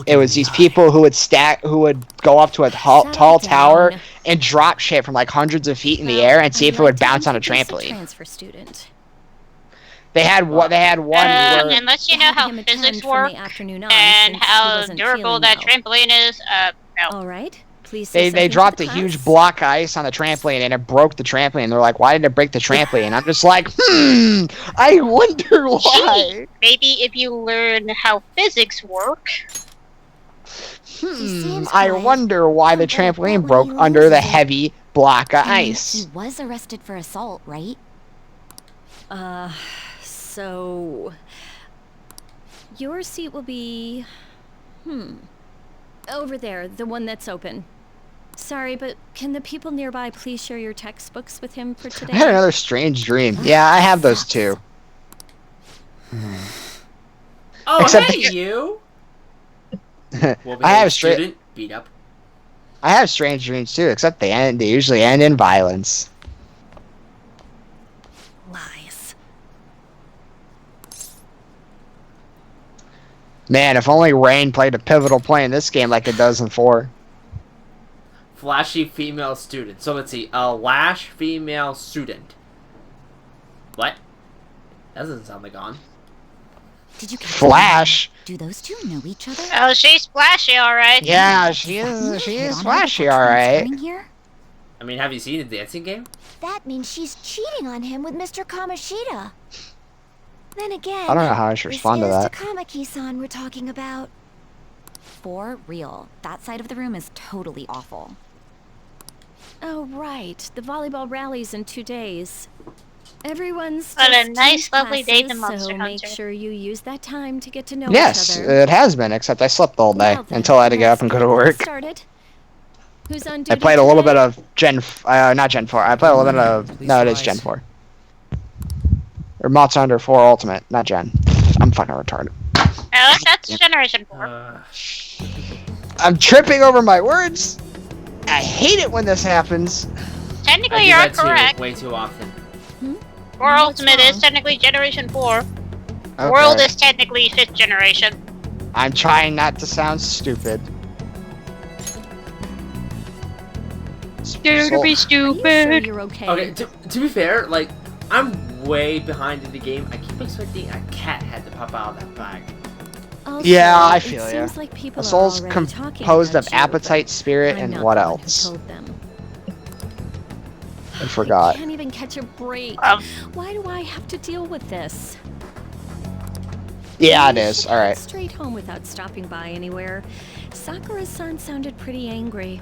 It was these people who would go up to a tall tower and drop shit from like hundreds of feet in the air and see if it would bounce on a trampoline. Transfer student. They had one. where, Unless you know how him physics attend from work the afternoon on and since he how wasn't durable feeling that well. trampoline is, no. All right. Please say they something dropped to a the huge class. block of ice on the trampoline and it broke the trampoline. They're like, why did it break the trampoline? I'm just like, I wonder why. Gee, maybe if you learn how physics work. I wonder why the trampoline broke under the heavy block of He ice. was arrested for assault, right? So your seat will be over there, the one that's open. Sorry, but can the people nearby please share your textbooks with him for today? I had another strange dream. Yeah, I have those too. Oh, Except hey, you! I have student beat up. I have strange dreams too, except they usually end in violence. Lies. Man, if only Rain played a pivotal point in this game like it does in 4. Flashy female student. So let's see. A lash female student. What? That doesn't sound like on. Did you catch Flash? Do those two know each other? Oh, she's flashy, alright. Yeah, she is flashy, alright. Here? I mean, have you seen the dancing game? That means she's cheating on him with Mr. Kamoshida. Then again, I don't know how I should respond to that. This is Takamaki-san we're talking about. For real. That side of the room is totally awful. Oh, right. The volleyball rally's in 2 days. Everyone's What a just nice, in lovely day in classes, Monster so make Hunter. sure you use that time to get to know Yes, each other. it has been, except I slept all day Well then, until I had to get up and go to let's work. get started. Who's on duty I played a little today? bit of not Gen 4. I played a little bit of, no, it is Gen 4. Or Monster Hunter 4 Ultimate, not Gen. I'm fucking retarded. Oh, that's Generation 4. I'm tripping over my words. I hate it when this happens. Technically, I do you're that too, correct. way too often. 4 Ultimate is technically Generation 4. Okay. World is technically 5th generation. I'm trying not to sound stupid. Scared to be stupid. You're okay. Okay, to be fair, like, I'm way behind in the game. I keep expecting a cat head to pop out of that bag. Also, Yeah, I it feel ya. seems like people A soul's are already talking composed about of you, appetite, spirit, but I'm and not what the one who else? told them. I forgot. Can't even catch a break. Why do I have to deal with this? Yeah, it You is. should All head right. Straight home without stopping by anywhere. Sakura-san sounded pretty angry.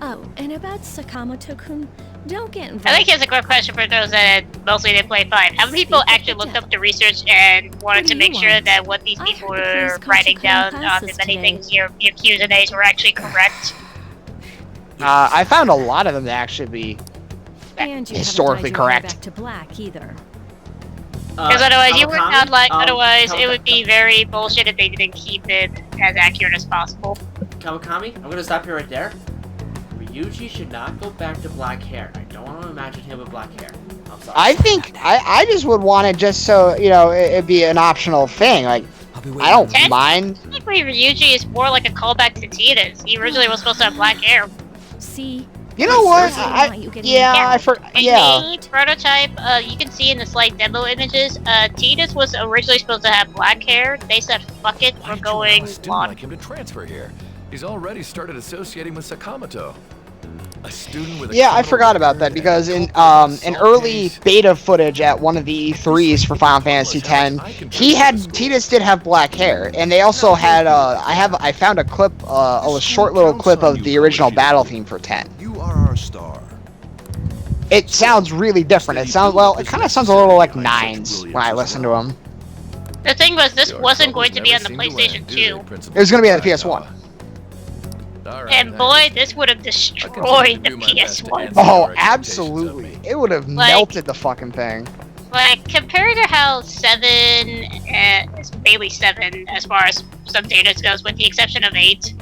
Oh, and about Sakamoto-kun, don't get involved. I think here's a quick question for those that mostly didn't play 5. How many people actually looked up the research and wanted to make sure that what these people were writing down on the many things your Q's and A's were actually correct? I found a lot of them to actually be And you historically haven't dyed your hair correct. back to black either. Because otherwise, you would Kawakami? not like. Otherwise, Kawakami? it would be very bullshit if they didn't keep it as accurate as possible. Kawakami, I'm gonna stop you right there. Ryuji should not go back to black hair. I don't want to imagine him with black hair. I'm sorry. I think I just would want it just so, you know, it'd be an optional thing. Like, I don't mind. Technically, Ryuji is more like a callback to Tidus. He originally was supposed to have black hair. See? You know what? Yeah, yeah. In the prototype, you can see in the slight demo images, Tidus was originally supposed to have black hair. They said, fuck it, we're going A student blonde. like him to transfer here. He's already started associating with Sakamoto. A student with a Yeah, I forgot about that because in early beta footage at one of the E3s for Final Fantasy X, Tidus did have black hair, and they also had I found a clip, a short little clip of the original battle theme for 10. You are our star. It sounds really different. It kind of sounds a little like Nines when I listen to them. The thing was, this wasn't going to be on the PlayStation 2. It was going to be on the PS1. And boy, this would have destroyed the PS1. Oh, absolutely. It would have melted the fucking thing. Like, compared to how 7, it's mainly 7 as far as some data goes, with the exception of 8,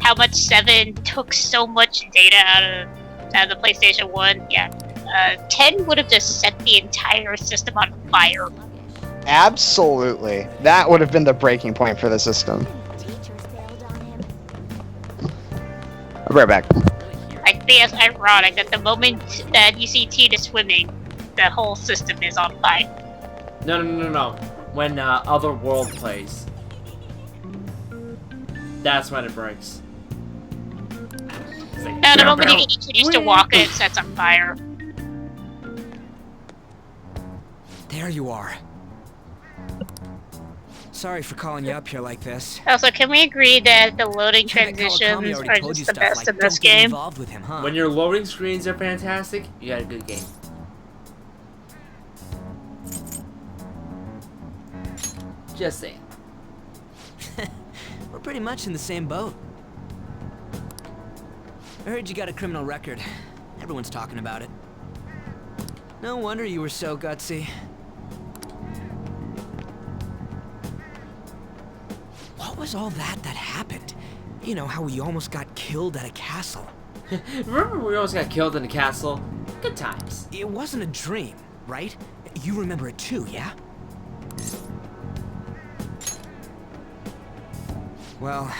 how much 7 took so much data out of the PlayStation 1, yeah. 10 would have just set the entire system on fire. Absolutely. That would have been the breaking point for the system. I'll be right back. I think it's ironic that the moment that you see Tina swimming, the whole system is on fire. No. When Otherworld plays. That's when it breaks. Like, and the moment you get introduced to Waka, it sets on fire. There you are. Sorry for calling you up here like this. Also, can we agree that the loading transitions are just the best in this game? When your loading screens are fantastic, you got a good game. Just saying. We're pretty much in the same boat. I heard you got a criminal record. Everyone's talking about it. No wonder you were so gutsy. What was all that happened? You know, how we almost got killed at a castle. Remember we almost got killed in a castle? Good times. It wasn't a dream, right? You remember it too, yeah? Well,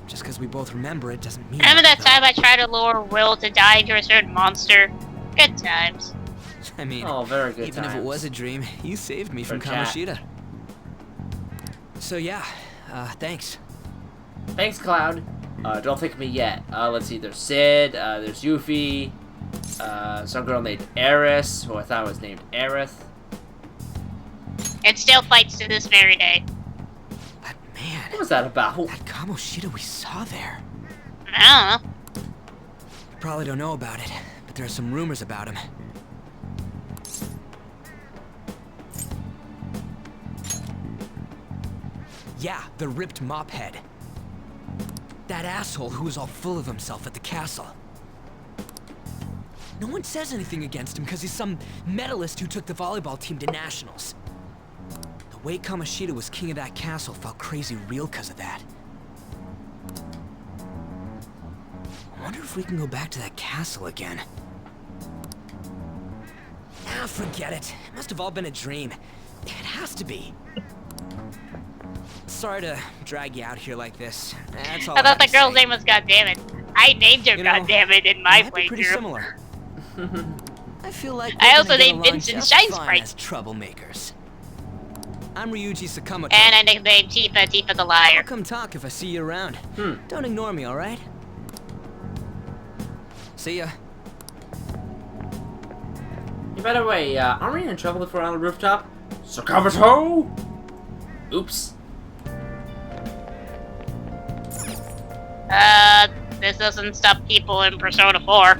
just because we both remember it doesn't mean... Remember that time I tried to lure Will to die to a certain monster? Good times. I mean, very good even if it was a dream, you saved me from Kamoshida. So yeah, thanks. Thanks, Cloud. Don't think of me yet. Let's see, there's Sid, there's Yuffie, some girl named Eris, who I thought was named Aerith. It still fights to this very day. But man... What was that about? That Kamoshida we saw there. I don't know. You probably don't know about it, but there are some rumors about him. Yeah, the ripped mop head. That asshole who was all full of himself at the castle. No one says anything against him because he's some medalist who took the volleyball team to nationals. The way Kamoshida was king of that castle felt crazy real because of that. I wonder if we can go back to that castle again. Ah, forget it. It must have all been a dream. It has to be. Sorry to drag you out here like this. That's all I thought the girl's name was Goddammit. I named her Goddammit in my playthrough. Pretty similar. I feel like I also named Vincent Shine Sprite as troublemakers. I'm Ryuji Sakamoto. And I nicknamed Tifa the Liar. I'll come talk if I see you around. Don't ignore me, all right? See ya. By the way, aren't we in trouble if we're on the rooftop? Sakamoto! Oops. This doesn't stop people in Persona 4.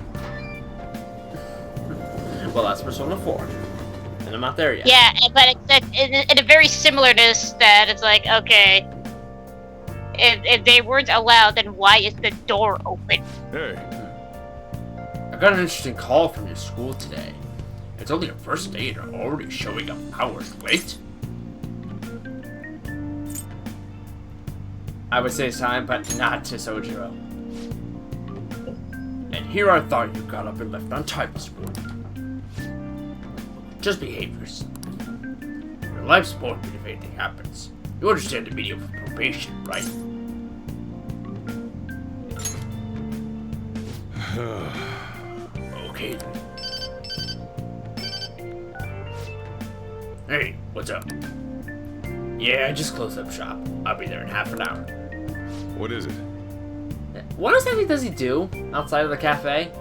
Well, that's Persona 4. And I'm not there yet. Yeah, but it's in a very similarness that it's like, okay, if they weren't allowed, then why is the door open? Hey. I got an interesting call from your school today. It's only your first day and you're already showing up hours late? I would say it's time, but not to Sojiro. And here I thought you got up and left on time this morning. Just behave yourself. Your life's important if anything happens. You understand the meaning of probation, right? Okay then. Hey, what's up? Yeah, I just closed up shop. I'll be there in half an hour. What is it? What exactly does he do outside of the cafe?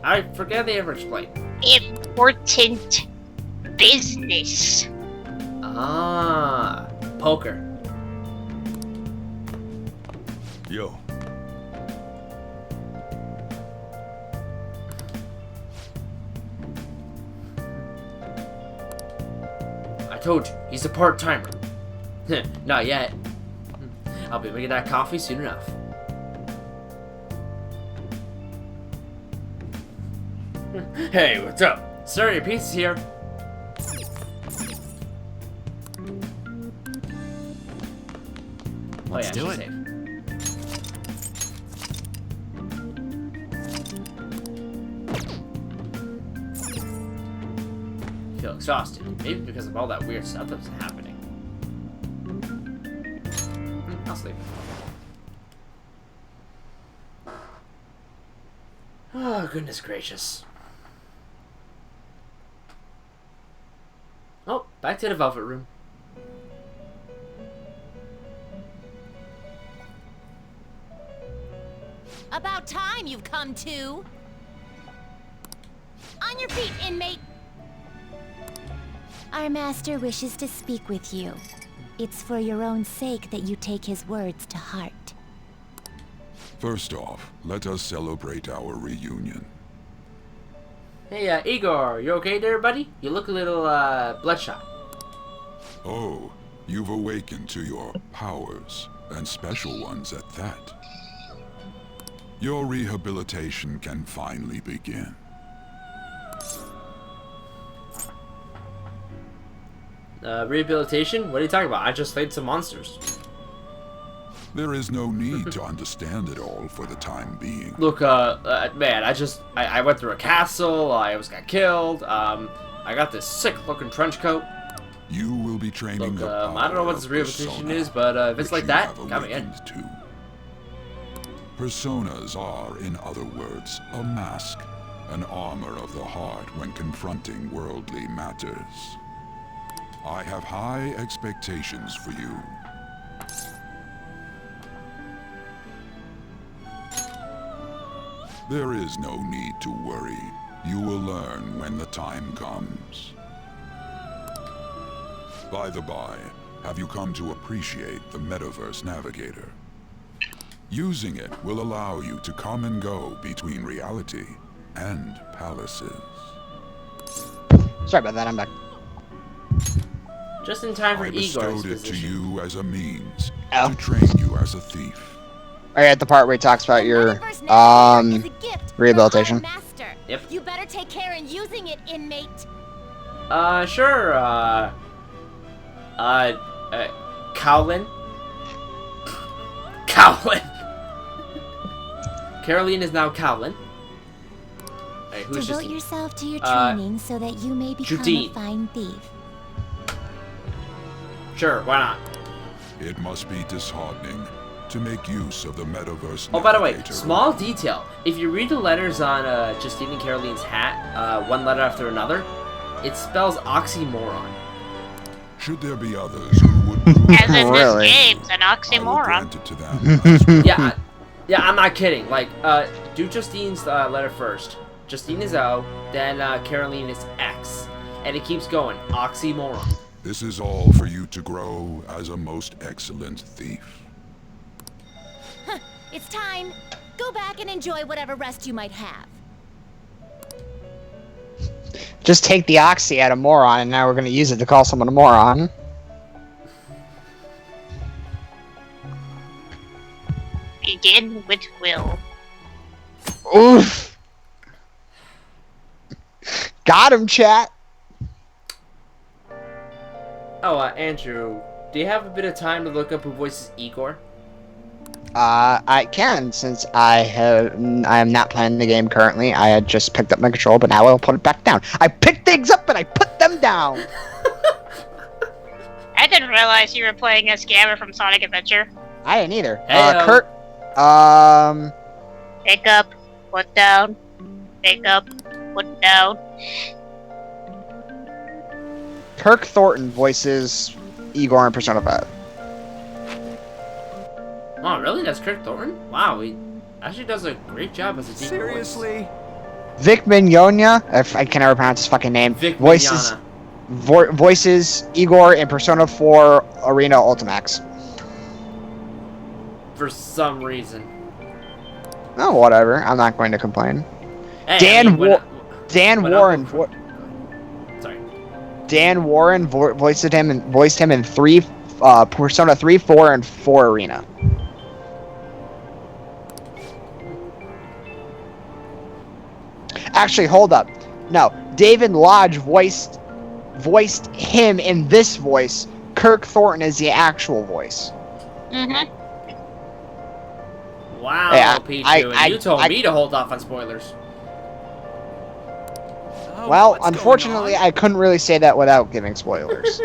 I forget they ever explained. Important business. Ah, poker. Yo. I told you, he's a part-timer. Not yet. I'll be making that coffee soon enough. Hey, what's up? Sir, your pizza's here. Let's do it. Safe. I feel exhausted. Maybe because of all that weird stuff that's happening. I'll sleep. Oh, goodness gracious. Oh, back to the Velvet Room. About time you've come to. On your feet, inmate. Our master wishes to speak with you. It's for your own sake that you take his words to heart. First off, let us celebrate our reunion. Hey, Igor, you okay there, buddy? You look a little, bloodshot. Oh, you've awakened to your powers, and special ones at that. Your rehabilitation can finally begin. Rehabilitation? What are you talking about? I just slayed some monsters. There is no need to understand it all for the time being. Look, man, I went through a castle, I almost got killed, I got this sick-looking trench coat. You will be training the power I don't know what this rehabilitation is, but if it's like that, count me in. Personas are, in other words, a mask, an armor of the heart when confronting worldly matters. I have high expectations for you. There is no need to worry. You will learn when the time comes. By the by, have you come to appreciate the Metaverse Navigator? Using it will allow you to come and go between reality and palaces. Sorry about that, I'm back. Just in time for I Igor's bestowed it to position. you as a means to train you as a thief. Alright, at the part where he talks about your, rehabilitation. Yep. You better take care in using it, inmate. Sure, Cowlin? Cowlin! Caroline is now Cowlin. Hey, who's Devote just... yourself to your training so that you may become Judine. a fine thief. Sure, why not? It must be disheartening to make use of the Metaverse Oh, by the way, Navigator. small detail. If you read the letters on Justine and Caroline's hat, one letter after another, it spells oxymoron. Should there be others who would As in this game's an oxymoron. to them? Yeah, I'm not kidding. Like, do Justine's letter first. Justine is O, then Caroline is X. And it keeps going. Oxymoron. This is all for you to grow as a most excellent thief. It's time. Go back and enjoy whatever rest you might have. Just take the oxy out of moron, and now we're going to use it to call someone a moron. Begin with will. Oof! Got him, chat! Oh, Andrew, do you have a bit of time to look up who voices Igor? I can, since I am not playing the game currently. I had just picked up my control, but now I'll put it back down. I pick things up and I put them down! I didn't realize you were playing a scammer from Sonic Adventure. I didn't either. Heyo. Kurt. Pick up, put down. Pick up, put down. Kirk Thornton voices Igor in Persona 5. Oh, really? That's Kirk Thornton? Wow, he actually does a great job as a deep Seriously? Vic Mignogna, if I can never pronounce his fucking name, Vic voices Mignogna. voices Igor in Persona 4 Arena Ultimax. For some reason. Oh, whatever. I'm not going to complain. Hey, Dan I mean, Dan when Warren. Sorry. Dan Warren voiced him in 3 Persona 3, 4, and 4 Arena. Actually, hold up. No, David Lodge voiced him in this voice. Kirk Thornton is the actual voice. Mm-hmm. Wow, Yeah, Pichu, and you told me to hold off on spoilers. Well, unfortunately, I couldn't really say that without giving spoilers.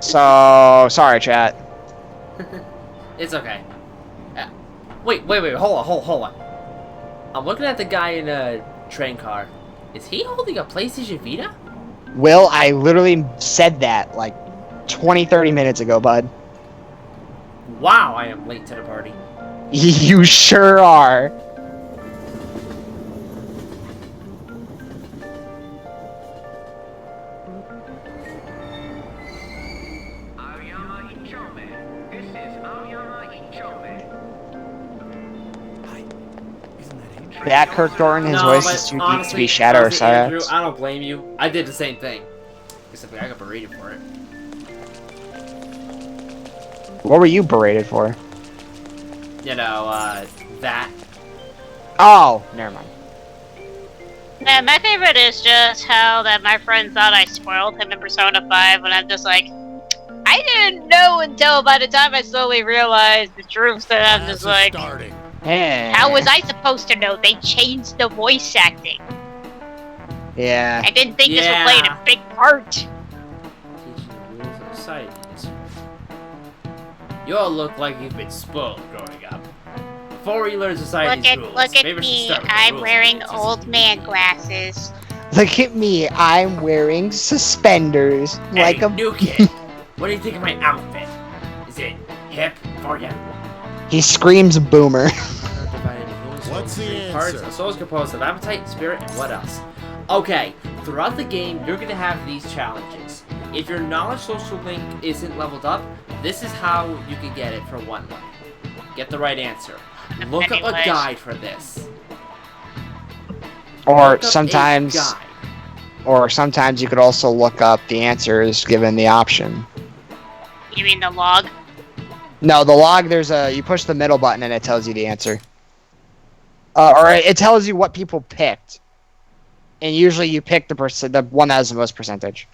So, sorry, chat. It's okay. Wait, hold on. I'm looking at the guy in a train car. Is he holding a PlayStation Vita? Will, I literally said that like 20-30 minutes ago, bud. Wow, I am late to the party. You sure are. That Kirk Thornton, his voice is too deep to be Shadow or Andrew, Psyx. I don't blame you. I did the same thing. Except I got berated for it. What were you berated for? You know, that. Oh, never mind. Yeah, my favorite is just how that my friend thought I spoiled him in Persona 5, and I'm just like, I didn't know until by the time I slowly realized the truth that I'm just like, how was I supposed to know? They changed the voice acting. Yeah. I didn't think this would play a big part. Teaching the rules of society. You all look like you've been spoiled growing up. Before we learn society's rules, Look at maybe we should me, start with the I'm rules wearing of old man glasses. Look at me, I'm wearing suspenders like a new kid. What do you think of my outfit? Is it hip for you? He screams boomer. What's the answer? A soul is composed of appetite, spirit, and what else? Okay, throughout the game, you're gonna have these challenges. If your knowledge social link isn't leveled up, this is how you can get it for 1 life. Get the right answer. Look up a guide for this. Or sometimes you could also look up the answers given the option. You mean the log? No, the log, you push the middle button and it tells you the answer. Or it tells you what people picked. And usually you pick the one that has the most percentage.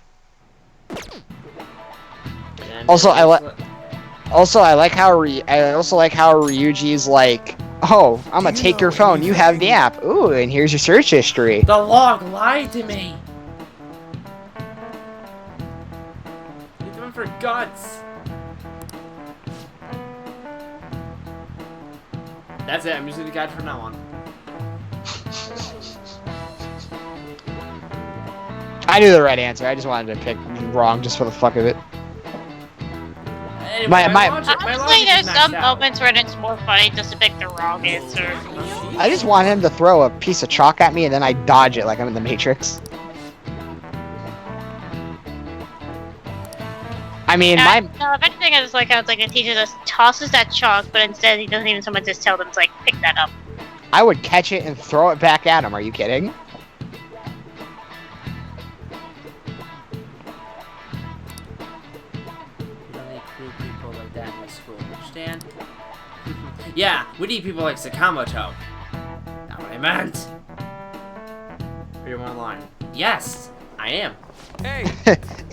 Also, I like how Ryuji's like, oh, I'm gonna take your phone. You have the app. Ooh, and here's your search history. The log lied to me. You're doing for guts. That's it. I'm using the guide from now on. I knew the right answer. I just wanted to pick wrong just for the fuck of it. Honestly, there's some moments when it's more funny just to pick the wrong answer. I just want him to throw a piece of chalk at me and then I dodge it like I'm in the Matrix. I mean, No, if anything, I just like how it's like the teacher just tosses that chalk, but instead he doesn't even someone just tell them to like pick that up. I would catch it and throw it back at him. Are you kidding? People like that in my school, understand? Yeah, we need people like Sakamoto. Not what I meant. Are you online? Yes, I am. Hey.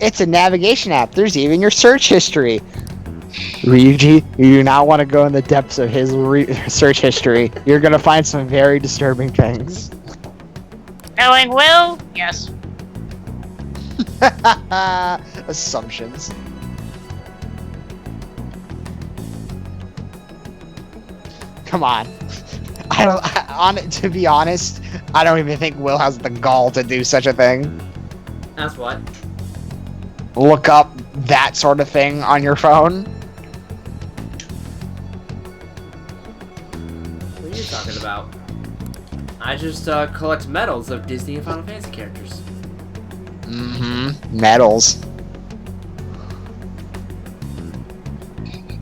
It's a navigation app. There's even your search history. Ryuji, you do not want to go in the depths of his search history. You're gonna find some very disturbing things. Knowing Will? Yes. Assumptions. come on. To be honest, I don't even think Will has the gall to do such a thing. That's what? Look up that sort of thing on your phone. What are you talking about? I just collect medals of Disney and Final Fantasy characters. Mm-hmm. Medals.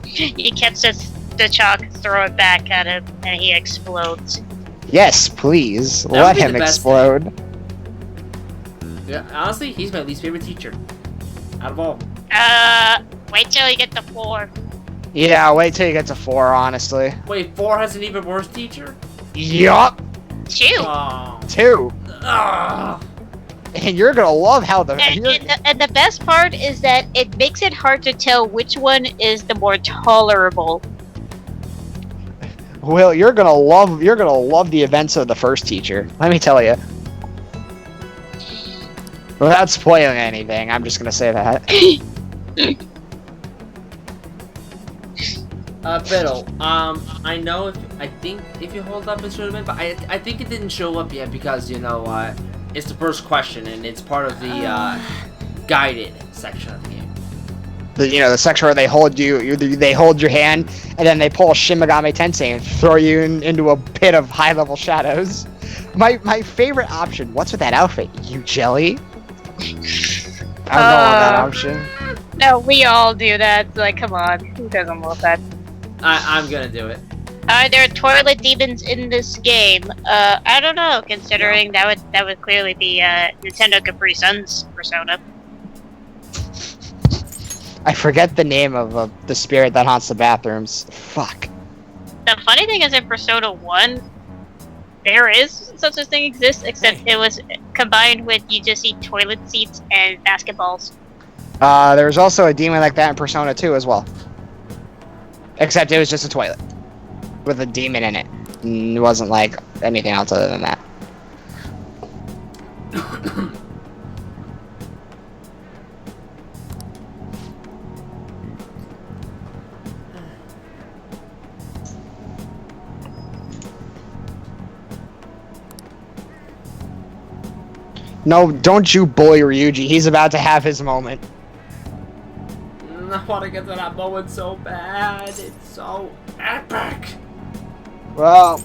You catch the chalk, throw it back at him, and he explodes. Yes, please. That Let would be him the best explode. Yeah, honestly, he's my least favorite teacher. Out of all. Wait till you get to 4. Yeah, wait till you get to 4, honestly. Wait, 4 has an even worse teacher? Yup. 2. Oh. 2. Ugh. And you're gonna love how the... And the best part is that it makes it hard to tell which one is the more tolerable. Will, you're gonna love the events of the first teacher. Let me tell you. Without spoiling anything, I'm just gonna say that. Fiddle, I know I think if you hold up it should have been, but I think it didn't show up yet because, you know, it's the first question and it's part of the, guided section of the game. The section where they hold they hold your hand, and then they pull Shin Megami Tensei and throw you into a pit of high-level shadows. My favorite option, what's with that outfit, you jelly? I'm going with that option. No, we all do that. Like, come on. Who doesn't love that? I'm gonna do it. Are there toilet demons in this game? I don't know, considering that would clearly be Nintendo Capri Sun's persona. I forget the name of the spirit that haunts the bathrooms. Fuck. The funny thing is in Persona 1, there is such a thing exists, except it was combined with you just see toilet seats and basketballs. There was also a demon like that in Persona 2 as well. Except it was just a toilet. With a demon in it. It wasn't like anything else other than that. No, don't you bully Ryuji. He's about to have his moment. I want to get to that moment so bad. It's so epic. Well,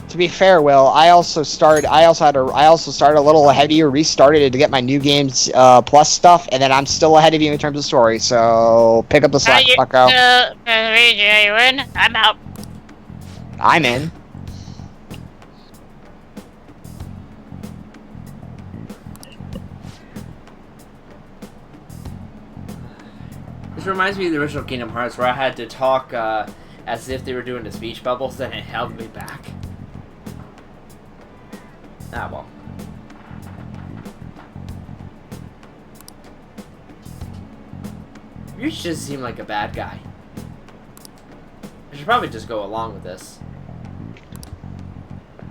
to be fair, Will, I also started a little ahead of you, restarted to get my new games plus stuff, and then I'm still ahead of you in terms of story. So pick up the slack, fucko. Are you in? I'm out. I'm in. This reminds me of the original Kingdom Hearts, where I had to talk as if they were doing the speech bubbles, and it held me back. Ah, well. You just seem like a bad guy. I should probably just go along with this.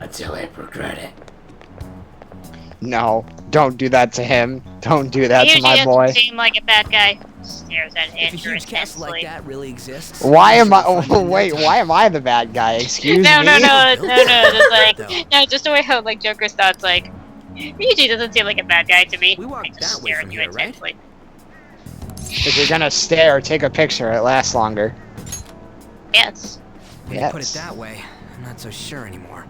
Until I regret it. No, don't do that to him. Don't do that to my boy. You seem like a bad guy. Stares at If a Andrew huge castle like intensely. that really exists... Why am I? Oh, wait, why am I the bad guy? Excuse me. No, just like, no, just the way how, like, Joker's thoughts, like, Ryuji doesn't seem like a bad guy to me. We walked I just that way stare from at you here, right? intensely. If you're gonna stare, take a picture. It lasts longer. Yes. When Yes. you put it that way, I'm not so sure anymore.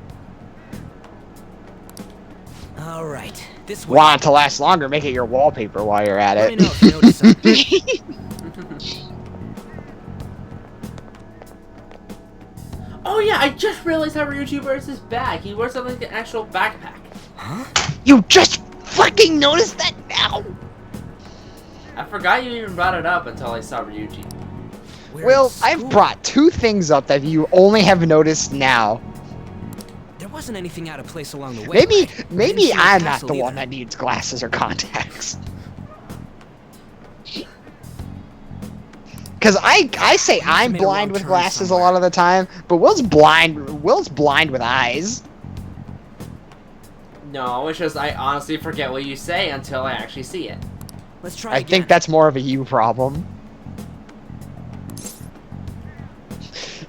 Alright, this way. Want it to last longer? Make it your wallpaper while you're at Let it. me know if you notice something. Oh yeah, I just realized how Ryuji wears his bag. He wears it like an actual backpack. Huh? You just freaking noticed that now? I forgot you even brought it up until I saw Ryuji. Well, I've brought 2 things up that you only have noticed now. There wasn't anything out of place along the way. Maybe right? maybe Didn't see I'm a not castle the either. one that needs glasses or contacts. Because I say I'm made a blind wrong with turn glasses a lot of the time, but Will's blind with eyes. No, it's just I honestly forget what you say until I actually see it. Let's try I again. think that's more of a you problem.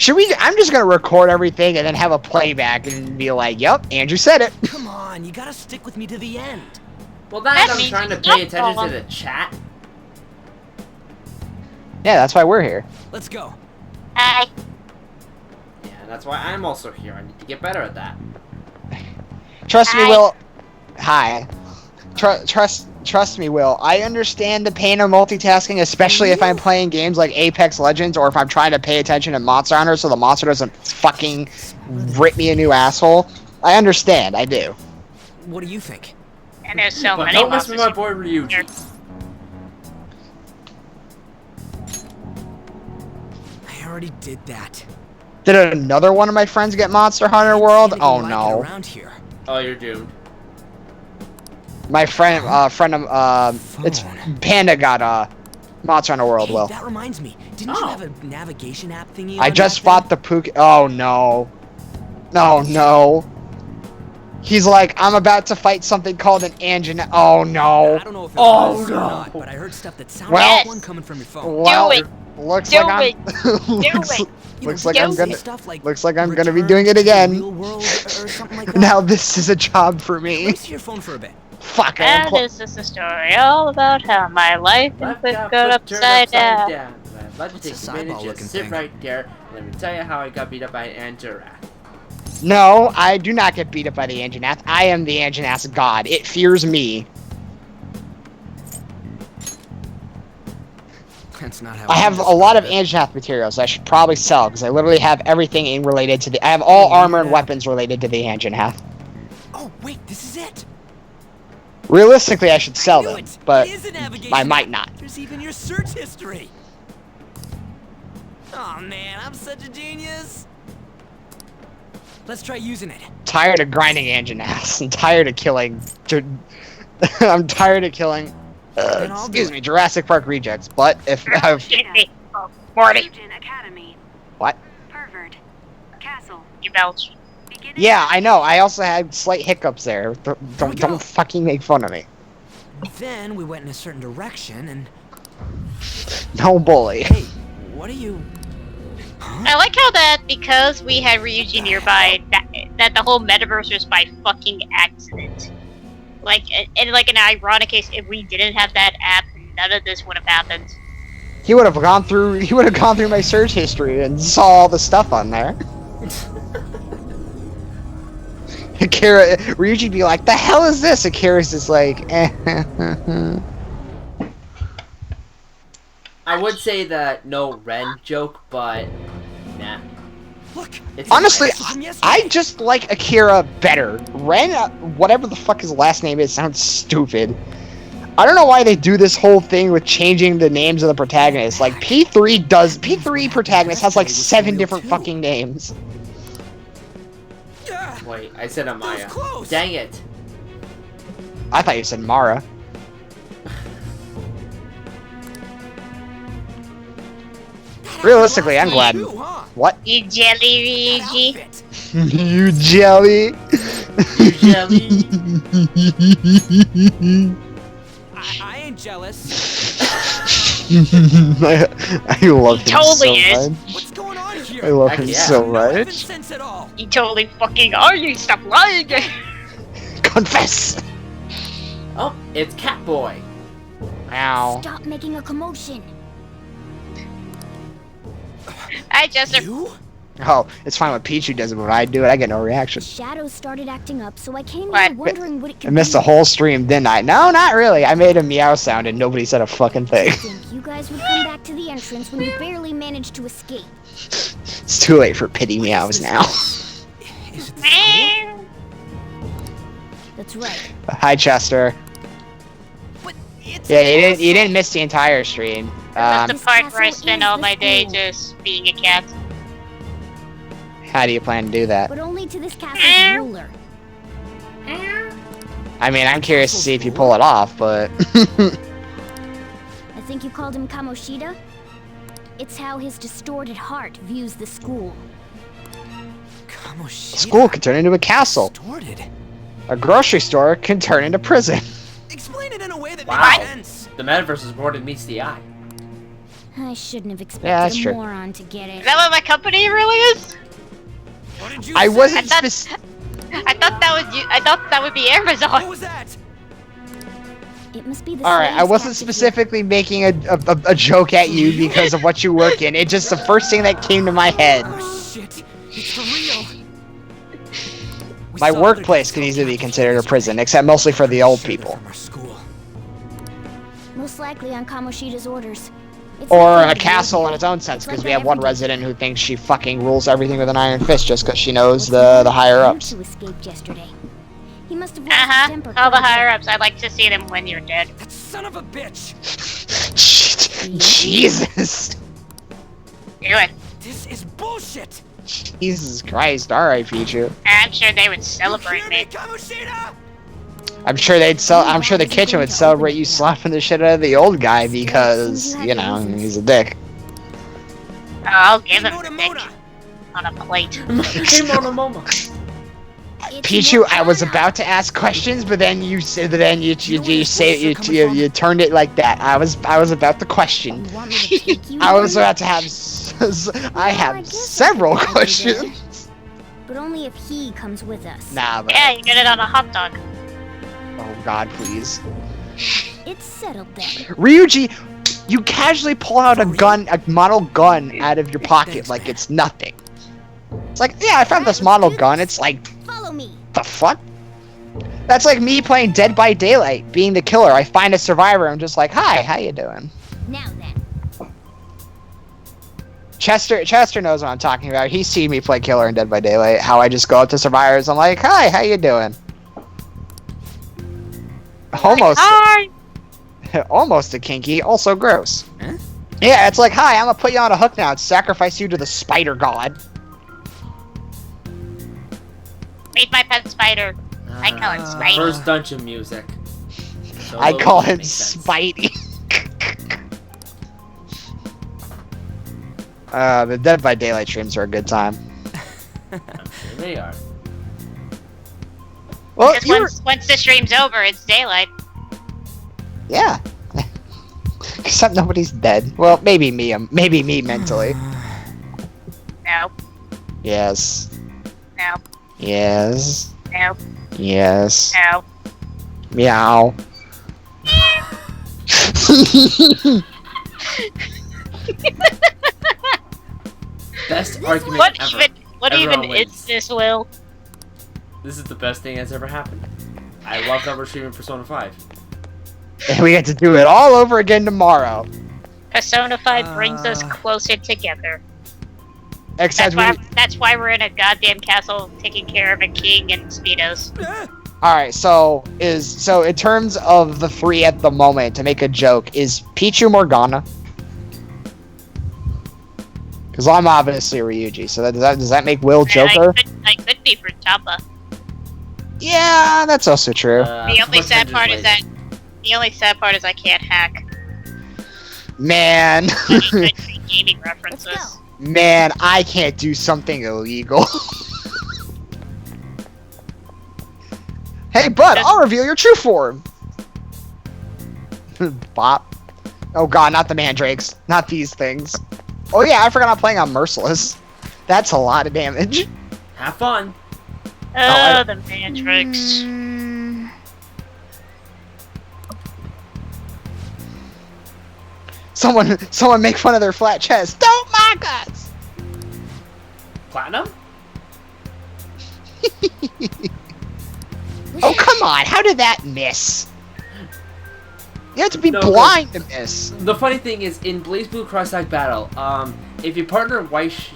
Should we? I'm just gonna record everything and then have a playback and be like, "Yep, Andrew said it." Come on, you gotta stick with me to the end. Well, that I'm trying to pay attention to the chat. Yeah, that's why we're here. Let's go. Hi. Yeah, that's why I'm also here. I need to get better at that. Trust me, Will. Hi. Trust me, Will. I understand the pain of multitasking, especially if I'm playing games like Apex Legends or if I'm trying to pay attention to Monster Hunter so the monster doesn't fucking rip me a new asshole. I understand. I do. What do you think? And there's so But many don't mess monsters. with my boy Ryuji. I already did that. Did another one of my friends get Monster Hunter World? Oh no. Around here. Oh, you're doomed. My friend, it's Panda got Monster Hunter World. Hey, Will. that reminds me. Didn't you have a navigation app thingy? I on just that fought the Pook. Oh no. No, no. He's like, I'm about to fight something called an engine. Oh no. I don't know if it was or not, but I heard stuff that sounded like one coming from your phone. Well, Do it. looks Do like I'm. it. looks, it. looks like I'm gonna. Stuff like Looks like I'm gonna be return doing it to the again. real world or something like that. Now this is a job for me. Let me see your phone for a bit. Fuck. And this is a story all about how my life and Left flip got got flipped, turned upside down. I'd like to What's take this a minute, eyeball-looking just sit thing? right there, and let me tell you how I got beat up by an Antarath. No, I do not get beat up by the Anjanath. I am the Anjanath's god. It fears me. That's not how I have a lot of Anjanath materials I should probably sell because I literally have everything in related to the. I have all armor and weapons related to the Anjanath. Oh wait, this is it. Realistically, I should sell them, It but is a navigation I might app. not. There's even your search history. Oh man, I'm such a genius. Let's try using it. Tired of grinding Anjanaths. I'm tired of killing. I'm tired of killing. Excuse me, Jurassic Park rejects. But if I've. Morty. Academy. What? Pervert. Castle. You belch. Yeah, I know. I also had slight hiccups there. Don't fucking make fun of me. Then we went in a certain direction and. No bully. Hey, what are you? I like how that because we had Ryuji nearby, that the whole metaverse was by fucking accident. Like, in like an ironic case, if we didn't have that app, none of this would have happened. He would have gone through. He would have gone through my search history and saw all the stuff on there. Akira, Ryuji'd be like, "The hell is this?" Akira's just like, eh. I would say that no Ren joke, but nah. Look, it's honestly, nice. I just like Akira better. Ren, whatever the fuck his last name is, sounds stupid. I don't know why they do this whole thing with changing the names of the protagonists. Like P3 protagonist has like 7 different fucking names. Wait, I said Amaya. Dang it. I thought you said Mara. Realistically, I'm glad. What? You jelly, Ryuji. You jelly. You jelly. I ain't jealous. I love him totally so is. much. What's going on here? I love him so much. Sense at all. You totally fucking are. You stop lying. Confess. Oh, it's Catboy. Ow. Stop making a commotion. I just. Oh, it's fine when Pichu does it, but when I do it, I get no reaction. Shadows started acting up, so I came here wondering what it could I missed be. the whole stream, didn't I? No, not really. I made a meow sound and nobody said a fucking thing. I think you guys would come back to the entrance when you barely managed to escape. It's too late for pity meows now. That's right. Hi, Chester. Yeah, you didn't miss the entire stream. That's the part where I spend all my day just being a cat. How do you plan to do that? But only to this castle's ruler. I mean, I'm curious to see if you pull it off, but... I think you called him Kamoshida? It's how his distorted heart views the school. Kamoshida? School can turn into a castle. Distorted. A grocery store can turn into prison. Explain it in a way that Wow. makes sense. The metaverse is more than meets the eye. I shouldn't have expected Yeah, that's a true. moron to get it. Is that what my company really is? What did you I say? wasn't I thought that was you. I thought that would be Amazon. What was that? It must be the Alright, I slaves wasn't cafeteria. specifically making a joke at you because of what you work in. It's just the first thing that came to my head. Oh shit! It's for real. My workplace can easily be considered a prison, except mostly for the old people. From our school. Most likely on Kamoshida's orders. It's Or like a the castle in old its own sense, It's like because we that have one every day. resident who thinks she fucking rules everything with an iron fist just because she knows the higher ups. Who escaped yesterday. He must have lost his temper. All the quite a bit. higher ups. I'd like to see them when you're dead. That son of a bitch. Jesus! Do it. This is bullshit. Jesus Christ, alright, Pichu. I'm sure they would celebrate me. Kamoshida! I'm sure I'm sure the kitchen would celebrate you slapping the shit out of the old guy because, you know, he's a dick. Oh, I'll give him the dick on a plate. Pichu, I was about to ask questions, but then you said, you turned it like that. I was about to question. I was about to have, I have several questions. But only if he comes with us. Nah, but, Yeah, you get it on a hot dog. oh god, please. It's settled then. Ryuji, you casually pull out a gun, a model gun out of your pocket like it's nothing. It's like, yeah, I found this model gun. It's like, Follow me. the fuck? That's like me playing Dead by Daylight, being the killer. I find a survivor, I'm just like, hi, how you doing? Now then. Chester knows what I'm talking about. He's seen me play killer in Dead by Daylight, how I just go up to survivors, I'm like, hi, how you doing? Almost. Hi. Almost a kinky, also gross. Huh? Yeah, it's like, hi, I'm gonna put you on a hook now and sacrifice you to the spider god. Meet my pet spider. I call it Spidey. First dungeon music. I call him Spidey. The Dead by Daylight streams are a good time. I'm sure they are. Well, Because once the stream's over, it's daylight. yeah. Except nobody's dead. Well, maybe me mentally. Nope. Yes. Nope. Yes. Nope. Yes. Nope. Meow. Best argument What ever. even Everyone wins. is this, Will? This is the best thing that's ever happened. I love that we're streaming Persona 5. And we get to do it all over again tomorrow. Persona 5 brings us closer together. Except That's why we're in a goddamn castle taking care of a king and speedos. Alright, so in terms of the three at the moment, to make a joke, is Pichu Morgana? Because I'm obviously Ryuji, so does that make Will Joker? I could be for Choppa. Yeah, that's also true. The only sad part is I can't hack. Man. Gaming references. Man, I can't do something illegal. Hey, bud, I'll reveal your true form. Bop. Oh god, not the mandrakes. Not these things. Oh yeah, I forgot I'm playing on Merciless. That's a lot of damage. Have fun. Oh, the Matrix. Someone make fun of their flat chest. Don't mock us! Platinum? Oh, come on. How did that miss? You have to be No, blind to miss. The funny thing is, in Blaze Blue Cross-Tag Battle, if you partner Weiss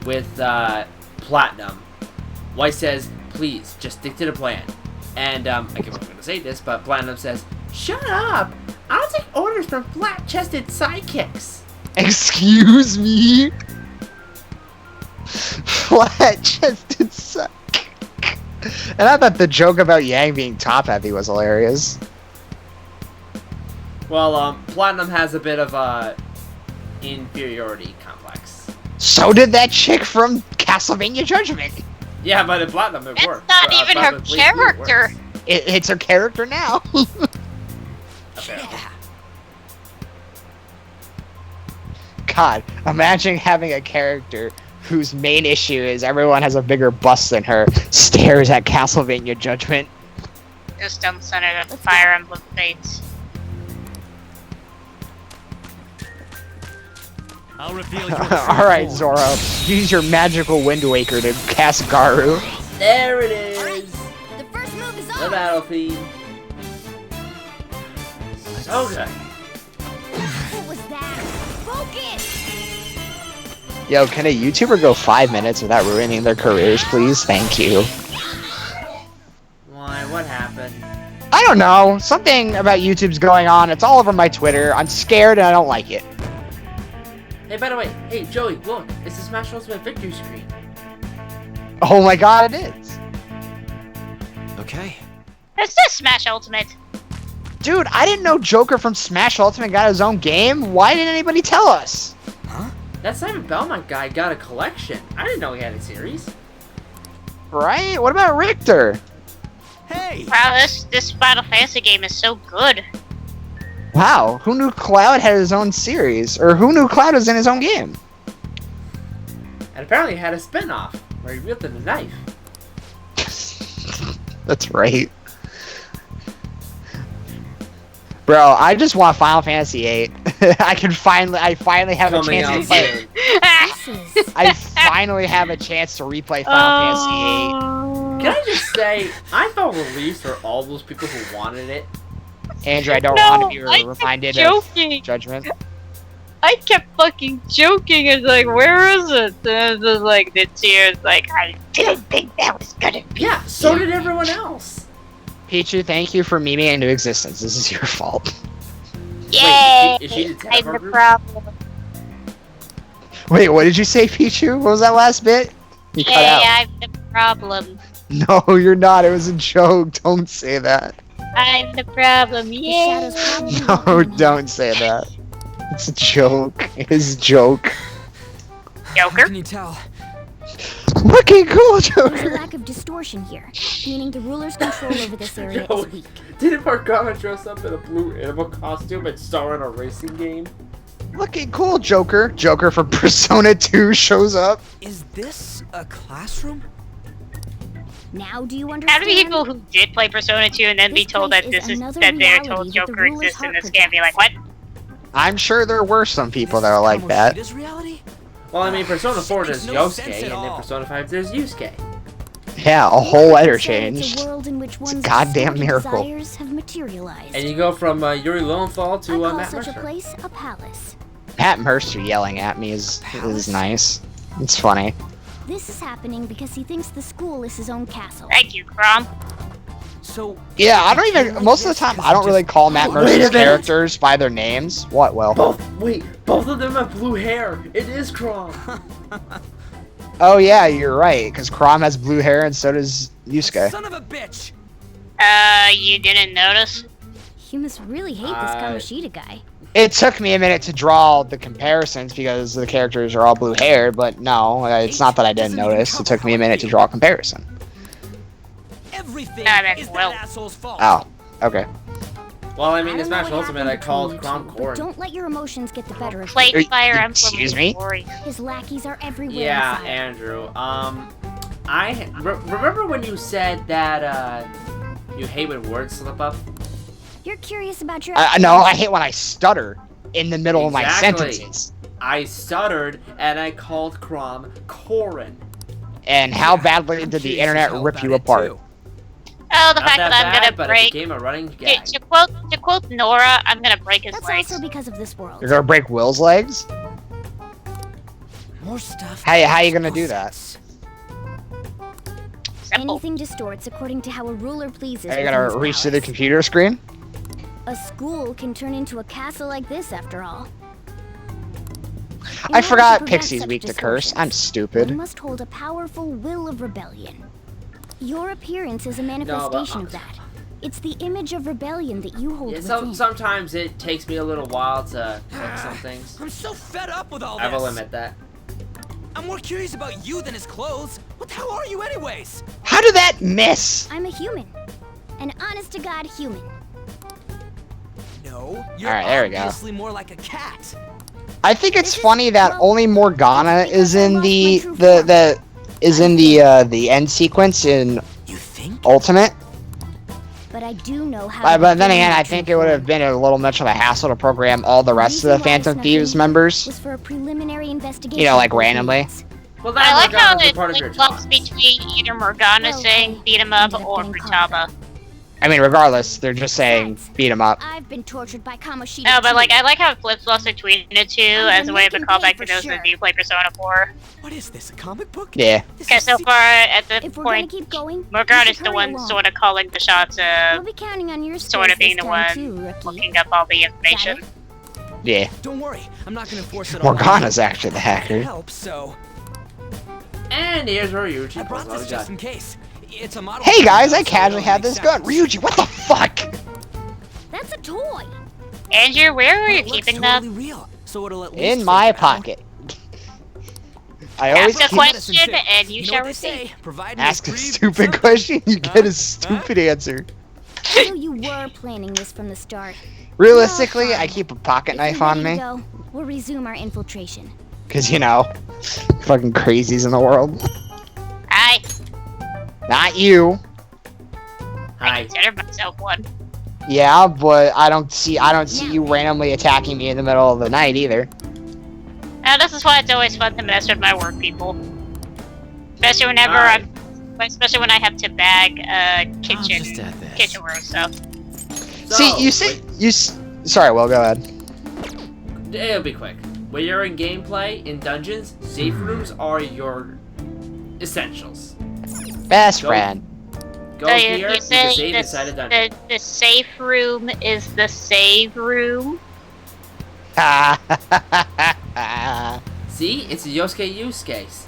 with Platinum, Weiss says, please, just stick to the plan. And, I can't remember going to say this, but Platinum says, shut up! I don't take orders from flat-chested sidekicks. Excuse me? Flat-chested sidekick. And I thought the joke about Yang being top-heavy was hilarious. Well, Platinum has a bit of a inferiority complex. So did that chick from Castlevania Judgment. Yeah, but in Platinum it works. Not even her Blaze Blue, it character. works. It's her character now. Apparently. God, imagine having a character whose main issue is everyone has a bigger bust than her, stares at Castlevania Judgment. Just don't center the Fire Emblem Fates. I'll reveal your Alright, Zoro. Use your magical Wind Waker to cast Garu. There it is! The first move is The on! battle theme. So good. What was that? Focus! Yo, can a YouTuber go 5 minutes without ruining their careers, please? Thank you. Why? What happened? I don't know. Something about YouTube's going on. It's all over my Twitter. I'm scared and I don't like it. Hey, by the way, hey, Joey, look. It's the Smash Ultimate victory screen. Oh my god, it is. Okay. It's just Smash Ultimate. Dude, I didn't know Joker from Smash Ultimate got his own game. Why didn't anybody tell us? Huh? That Simon Belmont guy got a collection. I didn't know he had a series. Right? What about Richter? Hey! Wow, this Final Fantasy game is so good. Wow, who knew Cloud had his own series? Or who knew Cloud was in his own game? And apparently he had a spin-off where he wielded a knife. That's right. Bro, I just want Final Fantasy VIII. I finally have Coming a chance out to play. soon. I finally have a chance to replay Final Fantasy Can I just say, I felt relieved for all those people who wanted it. VIII. Andrew, I don't No, want to be I kept reminded joking. of Judgment. I kept fucking joking. It's like, where is it? And it was like, the tears, like, I didn't think that was gonna be. Yeah, so did everyone else. Pichu, thank you for memeing into existence. This is your fault. Yay! Wait, is she the tab I'm of our the group? problem. Wait, what did you say, Pichu? What was that last bit? You cut out. Yeah, I'm the problem. No, you're not. It was a joke. Don't say that. I'm the problem. Yay! No, don't say that. It's a joke. It is a joke. Joker? Can you tell? Looking cool, There's a Joker. lack of distortion here, meaning the ruler's control over this area is Joey, weak. didn't Morgana dress up in a blue animal costume and star in a racing game? Looking cool, Joker. Joker from Persona 2 shows up. Is this a classroom? Now do you How understand? many people who did play Persona 2 and then be This told that place this is is another that they're reality told that the Joker ruler's exists in heart this game, be like, what? I'm sure there were some people that are like that. Kamoshida's reality? Well, I mean, Persona 4 there's makes no Yosuke, sense at and then all. Persona 5 there's Yusuke. Yeah, a whole letter It's changed. a world in which one's goddamn assorted miracle. desires have materialized. And you go from Yuri Lowenthal I to call Matt such a Mercer. place a palace. Matt Mercer yelling at me is nice. It's funny. This is happening because he thinks the school is his own castle. Thank you, Crom. So Yeah, I don't even. Most of the time, I don't really call Matt Wait a Mercer's minute. characters by their names. What, Will? Both of them have blue hair. It is Crom. Oh yeah, you're right. Because Chrom has blue hair and so does Yusuke. son of a bitch! You didn't notice? You must really hate this Kamoshida guy. It took me a minute to draw the comparisons because the characters are all blue haired, but no, it's not that I didn't notice. It took me a minute to draw a comparison. Everything that's is Will. that asshole's fault. Oh, okay. Well, I mean, I in don't know Smash what Ultimate, I happened called between Crom you two, Corn. but don't let your emotions get the better of you. Played Fire Emblem excuse me? Glory. His lackeys are everywhere. Yeah, inside. Andrew. Remember when you said that you hate when words slip up? You're curious about your. No, I hate when I stutter in the middle of my Exactly. sentences. I stuttered and I called Crom Corin. And how badly did the curious internet as hell rip about you it, apart? too. Oh, the Not fact that that I'm bad, gonna but break. it became a running gag. To quote Nora, I'm gonna break his That's legs. also because of this world. You're gonna break Will's legs? More stuff. How you makes gonna no do that? sense. Simple. Anything distorts according to how a ruler pleases. Are you within gonna his reach to the palace. computer screen? A school can turn into a castle like this, after all. In I order forgot to prevent Pixie's such weak to curse. I'm distortions, stupid. One must hold a powerful will of rebellion. Your appearance is a manifestation of that. It's the image of rebellion that you hold Yeah, within. sometimes it takes me a little while to click some things. I'm so fed up with all I this. will admit that. I'm more curious about you than his clothes. What the hell are you anyways? How did that miss? I'm a human. An honest-to-God human. No, you're Alright, there we go. obviously more like a cat. I think it's funny that only Morgana is in the end sequence in Ultimate. But I do know how. But then again, I think it would have been a little much of a hassle to program all the rest of the Phantom Thieves members. Was for a preliminary investigation. You know, like randomly. Well, I like how it flip-flops between either Morgana saying beat him up or Futaba. I mean, regardless, they're just saying beat him up. I've been tortured by Kamoshida. No, but like I like how it flip-flops between the two as a way of a callback to those that do play Persona 4. What is this, a comic book? Yeah. Because so far at the point, Morgana's the one sort of calling the shots of sort of being the one looking up all the information. Yeah. Don't worry, I'm not gonna force it all. Morgana's actually the hacker. Help, so. And here's where Ryuji. I brought this just in case. It's a model. Hey guys, I casually had this gun. Ryuji, what the fuck? That's a toy. Andrew, where are you keeping that? Real, so it'll at least In my pocket. I always ask a question and you shall receive. Ask a stupid question, you get a stupid answer. I know you were planning this from the start. Realistically, I keep a pocket knife on me. We'll resume our infiltration. Cause you know, fucking crazies in the world. Hi. Not you. I consider myself one. Yeah, but I don't see you randomly attacking me in the middle of the night either. Now this is why it's always fun to mess with my work people. Especially whenever especially when I have to bag kitchenware stuff. Sorry, Will, go ahead. It'll be quick. When you're in gameplay, in dungeons, safe rooms are your essentials. Best friend. Go here, you can save inside a dungeon. The safe room is the save room? See? It's a Yosuke use case.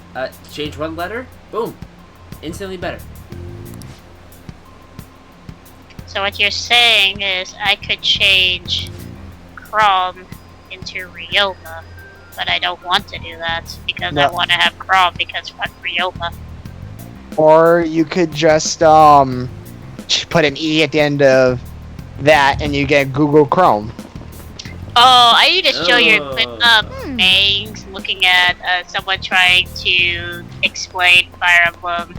Change one letter, boom. Instantly better. So what you're saying is I could change Crom into Ryoma, but I don't want to do that because I want to have Crom because fuck Ryoma. Or you could just put an E at the end of that and you get Google Chrome. Oh, I just show you a clip of Bangs looking at someone trying to explain Fire Emblem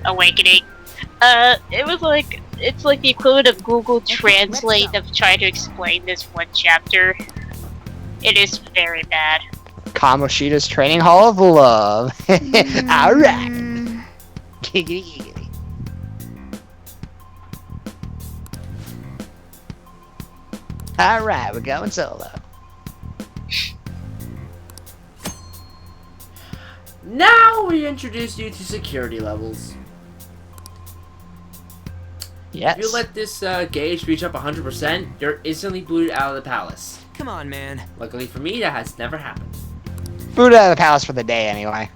Awakening. It was like, it's like the equivalent of Google Translate of trying to explain this one chapter. It is very bad. Kamoshida's Training Hall of Love. Alright. Giggity giggity. Alright, we're going solo. Now we introduce you to security levels. Yes. If you let this gauge reach up 100%, you're instantly booted out of the palace. Come on, man. Luckily for me, that has never happened. Booted out of the palace for the day, anyway.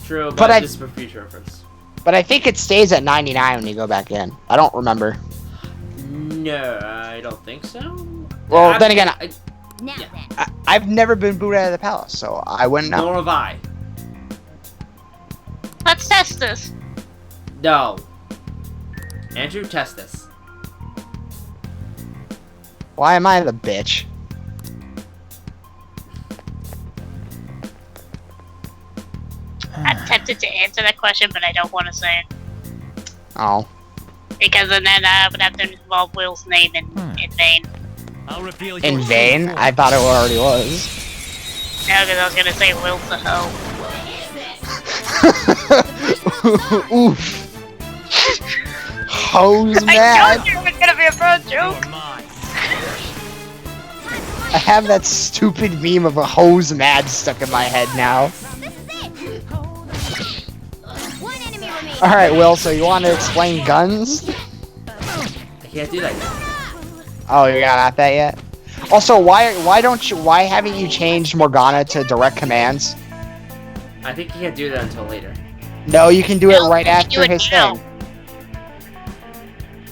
True, but just for future reference. But I think it stays at 99 when you go back in. I don't remember. No, I don't think so. Well, then again, I've never been booted out of the palace, so I wouldn't know. Nor have I. Let's test this. No. Andrew, test this. Why am I the bitch? I'm tempted to answer that question, but I don't want to say it. Oh. Because then I would have to involve Will's name in vain. I'll reveal in vain? I thought it already was. No, because I was going to say Will's the hoe. Oof. Hose mad. I told you it was going to be a bad joke. I have that stupid meme of a hose mad stuck in my head now. Alright, Will, so you want to explain guns? I can't do that yet. Oh, you're not at that yet? Also, why haven't you changed Morgana to direct commands? I think you can't do that until later. No, you can do it right after his thing.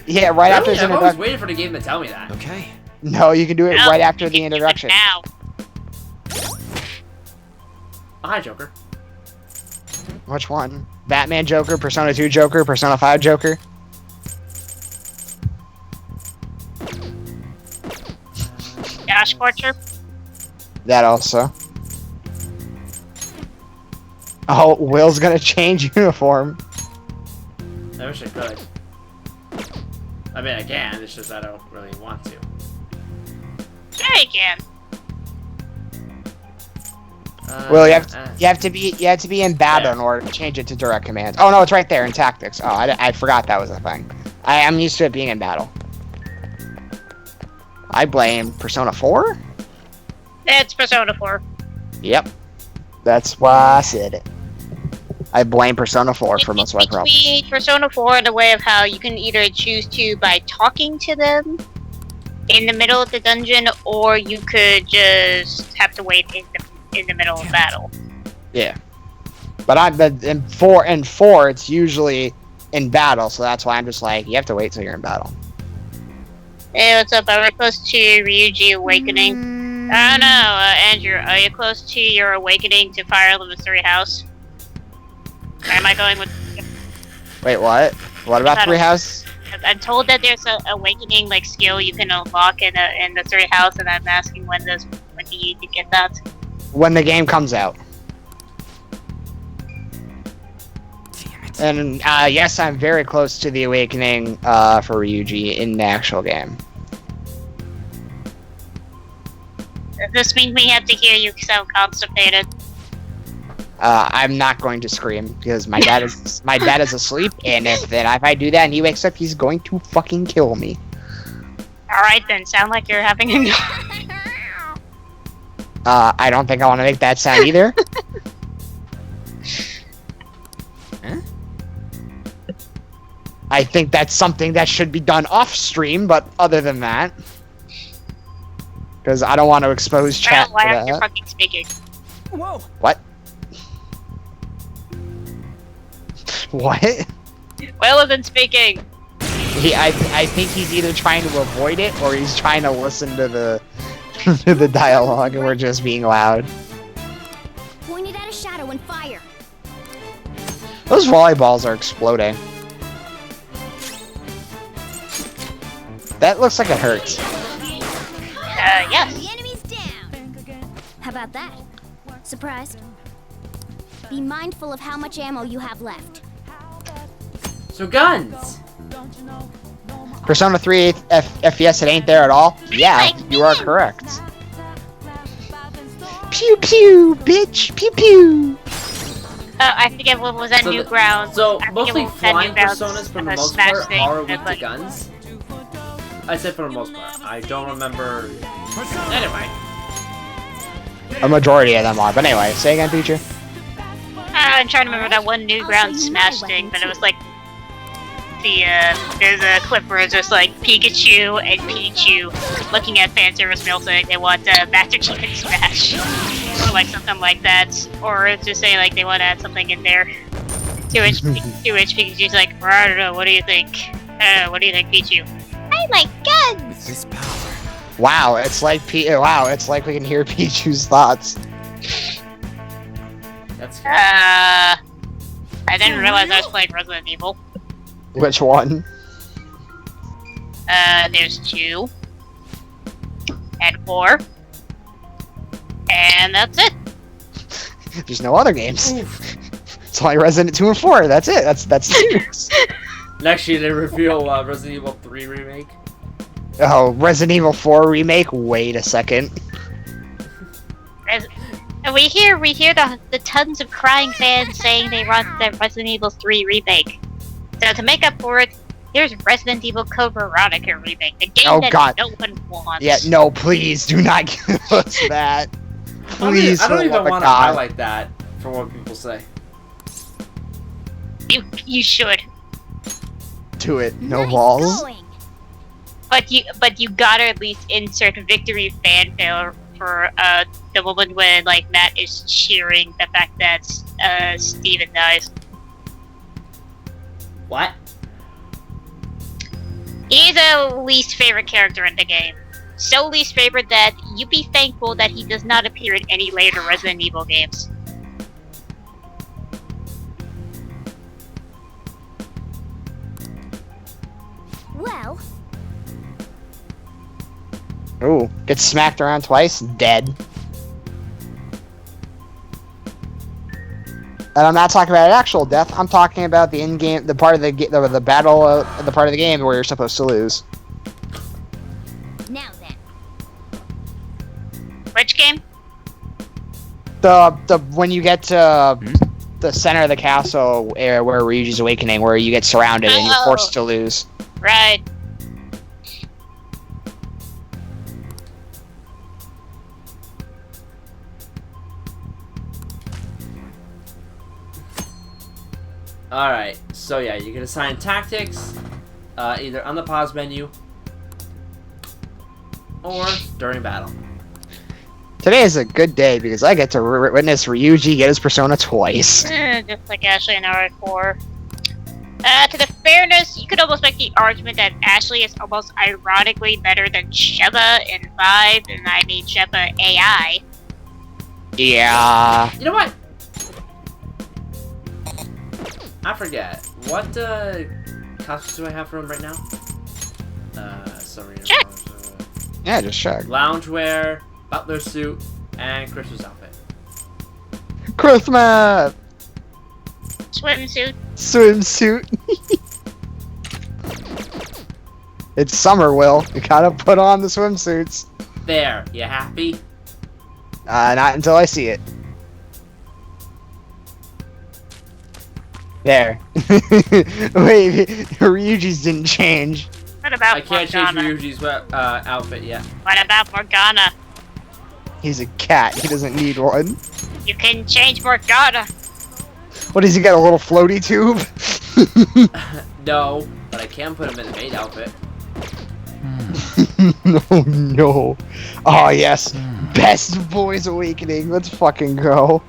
Yeah, right after his introduction. introduction. I was waiting for the game to tell me that. Okay. No, you can do it right after the introduction. Now. Oh, hi, Joker. Which one? Batman Joker, Persona 2 Joker, Persona 5 Joker? Josh Scorcher. That also. Oh, Will's gonna change uniform. I wish I could. I mean, I can. It's just I don't really want to. Yeah, you can. Will, you have to be in battle in order to change it to direct commands. Oh no, it's right there in tactics. Oh, I forgot that was a thing. I'm used to it being in battle. I blame Persona 4? It's Persona 4. Yep. That's why I said it. I blame Persona 4 for most of my problems. Between Persona 4 in the way of how you can either choose to by talking to them in the middle of the dungeon, or you could just have to wait in the middle of battle. Yeah. But in 4 it's usually in battle, so that's why I'm just like, you have to wait till you're in battle. Hey, what's up? Are we close to Ryuji awakening? I don't know, Andrew, are you close to your awakening to Fire Emblem 3 House? Or am I going with... Wait, what? What about 3 House? I'm told that there's a awakening like skill you can unlock in the 3 House, and I'm asking when do you get that? When the game comes out. And yes, I'm very close to the awakening for Ryuji in the actual game. Does this mean we have to hear you sound constipated? I'm not going to scream because my dad is asleep, and if I do that and he wakes up, he's going to fucking kill me. All right then, sound like you're having a. I don't think I want to make that sound either. I think that's something that should be done off stream, but other than that, because I don't want to expose chat. Why aren't you fucking speaking? Whoa. What? What? Will isn't speaking. I think he's either trying to avoid it or he's trying to listen to the to the dialogue, and we're just being loud. Pointed at a shadow and fire. Those volleyballs are exploding. That looks like it hurts. Yes. The enemy's down. How about that? Surprised? Be mindful of how much ammo you have left. So guns. Persona 3 FPS, it ain't there at all? Yeah, you are correct. Pew pew, bitch, pew pew. I forget what was that So Newgrounds. So I forget mostly what was that flying Newgrounds, personas for the most Smash part thing, are weak and, to like, guns. I said for the most part. I don't remember. Anyway. A majority of them are, but anyway, say again, teacher. I'm trying to remember that one Newgrounds Smash thing, but it was like there's a clip where it's just like Pikachu and Pichu looking at fan service mail saying they want Master Chief in Smash, or like something like that, or it's just saying like they want to add something in there. To which Pikachu's like, I don't know, what do you think? What do you think, Pichu? I like guns. This power. Wow, it's like it's like we can hear Pichu's thoughts. That's I didn't realize I was playing Resident Evil. Which one? There's 2. And 4. And that's it. There's no other games. It's only Resident 2 and 4. That's it. That's the series. Next year they reveal Resident Evil 3 remake. Oh, Resident Evil 4 remake? Wait a second. We hear the tons of crying fans saying they want the Resident Evil 3 remake. So to make up for it, here's Resident Evil Code Veronica remake, the game that no one wants. Yeah, no, please do not give us that. Please, I don't for even the want to God. highlight that for what people say. You should. Do it. No balls. But you gotta at least insert victory fanfare for the moment when like Matt is cheering the fact that Steven dies. What? He's a least favorite character in the game. So least favorite that you'd be thankful that he does not appear in any later Resident Evil games. Well, Ooh, gets smacked around twice, dead. And I'm not talking about an actual death. I'm talking about the in-game, the part of the battle, the part of the game where you're supposed to lose. Now then. Which game? The when you get to the center of the castle where Ryuji's awakening, where you get surrounded and you're forced to lose. Right. Alright, so yeah, you can assign tactics, either on the pause menu, or during battle. Today is a good day because I get to witness Ryuji get his persona twice. Just like Ashley in RE4. To the fairness, you could almost make the argument that Ashley is almost ironically better than Sheba in 5, and I mean Sheba AI. Yeah. You know what? I forget. What costumes do I have for him right now? Sorry. Check. Yeah, just check. Loungewear, butler suit, and Christmas outfit. Christmas! Swimsuit. Swimsuit. It's summer, Will. You gotta put on the swimsuits. There, you happy? Not until I see it. There. Wait, Ryuji's didn't change. What about I can't Morgana? change Ryuji's outfit yet. What about Morgana? He's a cat. He doesn't need one. You can change Morgana. What, does he got a little floaty tube? No, but I can put him in the maid outfit. Oh no. Oh yes. Best boys awakening. Let's fucking go.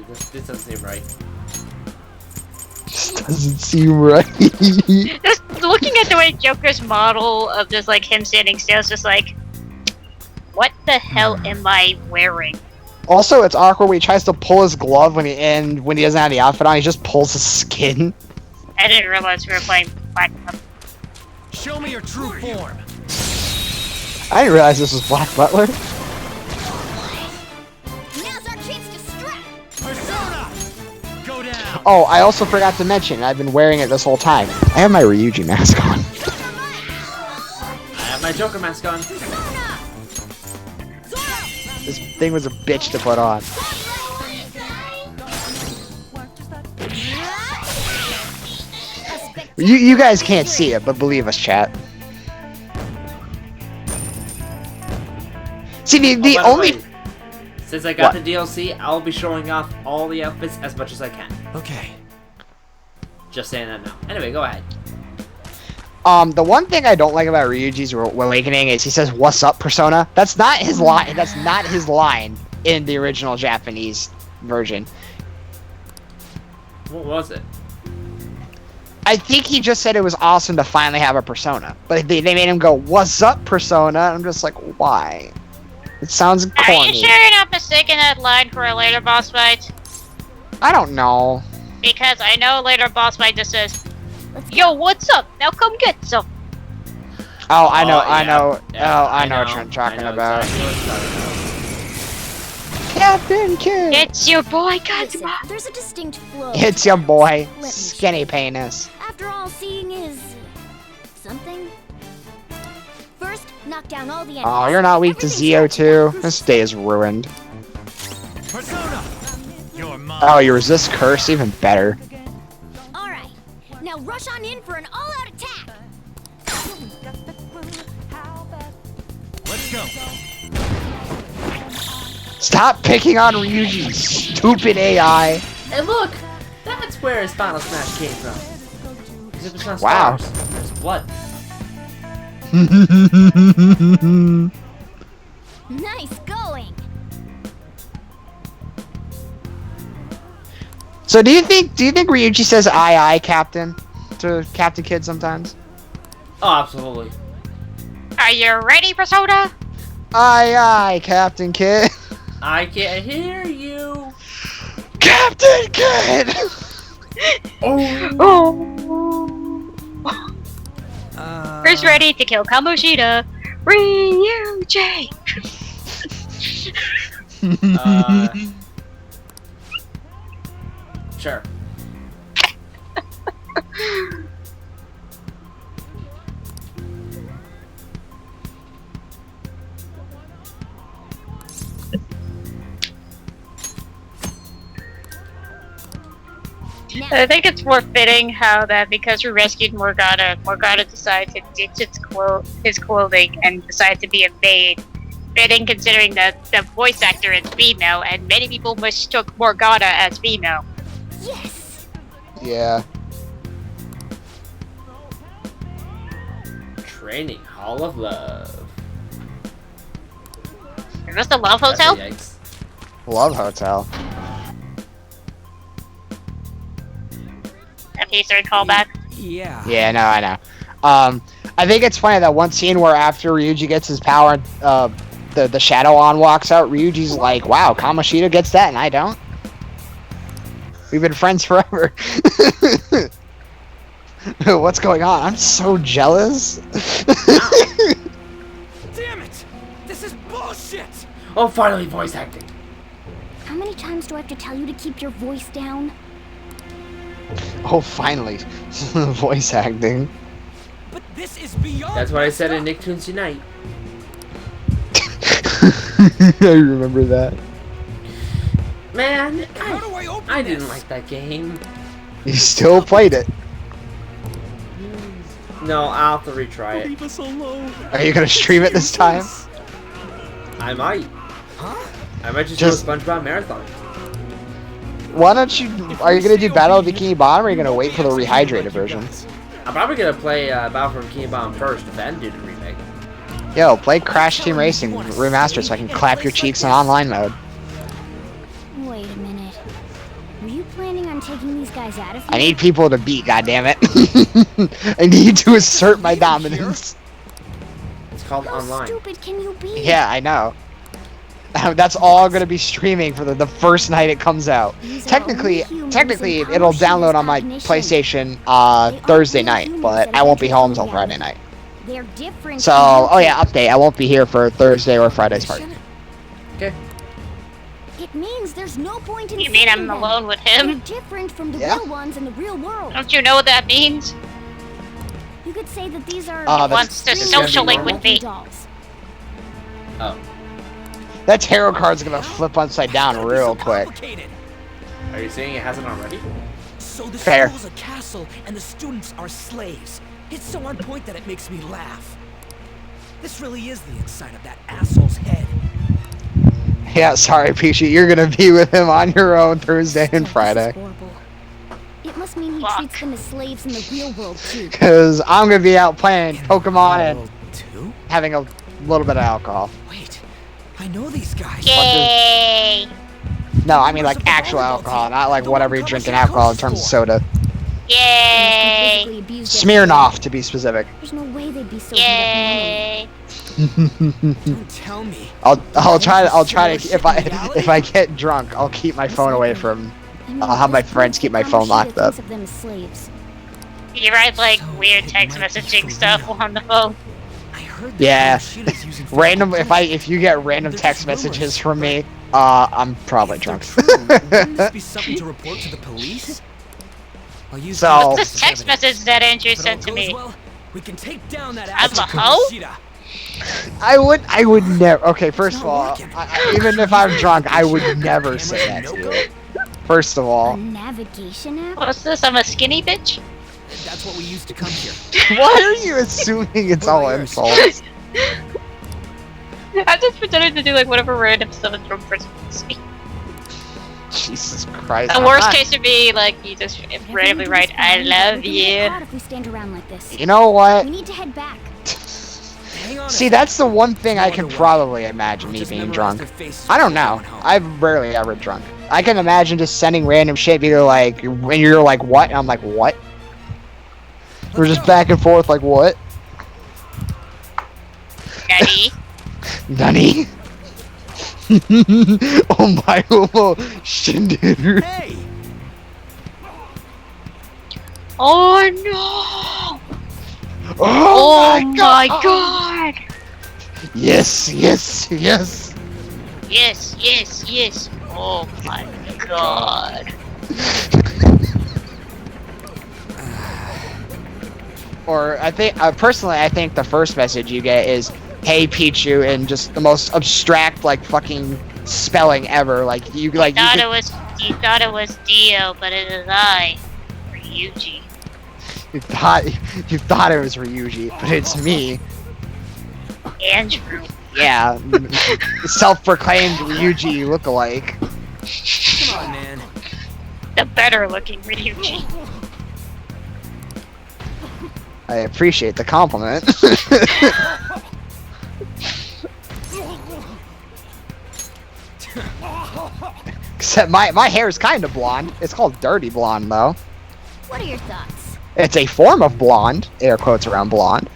This doesn't seem right. This doesn't seem right. Just looking at the way Joker's model of just like him standing still is just like, what the hell am I wearing? Also, it's awkward when he tries to pull his glove when he doesn't have the outfit on. He just pulls his skin. I didn't realize we were playing Black Butler. Show me your true form. I didn't realize this was Black Butler. Now's our chance to strike. Persona, go down. Oh, I also forgot to mention, I've been wearing it this whole time. I have my Ryuji mask on. I have my Joker mask on. This thing was a bitch to put on. You guys can't see it, but believe us, chat. See, the by only... way, since I got the DLC, I'll be showing off all the outfits as much as I can. Okay. Just saying that now. Anyway, go ahead. The one thing I don't like about Ryuji's Awakening is he says, "What's up, Persona?" That's not his line. That's not his line in the original Japanese version. What was it? I think he just said it was awesome to finally have a Persona. But they made him go, "What's up, Persona?" I'm just like, why? It sounds corny. Are you sure you're not mistaking that line for a later boss fight? I don't know. Because I know later boss fight just says, "Yo, what's up? Now come get some." Oh, I know, I yeah. know. Yeah, oh, I know what you're talking about. Exactly what you're talking about. Captain Kid! It's your boy, Listen, Kazuma. there's a distinct flow. It's your boy, Let me Skinny Penis. After all, seeing is... something. First, knock down all the enemies. Oh, you're not weak to Zio too? This day is ruined. Persona, you're mine. Oh, you resist curse? Even better. Alright, now rush on in for an all-out attack. Let's go. Stop picking on Ryuji, stupid AI. And look, that's where his Final Smash came from. Because if it's not Wow. stars, there's blood. Nice going. So do you think Ryuji says aye Captain to Captain Kid sometimes? Oh, absolutely. Are you ready, Persona? Aye Captain Kid. I can't hear you. Captain Kid! Oh. Who's ready to kill Kamoshida? Ryuji! Sure. I think it's more fitting how that because we rescued Morgana, Morgana decided to ditch his clothing and decided to be a maid. Fitting considering that the voice actor is female and many people mistook Morgana as female. Yes! Yeah. Training Hall of Love. Is this the Love Hotel? Yikes. Love Hotel. A P3 callback. Yeah. Yeah, no, I know. I think it's funny that one scene where after Ryuji gets his power, the Shadow On walks out, Ryuji's like, wow, Kamoshida gets that and I don't? We've been friends forever. What's going on? I'm so jealous. Damn it! This is bullshit! Oh, finally voice acting. How many times do I have to tell you to keep your voice down? Oh, finally. Voice acting. But this is beyond. That's what I said in Nicktoons Unite. I remember that. Man, I didn't like that game. You still played it. No, I'll have to retry it. Leave us alone. Are you gonna stream it this time? I might. Huh? I might just do a SpongeBob marathon. Why don't you? Are you gonna do Battle of Bikini Bottom, or are you gonna wait for the rehydrated version? I'm probably gonna play Battle from Bikini Bottom first, then do the remake. Yo, play Crash Team Racing Remastered so I can clap your cheeks in online mode. Wait a minute. Were you planning on taking these guys out of here? I need people to beat, goddammit. I need to assert my dominance. It's called online. How stupid can you be? Yeah, I know. That's all gonna be streaming for the first night it comes out. Technically, it'll download on my PlayStation Thursday night, but I won't be home until Friday night. They're different. So, oh yeah, update. I won't be here for Thursday or Friday's party. Okay. It means there's no point in. You mean I'm alone with him? They're different from the Yeah. real ones in the real world. Don't you know what that means? You could say that these are. He wants to socially with me. Dolls. Oh. That tarot card's gonna flip upside down real quick. Are you saying it hasn't already? So the Fair. school's a castle and the students are slaves. It's so on point that it makes me laugh. This really is the inside of that asshole's head. Yeah, sorry, Peachy. You're gonna be with him on your own Thursday and Friday. It must mean he treats them as slaves in the real world too. Cause I'm gonna be out playing Pokemon and having a little bit of alcohol. Wait, I know these guys. Yay! No, I mean like actual alcohol, not like whatever you drink in alcohol in terms of soda. Yay! Smirnoff, to be specific. There's no way they'd be so. Yay! Don't tell me. I'll try to if I get drunk, I'll keep my phone away from. I'll have my friends keep my phone locked up. You write like weird text messaging stuff on the phone. Yeah, random. If you get random text messages from me, I'm probably drunk. Wouldn't this be something to report to the police? So What's this text message that Andrew sent to me? We can take down that I'm a hoe? I would never. Okay, first of all, even if I'm drunk, I would never say that to you. First of all. Navigation app? What's this? I'm a skinny bitch? That's what we used to come here. Why are you assuming it's all insults? I just pretended to do like whatever random stuff a drunk person would speak. Jesus Christ. The worst case would be like you just randomly write, "I love you." If we stand around like this. You know what? We need to head back. See, that's the one thing I can probably imagine me being drunk. I don't know. I've rarely ever drunk. I can imagine just sending random shit, either like, when you're like, what? And I'm like, what? We're just back and forth, like, what? Nani? Nani? Oh my Shinderu. Hey! Oh no! Oh, my god! Yes, yes, yes. Yes, yes, yes. Oh my god. Or I think, personally, I think the first message you get is, "Hey Pichu," and just the most abstract, like fucking spelling ever. Like you, like you thought it was Dio, but it is I, Ryuji. you thought it was Ryuji, but it's me. Andrew. Yeah, self-proclaimed Ryuji lookalike. Come on, man. The better-looking Ryuji. I appreciate the compliment. Except my hair is kind of blonde. It's called dirty blonde, though. What are your thoughts? It's a form of blonde. Air quotes around blonde.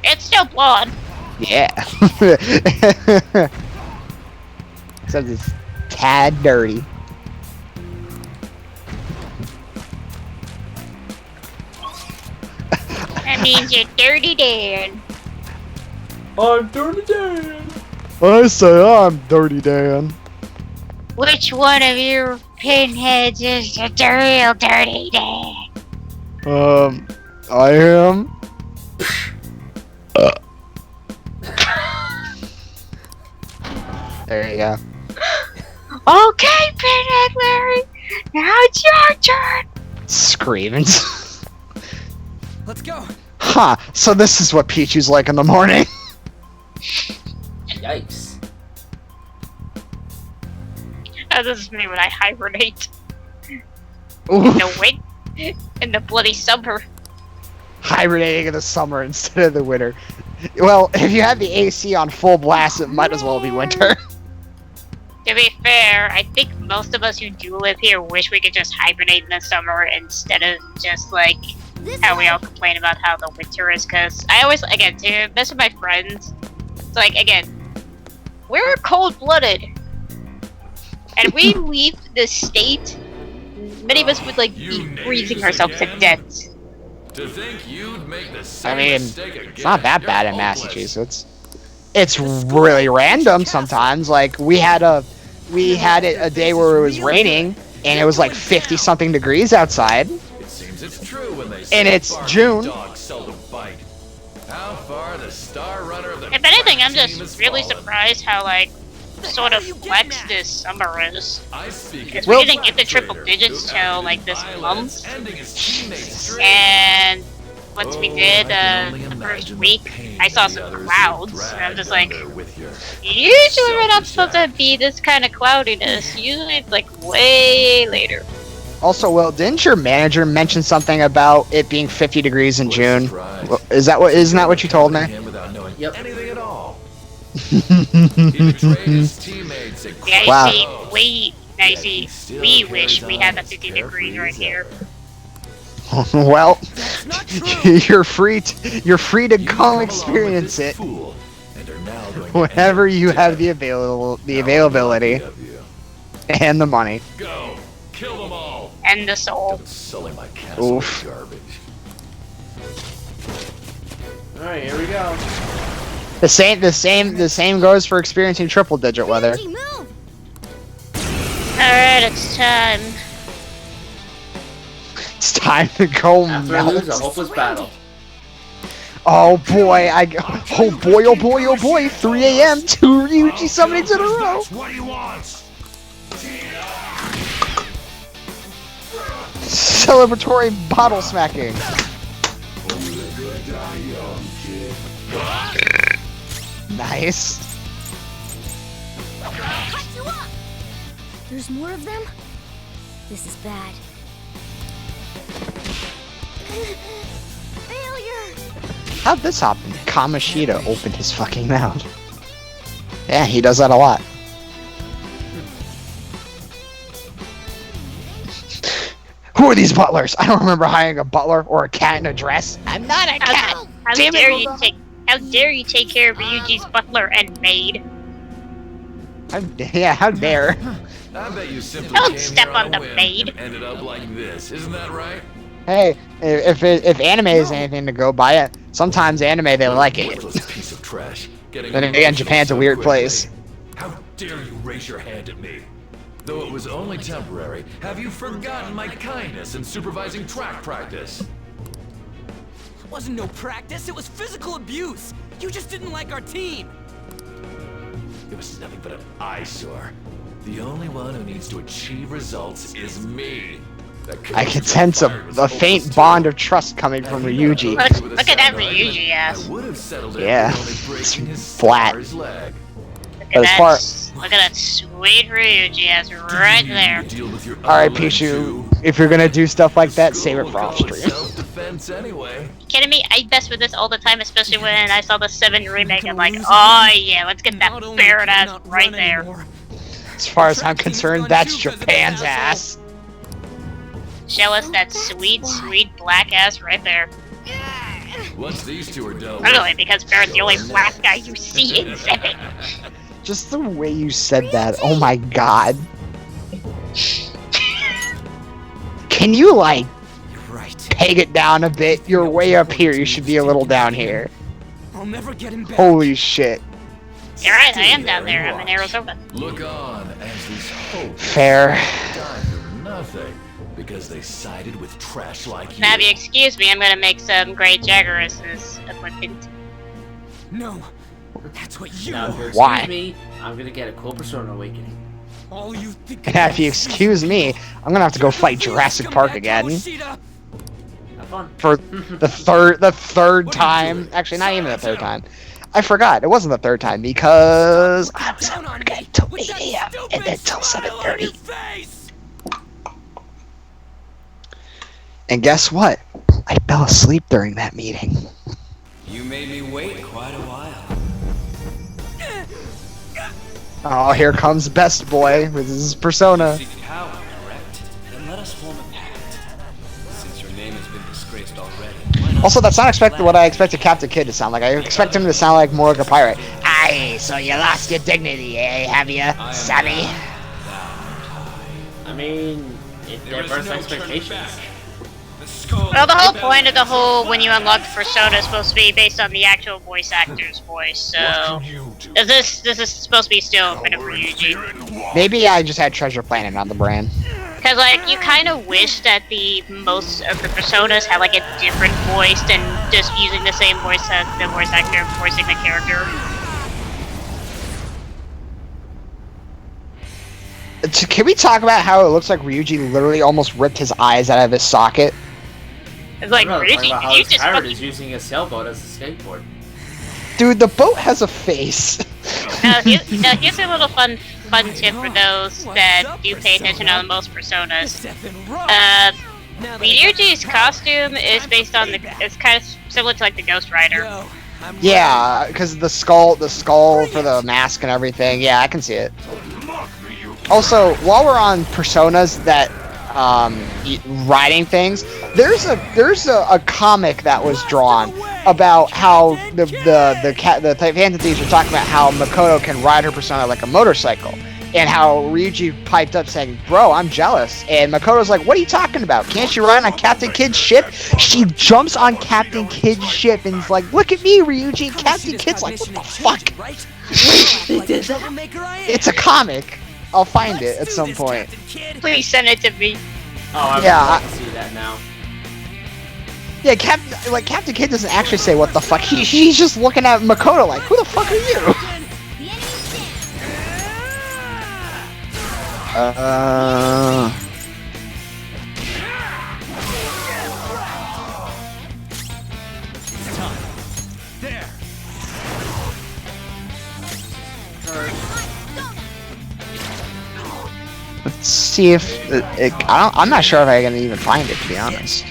It's still blonde. Yeah. Except it's tad dirty. That means you're Dirty Dan. I'm Dirty Dan. I say I'm Dirty Dan. Which one of you pinheads is the real Dirty Dan? I am. There you go. Okay, Pinhead Larry. Now it's your turn. Screaming. Let's go. Huh, so this is what Pichu's like in the morning. Yikes. This is me when I hibernate. Oof. In the bloody summer. Hibernating in the summer instead of the winter. Well, if you have the AC on full blast, it might as well be winter. To be fair, I think most of us who do live here wish we could just hibernate in the summer instead of just like how we all complain about how the winter is. Because I always, again, to mess with my friends, it's like, again, we're cold-blooded. And we leave the state, many of us would like be freezing ourselves to death. To think you'd make the I same mean, mistake again. it's not that bad in Massachusetts. It's really random sometimes. Like we had a day where it was raining and it was like 50-something degrees outside. It seems it's true when they say And it's far June. dogs seldom bite. How far the star runner of the If anything, I'm team has just really fallen. surprised how like sort of flex this summer is. I speak Because as we a didn't get the triple trader digits who till like this violence, month. ending his teammates' dreams. And once we Oh, did I can only the first imagine the week, pain I saw the some others clouds, have and I'm just dragged like, under with your usually we're not selfish supposed to be this kind of cloudiness. Usually it's like way later. Also, Will, didn't your manager mention something about it being 50 degrees in June? surprise. Isn't that what you told me? him without knowing Yep. anything at all. He betrayed his teammates and Yeah, you Wow. see, we wish we had the 50 degrees right here. Well, you're free to come experience it fool and are now going whenever you have the availability and the money. Go, kill them all. And the soul. Sully my castle Oof. with garbage. Alright, here we go. The same goes for experiencing triple digit weather. Alright, it's time. It's time to go After I lose a melt. hopeless battle. Oh boy, oh boy, 3 a.m. 2 Ryuji summonings in a row. What he wants. Celebratory bottle smacking. Nice. There's more of them? This is bad. Failure! How'd this happen? Kamoshida opened his fucking mouth. Yeah, he does that a lot. Who are these butlers? I don't remember hiring a butler or a cat in a dress. I'm not a cat. How Damn dare it. how dare you take care of Ryuji's butler and maid? How dare. I bet you simply Don't came step here on a the whim maid. and ended up like this. Isn't that right? Hey, if anime is anything to go by, Sometimes anime, they like it. Worthless piece of trash. Getting Then again, Japan's a so weird quickly. place. How dare you raise your hand at me? Though it was only temporary, have you forgotten my kindness in supervising track practice? It wasn't no practice, it was physical abuse. You just didn't like our team. It was nothing but an eyesore. The only one who needs to achieve results is me. I can sense a faint bond of trust coming from Ryuji. Look at that Ryuji ass. Yeah, it's flat. Look But as far look at that sweet Ryuji ass right there. Alright, Pichu, if you're gonna do stuff like that, save it for off stream. Self-defense anyway. Kidding me? I mess with this all the time, especially when I saw the 7 remake. I'm like, oh yeah, let's get that Barrett ass right there. As far as I'm concerned, that's Japan's ass. Show us that sweet, sweet black ass right there. Once these two are done. Really, because Barrett's the only black guy you see in 7. Just the way you said that, oh my god. Can you, like, peg it down a bit? You're way up here, you should be a little down here. I'll never get him back. Holy shit. You're right, I am down there. I'm in Arizona. Look on as these hopes Fair. die for nothing because they sided with trash like you. Now, if you excuse me, I'm gonna make some great Jaggeris's equipment. No, that's what you Now, if you are. excuse Why? me, I'm gonna get a cool Persona Awakening. All you think And if you excuse me, I'm gonna have to go fight Jurassic Park again. Have fun. For the third time. Actually, not even the third time. I forgot. It wasn't the third time because I was at work until 8 a.m. and then till 7:30. And guess what? I fell asleep during that meeting. You made me wait quite a while. Oh, here comes Best Boy with his persona. Seek power, correct? Then let us form a pact. Since your name has been disgraced already. Also, that's not expected what I expected Captain Kid to sound like. I expect him to sound like more like a pirate. Aye, so you lost your dignity, eh, have you, Sonny? I mean, it diverse expectations. Well, the whole point of the whole when you unlock the persona is supposed to be based on the actual voice actor's voice, so this is supposed to be still kind of Ryuji. Maybe I just had Treasure Planet on the brain. Because, like, you kind of wish that the most of the personas had, like, a different voice than just using the same voice as the voice actor voicing the character. Can we talk about how it looks like Ryuji literally almost ripped his eyes out of his socket? It's like, I'm Ryuji, about how you his just pirate fucking... is using a sailboat as a skateboard. Dude, the boat has a face. Here's a little fun tip for those that do pay attention on most personas. Ryuji's costume is based on it's kind of similar to like the Ghost Rider. Yeah, because the skull for the mask and everything. Yeah, I can see it. Also, while we're on personas that writing things, there's a comic that was drawn about how the Phantom Thieves were talking about how Makoto can ride her persona like a motorcycle, and how Ryuji piped up saying, "Bro, I'm jealous," and Makoto's like, "What are you talking about? Can't you ride on Captain Kid's ship?" She jumps on Captain Kid's ship and is like, "Look at me, Ryuji." Captain Kid's like, "What the fuck?" It's a comic. I'll find it at some point. Please send it to me. Oh, I Yeah, would like to see that now. Yeah, Captain Kid doesn't actually say what the fuck. He's just looking at Makoto like, "Who the fuck are you?" Let's see if I'm not sure if I can even find it, to be honest.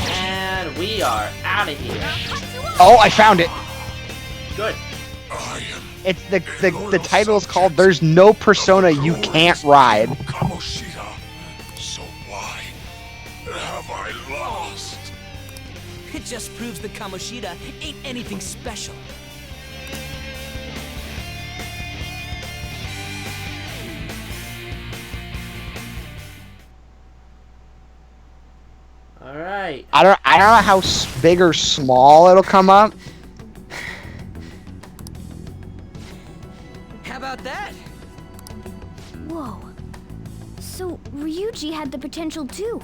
And we are out of here. Oh, I found it. Good. It's the title is called "There's No Persona You Can't Ride." So why have I lost? It just proves that Kamoshida ain't anything special. Alright. I don't know how big or small it'll come up. How about that? Whoa. So, Ryuji had the potential too.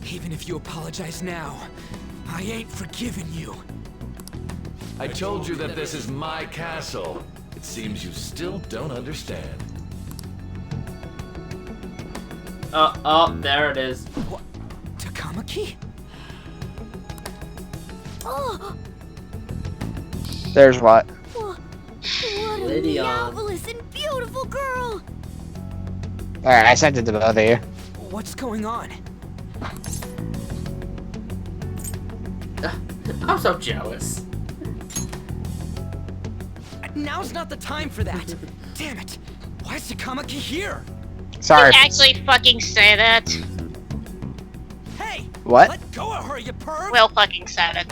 Even if you apologize now, I ain't forgiving you. I told you that this is my castle. It seems you still don't understand. Oh, there it is. What? Takamaki? Oh! There's what? What a Lydia. marvelous and beautiful girl! Alright, I sent it to both of you. What's going on? I'm so jealous. Now's not the time for that. Damn it. Why is Takamaki here? Sorry. Did you actually fucking say that? Hey! What? Let go of her, you perv! Will fucking said it.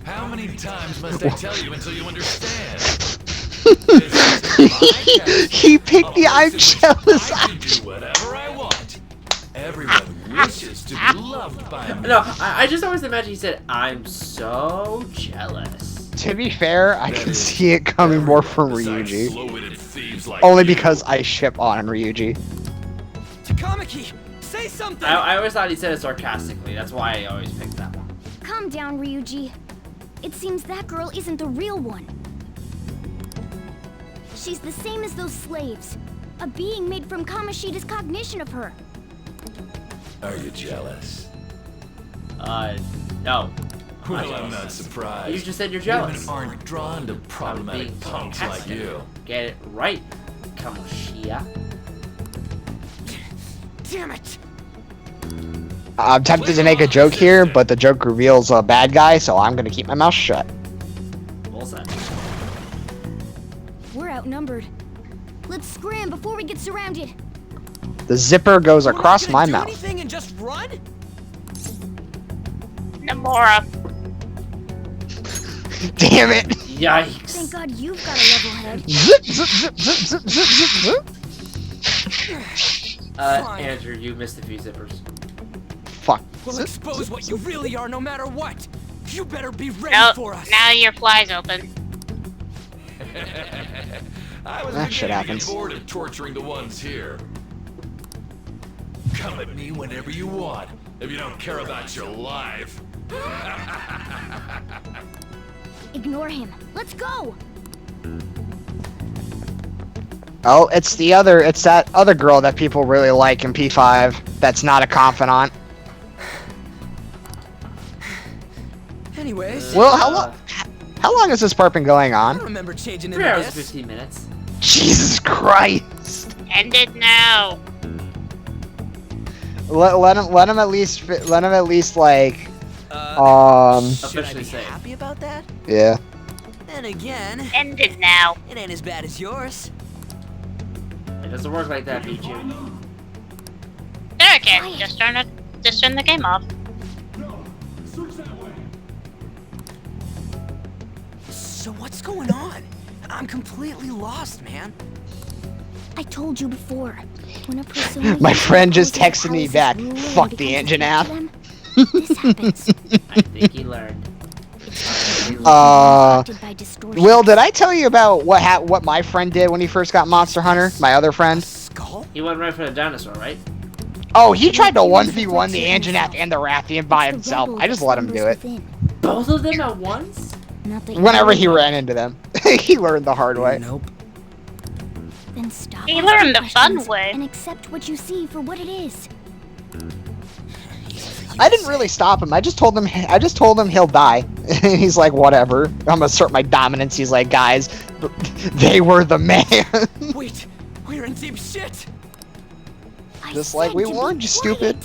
How many times must I tell you until you understand? He picked the I'm jealous. I can do whatever I want. Everyone wishes to be loved by me. No, I just always imagine he said, I'm so jealous. To be fair, I can see it coming more from Ryuji. Slow-witted thieves like Only you. because I ship on Ryuji. Takamaki, say something! I always thought he said it sarcastically. That's why I always picked that one. Calm down, Ryuji. It seems that girl isn't the real one. She's the same as those slaves. A being made from Kamoshida's cognition of her. Are you jealous? No. Well, I'm not surprised. You just said you're jealous. Women aren't drawn to problematic punks like you. Get it right, Kamoshida. Damn it! I'm tempted to make a joke here, but the joke reveals a bad guy, so I'm gonna keep my mouth shut. Well said. We're outnumbered. Let's scram before we get surrounded. The zipper goes across my Do mouth. anything and just run? Namora. Damn it! Yikes. Thank God you've got a level head. Zip, zip, zip, zip, zip, zip, zip. Andrew, you missed a few zippers. Fuck. We'll expose what you really are no matter what. You better be ready Nope, for us. now your fly's open. I was That shit beginning to happens. get bored of torturing the ones here. Come at me whenever you want, if you don't care about your life. Ignore him. Let's go. Oh, it's that other girl that people really like in P5 that's not a confidant. Anyways. Well, how long has this part been going I on? don't remember changing 3 into hours, this. 15 minutes. Jesus Christ! End it now. Let him at least like Should I be say. happy about that? yeah. Then again, End it now. it ain't as bad as yours. It doesn't work like that, BG. There again. Just turn the game off. So what's going on? I'm completely lost, man. I told you before. When a person My friend just texted me back. Fuck the engine app. This happens. I think he learned. Will, did I tell you about what my friend did when he first got Monster Hunter? My other friend? He went right for the dinosaur, right? Oh, he tried to 1v1 the Anjanath and the Rathian by himself. I just let him do it. Both of them at once? Whenever he ran into them. He learned the hard way. Nope. Then stop. He asking learned the fun questions way. And accept what you see for what it is. I didn't really stop him. I just told him he'll die. And he's like, whatever. I'm gonna assert my dominance. He's like, guys, they were the man. Wait, we're in deep shit. Just like we warned you, stupid.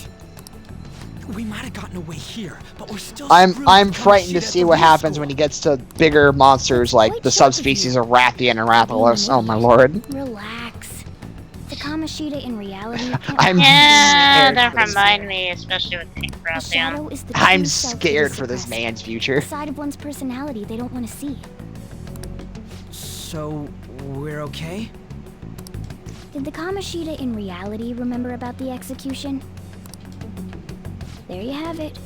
We might have gotten away here, but we're still. I'm frightened to see what happens when he gets to bigger monsters like the subspecies of Rathian and Rathalos. Oh my lord. Relax. The Kamoshida in reality can't I'm Yeah, scared don't for this remind me, especially with Pink The shadow is the I'm true self that is scared for this suppressed, man's future. a side of one's personality they don't want to see. So, we're okay? Did the Kamoshida in reality remember about the execution? There you have it.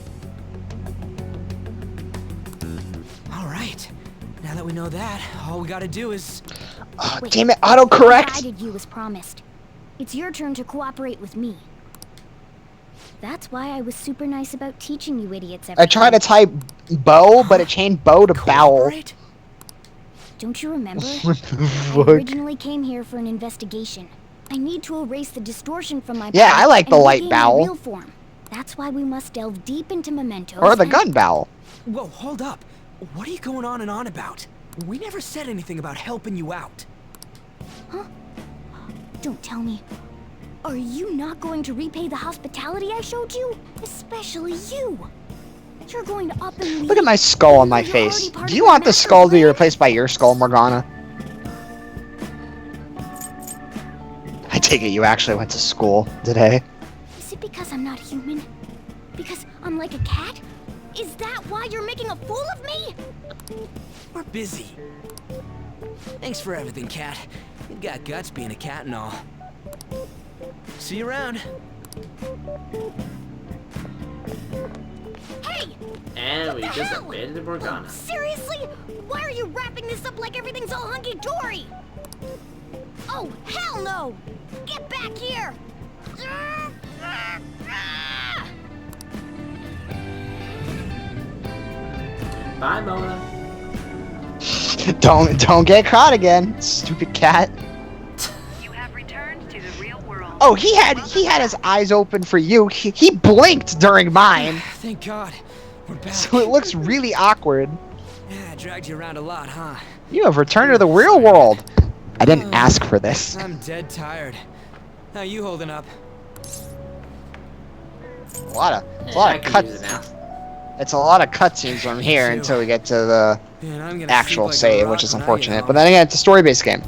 Alright. Now that we know that, all we gotta do is... Wait, Damn it, autocorrect! I guided you as promised. It's your turn to cooperate with me. That's why I was super nice about teaching you idiots everything. I tried to type bow, but it changed bow to bowel. Don't you remember? What the I fuck? originally came here for an investigation. I need to erase the distortion from my body. Yeah, I like the and light regain my bowel. real form. That's why we must delve deep into mementos. Or the and- gun bowel. Whoa, hold up. What are you going on and on about? We never said anything about helping you out. Huh? Don't tell me. Are you not going to repay the hospitality I showed you? Especially you. You're going to up and leave. Look at my skull on my face. Do you want the skull to be replaced by your skull, Morgana? I take it you actually went to school today. Is it because I'm not human? Because I'm like a cat? Is that why you're making a fool of me? We're busy. Thanks for everything, Cat. You've got guts being a cat and all. See you around. Hey! And we What the just hell? abandoned Morgana. Seriously? Why are you wrapping this up like everything's all hunky-dory? Oh, hell no! Get back here! Bye, Mona. Don't get caught again, stupid cat. You have returned to the real world. Oh, he had his eyes open for you. He blinked during mine. Thank God. We're back. So it looks really awkward. Yeah, I dragged you around a lot, huh? You have returned to the real world. I didn't ask for this. I'm dead tired. How you holding up? It's a lot of cuts. It's a lot of cutscenes from here until we get to the Man, I'm gonna actual sleep like a save, rock which is when I get unfortunate. home. But then again, it's a story-based game.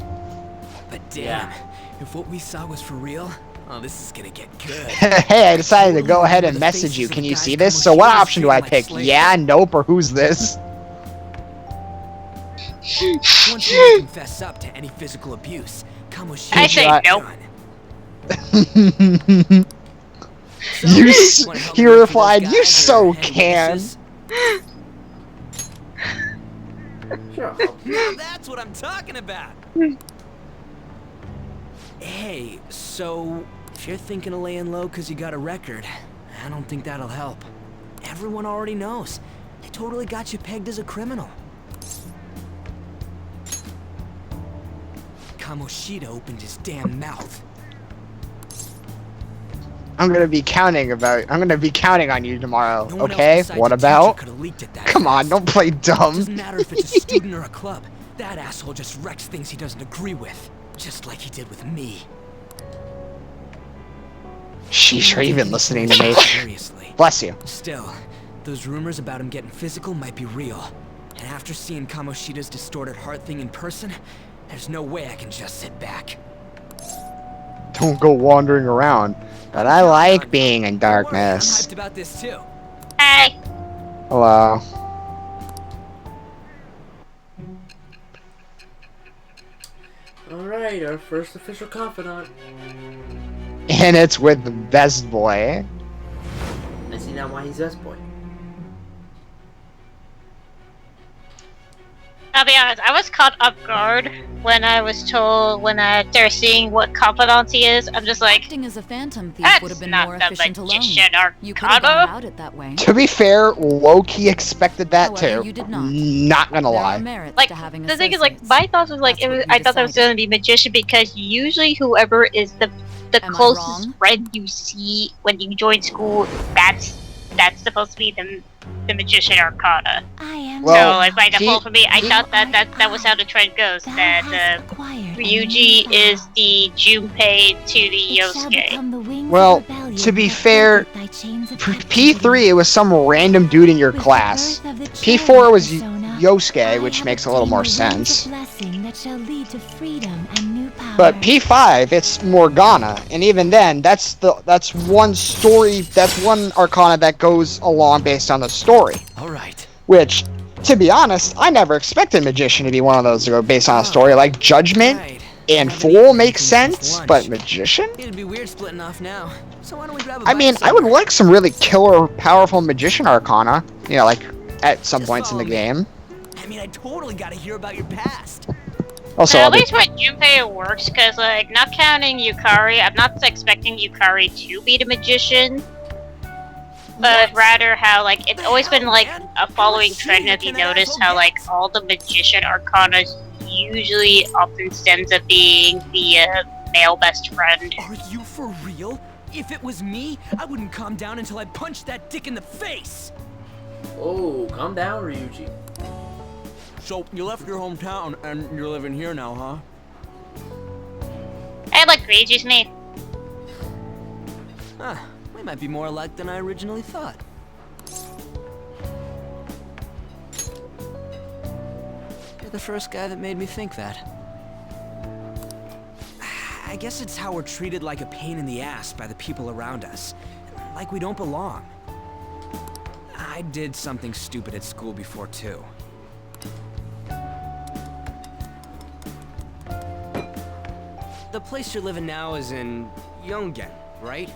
But damn, if what we saw was for real, oh, this is gonna get good. Hey, I decided to go ahead and message you. Can you see this? So what option do I pick? Yeah, nope, or who's this? Once you confess up to any physical abuse, Kamoshida I say done. nope. He replied, "You so can." Now that's what I'm talking about. Hey, so if you're thinking of laying low because you got a record, I don't think that'll help. Everyone already knows. They totally got you pegged as a criminal. Kamoshida opened his damn mouth. I'm gonna be counting on you tomorrow. No one else Okay? besides What the teacher about? could've leaked it that Come on, fast. don't play dumb. Doesn't matter if it's a student or a club. That asshole just wrecks things he doesn't agree with, just like he did with me. Sheesh, are you even listening to me? Seriously. Bless you. Still, those rumors about him getting physical might be real. And after seeing Kamoshida's distorted heart thing in person, there's no way I can just sit back. Don't go wandering around. But I like being in I'm darkness. hyped about this too. Hey. Hello. Alright, our first official confidant. And it's with the best boy. I see now why he's best boy. I'll be honest, I was caught off guard when I was told, when they're seeing what confidant he is. I'm just like, Acting as a phantom thief that's would have been not more the efficient alone. magician You could have gone Arcana. about it that way. To be fair, low-key expected that However, too. you did not. Not gonna There are lie. merits Like, to having the thing is, like, associates. my thoughts was like, That's what you I thought that was decided. going to be magician because usually whoever is the Am I closest wrong? friend you see when you join school, that's supposed to be the magician Arcana. I am. Well, so, like, by default for me, I he- thought that was how the trend goes. That Ryuji is the Junpei to the Yosuke. Well, to be fair, for P3 it was some random dude in your class. P4 was Yosuke, which makes a little more sense. Blessing that shall lead to freedom and new But P5, it's Morgana, and even then, that's one story, that's one Arcana that goes along based on the story. All right. Which, to be honest, I never expected Magician to be one of those to go based on a story. Like Judgment and Fool makes sense, but Magician? It'd be weird splitting off now. So why don't we grab a I mean, I would like some really killer, powerful Magician Arcana, you know, like at some points in the game. I mean, I totally gotta hear about your past. Also, at least with Junpei it works, because, like, not counting Yukari, I'm not expecting Yukari to be the magician, but rather how, like, it's always been, like, a following trend, if you notice, how, like, all the magician arcana usually often stems up being the, male best friend. Are you for real? If it was me, I wouldn't calm down until I punched that dick in the face! Oh, calm down, Ryuji. So, you left your hometown, and you're living here now, huh? Hey, look, Ryuji's me. Huh. We might be more alike than I originally thought. You're the first guy that made me think that. I guess it's how we're treated like a pain in the ass by the people around us. Like we don't belong. I did something stupid at school before, too. The place you're living now is in Yongen, right?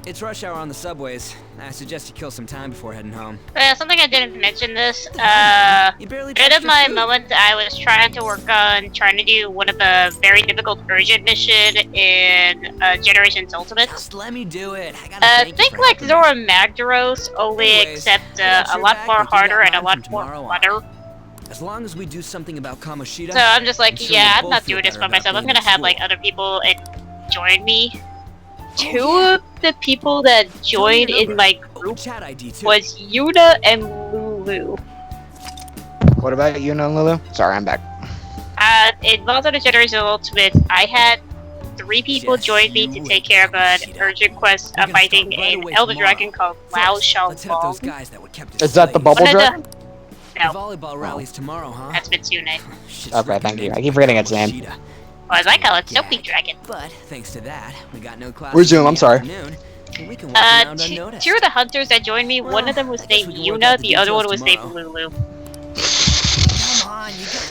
It's rush hour on the subways. I suggest you kill some time before heading home. Something I didn't mention this, bit of my moment I was trying to work on trying to do one of the very difficult urgent mission in Generations Ultimate. Just let me do it. I think like Zora Magdaros, only except a lot more harder and a lot more clutter. As long as we do something about Kamoshida. So I'm just like, yeah, I'm not doing this by myself. I'm gonna have like other people join me. Two of the people that joined in my group was Yuna and Lulu. What about Yuna and Lulu? Sorry, I'm back. In Monster Generation Ultimate, I had 3 people join me to take care of an urgent quest of fighting an Elder Dragon called Lao Xiaolong. Is that the bubble dragon? No. The volleyball rally's tomorrow, huh? That's Mitsune. Okay, thank you. I keep forgetting its name. Or as I call it, Soapy Dragon. But thanks to that, we got no class. Resume, I'm sorry. We can walk around unnoticed. 2 of the hunters that joined me, one of them was named Yuna, the other one was named Lulu.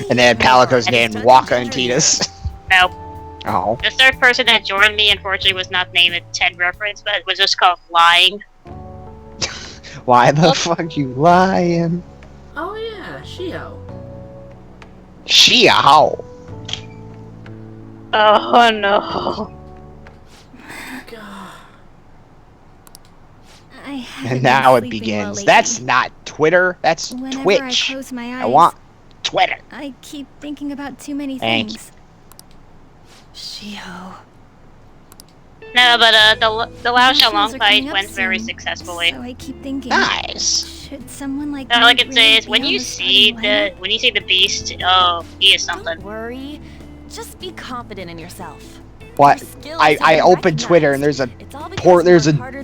And then Palico's named Waka and Titus. Nope. Oh. The third person that joined me, unfortunately, was not named a 10 reference, but was just called Lying. Why the fuck you lying? Oh yeah, Shio. Shio? Oh no. And now it begins. That's not Twitter, that's Twitch. I want Twitter. I keep thinking about too many Thank things. Shio. No, but the Lao Xiaolong fight went very successfully. So I keep thinking. Nice. Should someone like all I can really say is be when on you the see starting the beast, oh, he is something. Don't worry. Just be confident in yourself. What? I opened Twitter and there's a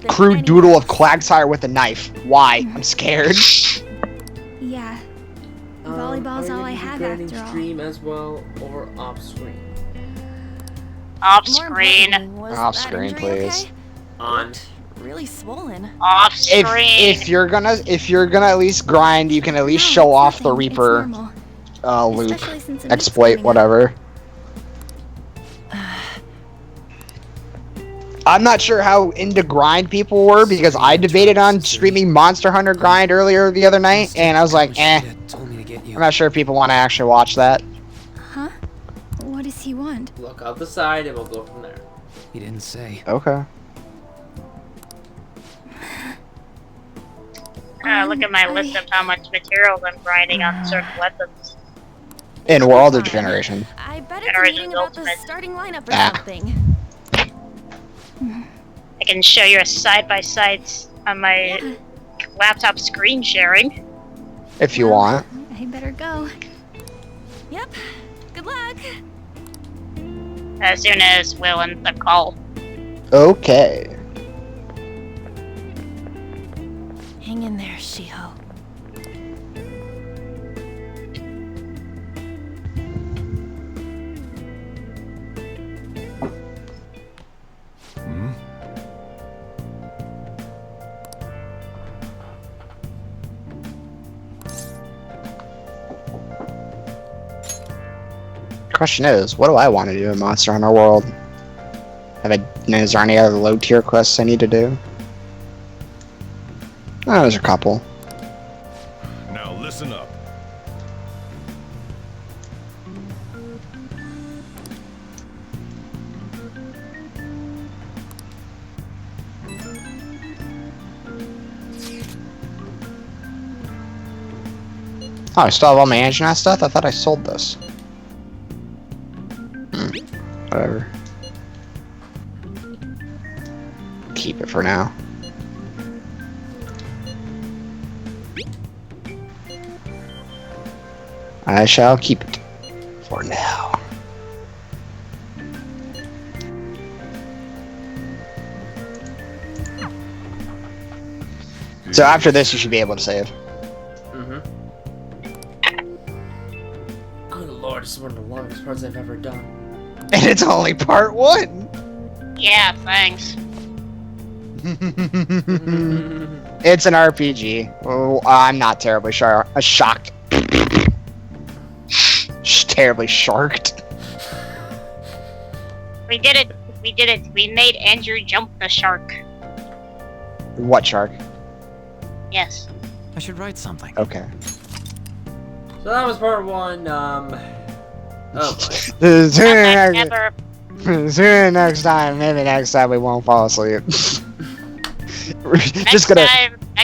crude doodle of Quagsire with a knife. Why? I'm scared. Yeah. Volleyball's all I have after all. Stream as well or off screen. Off screen. Off screen, please. On. Really swollen. Off screen. If you're gonna at least grind, you can at least show off the Reaper loop, exploit, whatever. I'm not sure how into grind people were because I debated on streaming Monster Hunter grind earlier the other night, and I was like, eh. I'm not sure if people want to actually watch that. Huh? What does he want? Look out the side and we'll go from there. He didn't say. Okay. Look at my list of how much material I'm grinding on certain weapons. In World Generation. I bet it's a meeting about the starting lineup or something. I can show you a side-by-side on my laptop screen sharing. If you want. I better go. Yep. Good luck. As soon as Will ends the call. Okay. Hang in there, Shiho. Question is, what do I want to do in Monster Hunter World? Is there any other low tier quests I need to do? Oh, there's a couple. Now listen up. Oh, I still have all my Anjanath stuff? I thought I sold this. Whatever. Keep it for now. I shall keep it for now. So after this, you should be able to save. Good lord, this is one of the longest parts I've ever done. And it's only part 1! Yeah, thanks. It's an RPG. Oh, I'm not terribly shocked. Terribly sharked. We did it. We did it. We made Andrew jump the shark. What shark? Yes. I should write something. Okay. So that was part 1, oh boy. Tune in next time. Maybe next time we won't fall asleep. Next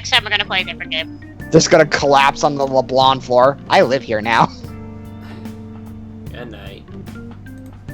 time we're gonna play a different game. Just gonna collapse on the LeBlanc floor. I live here now.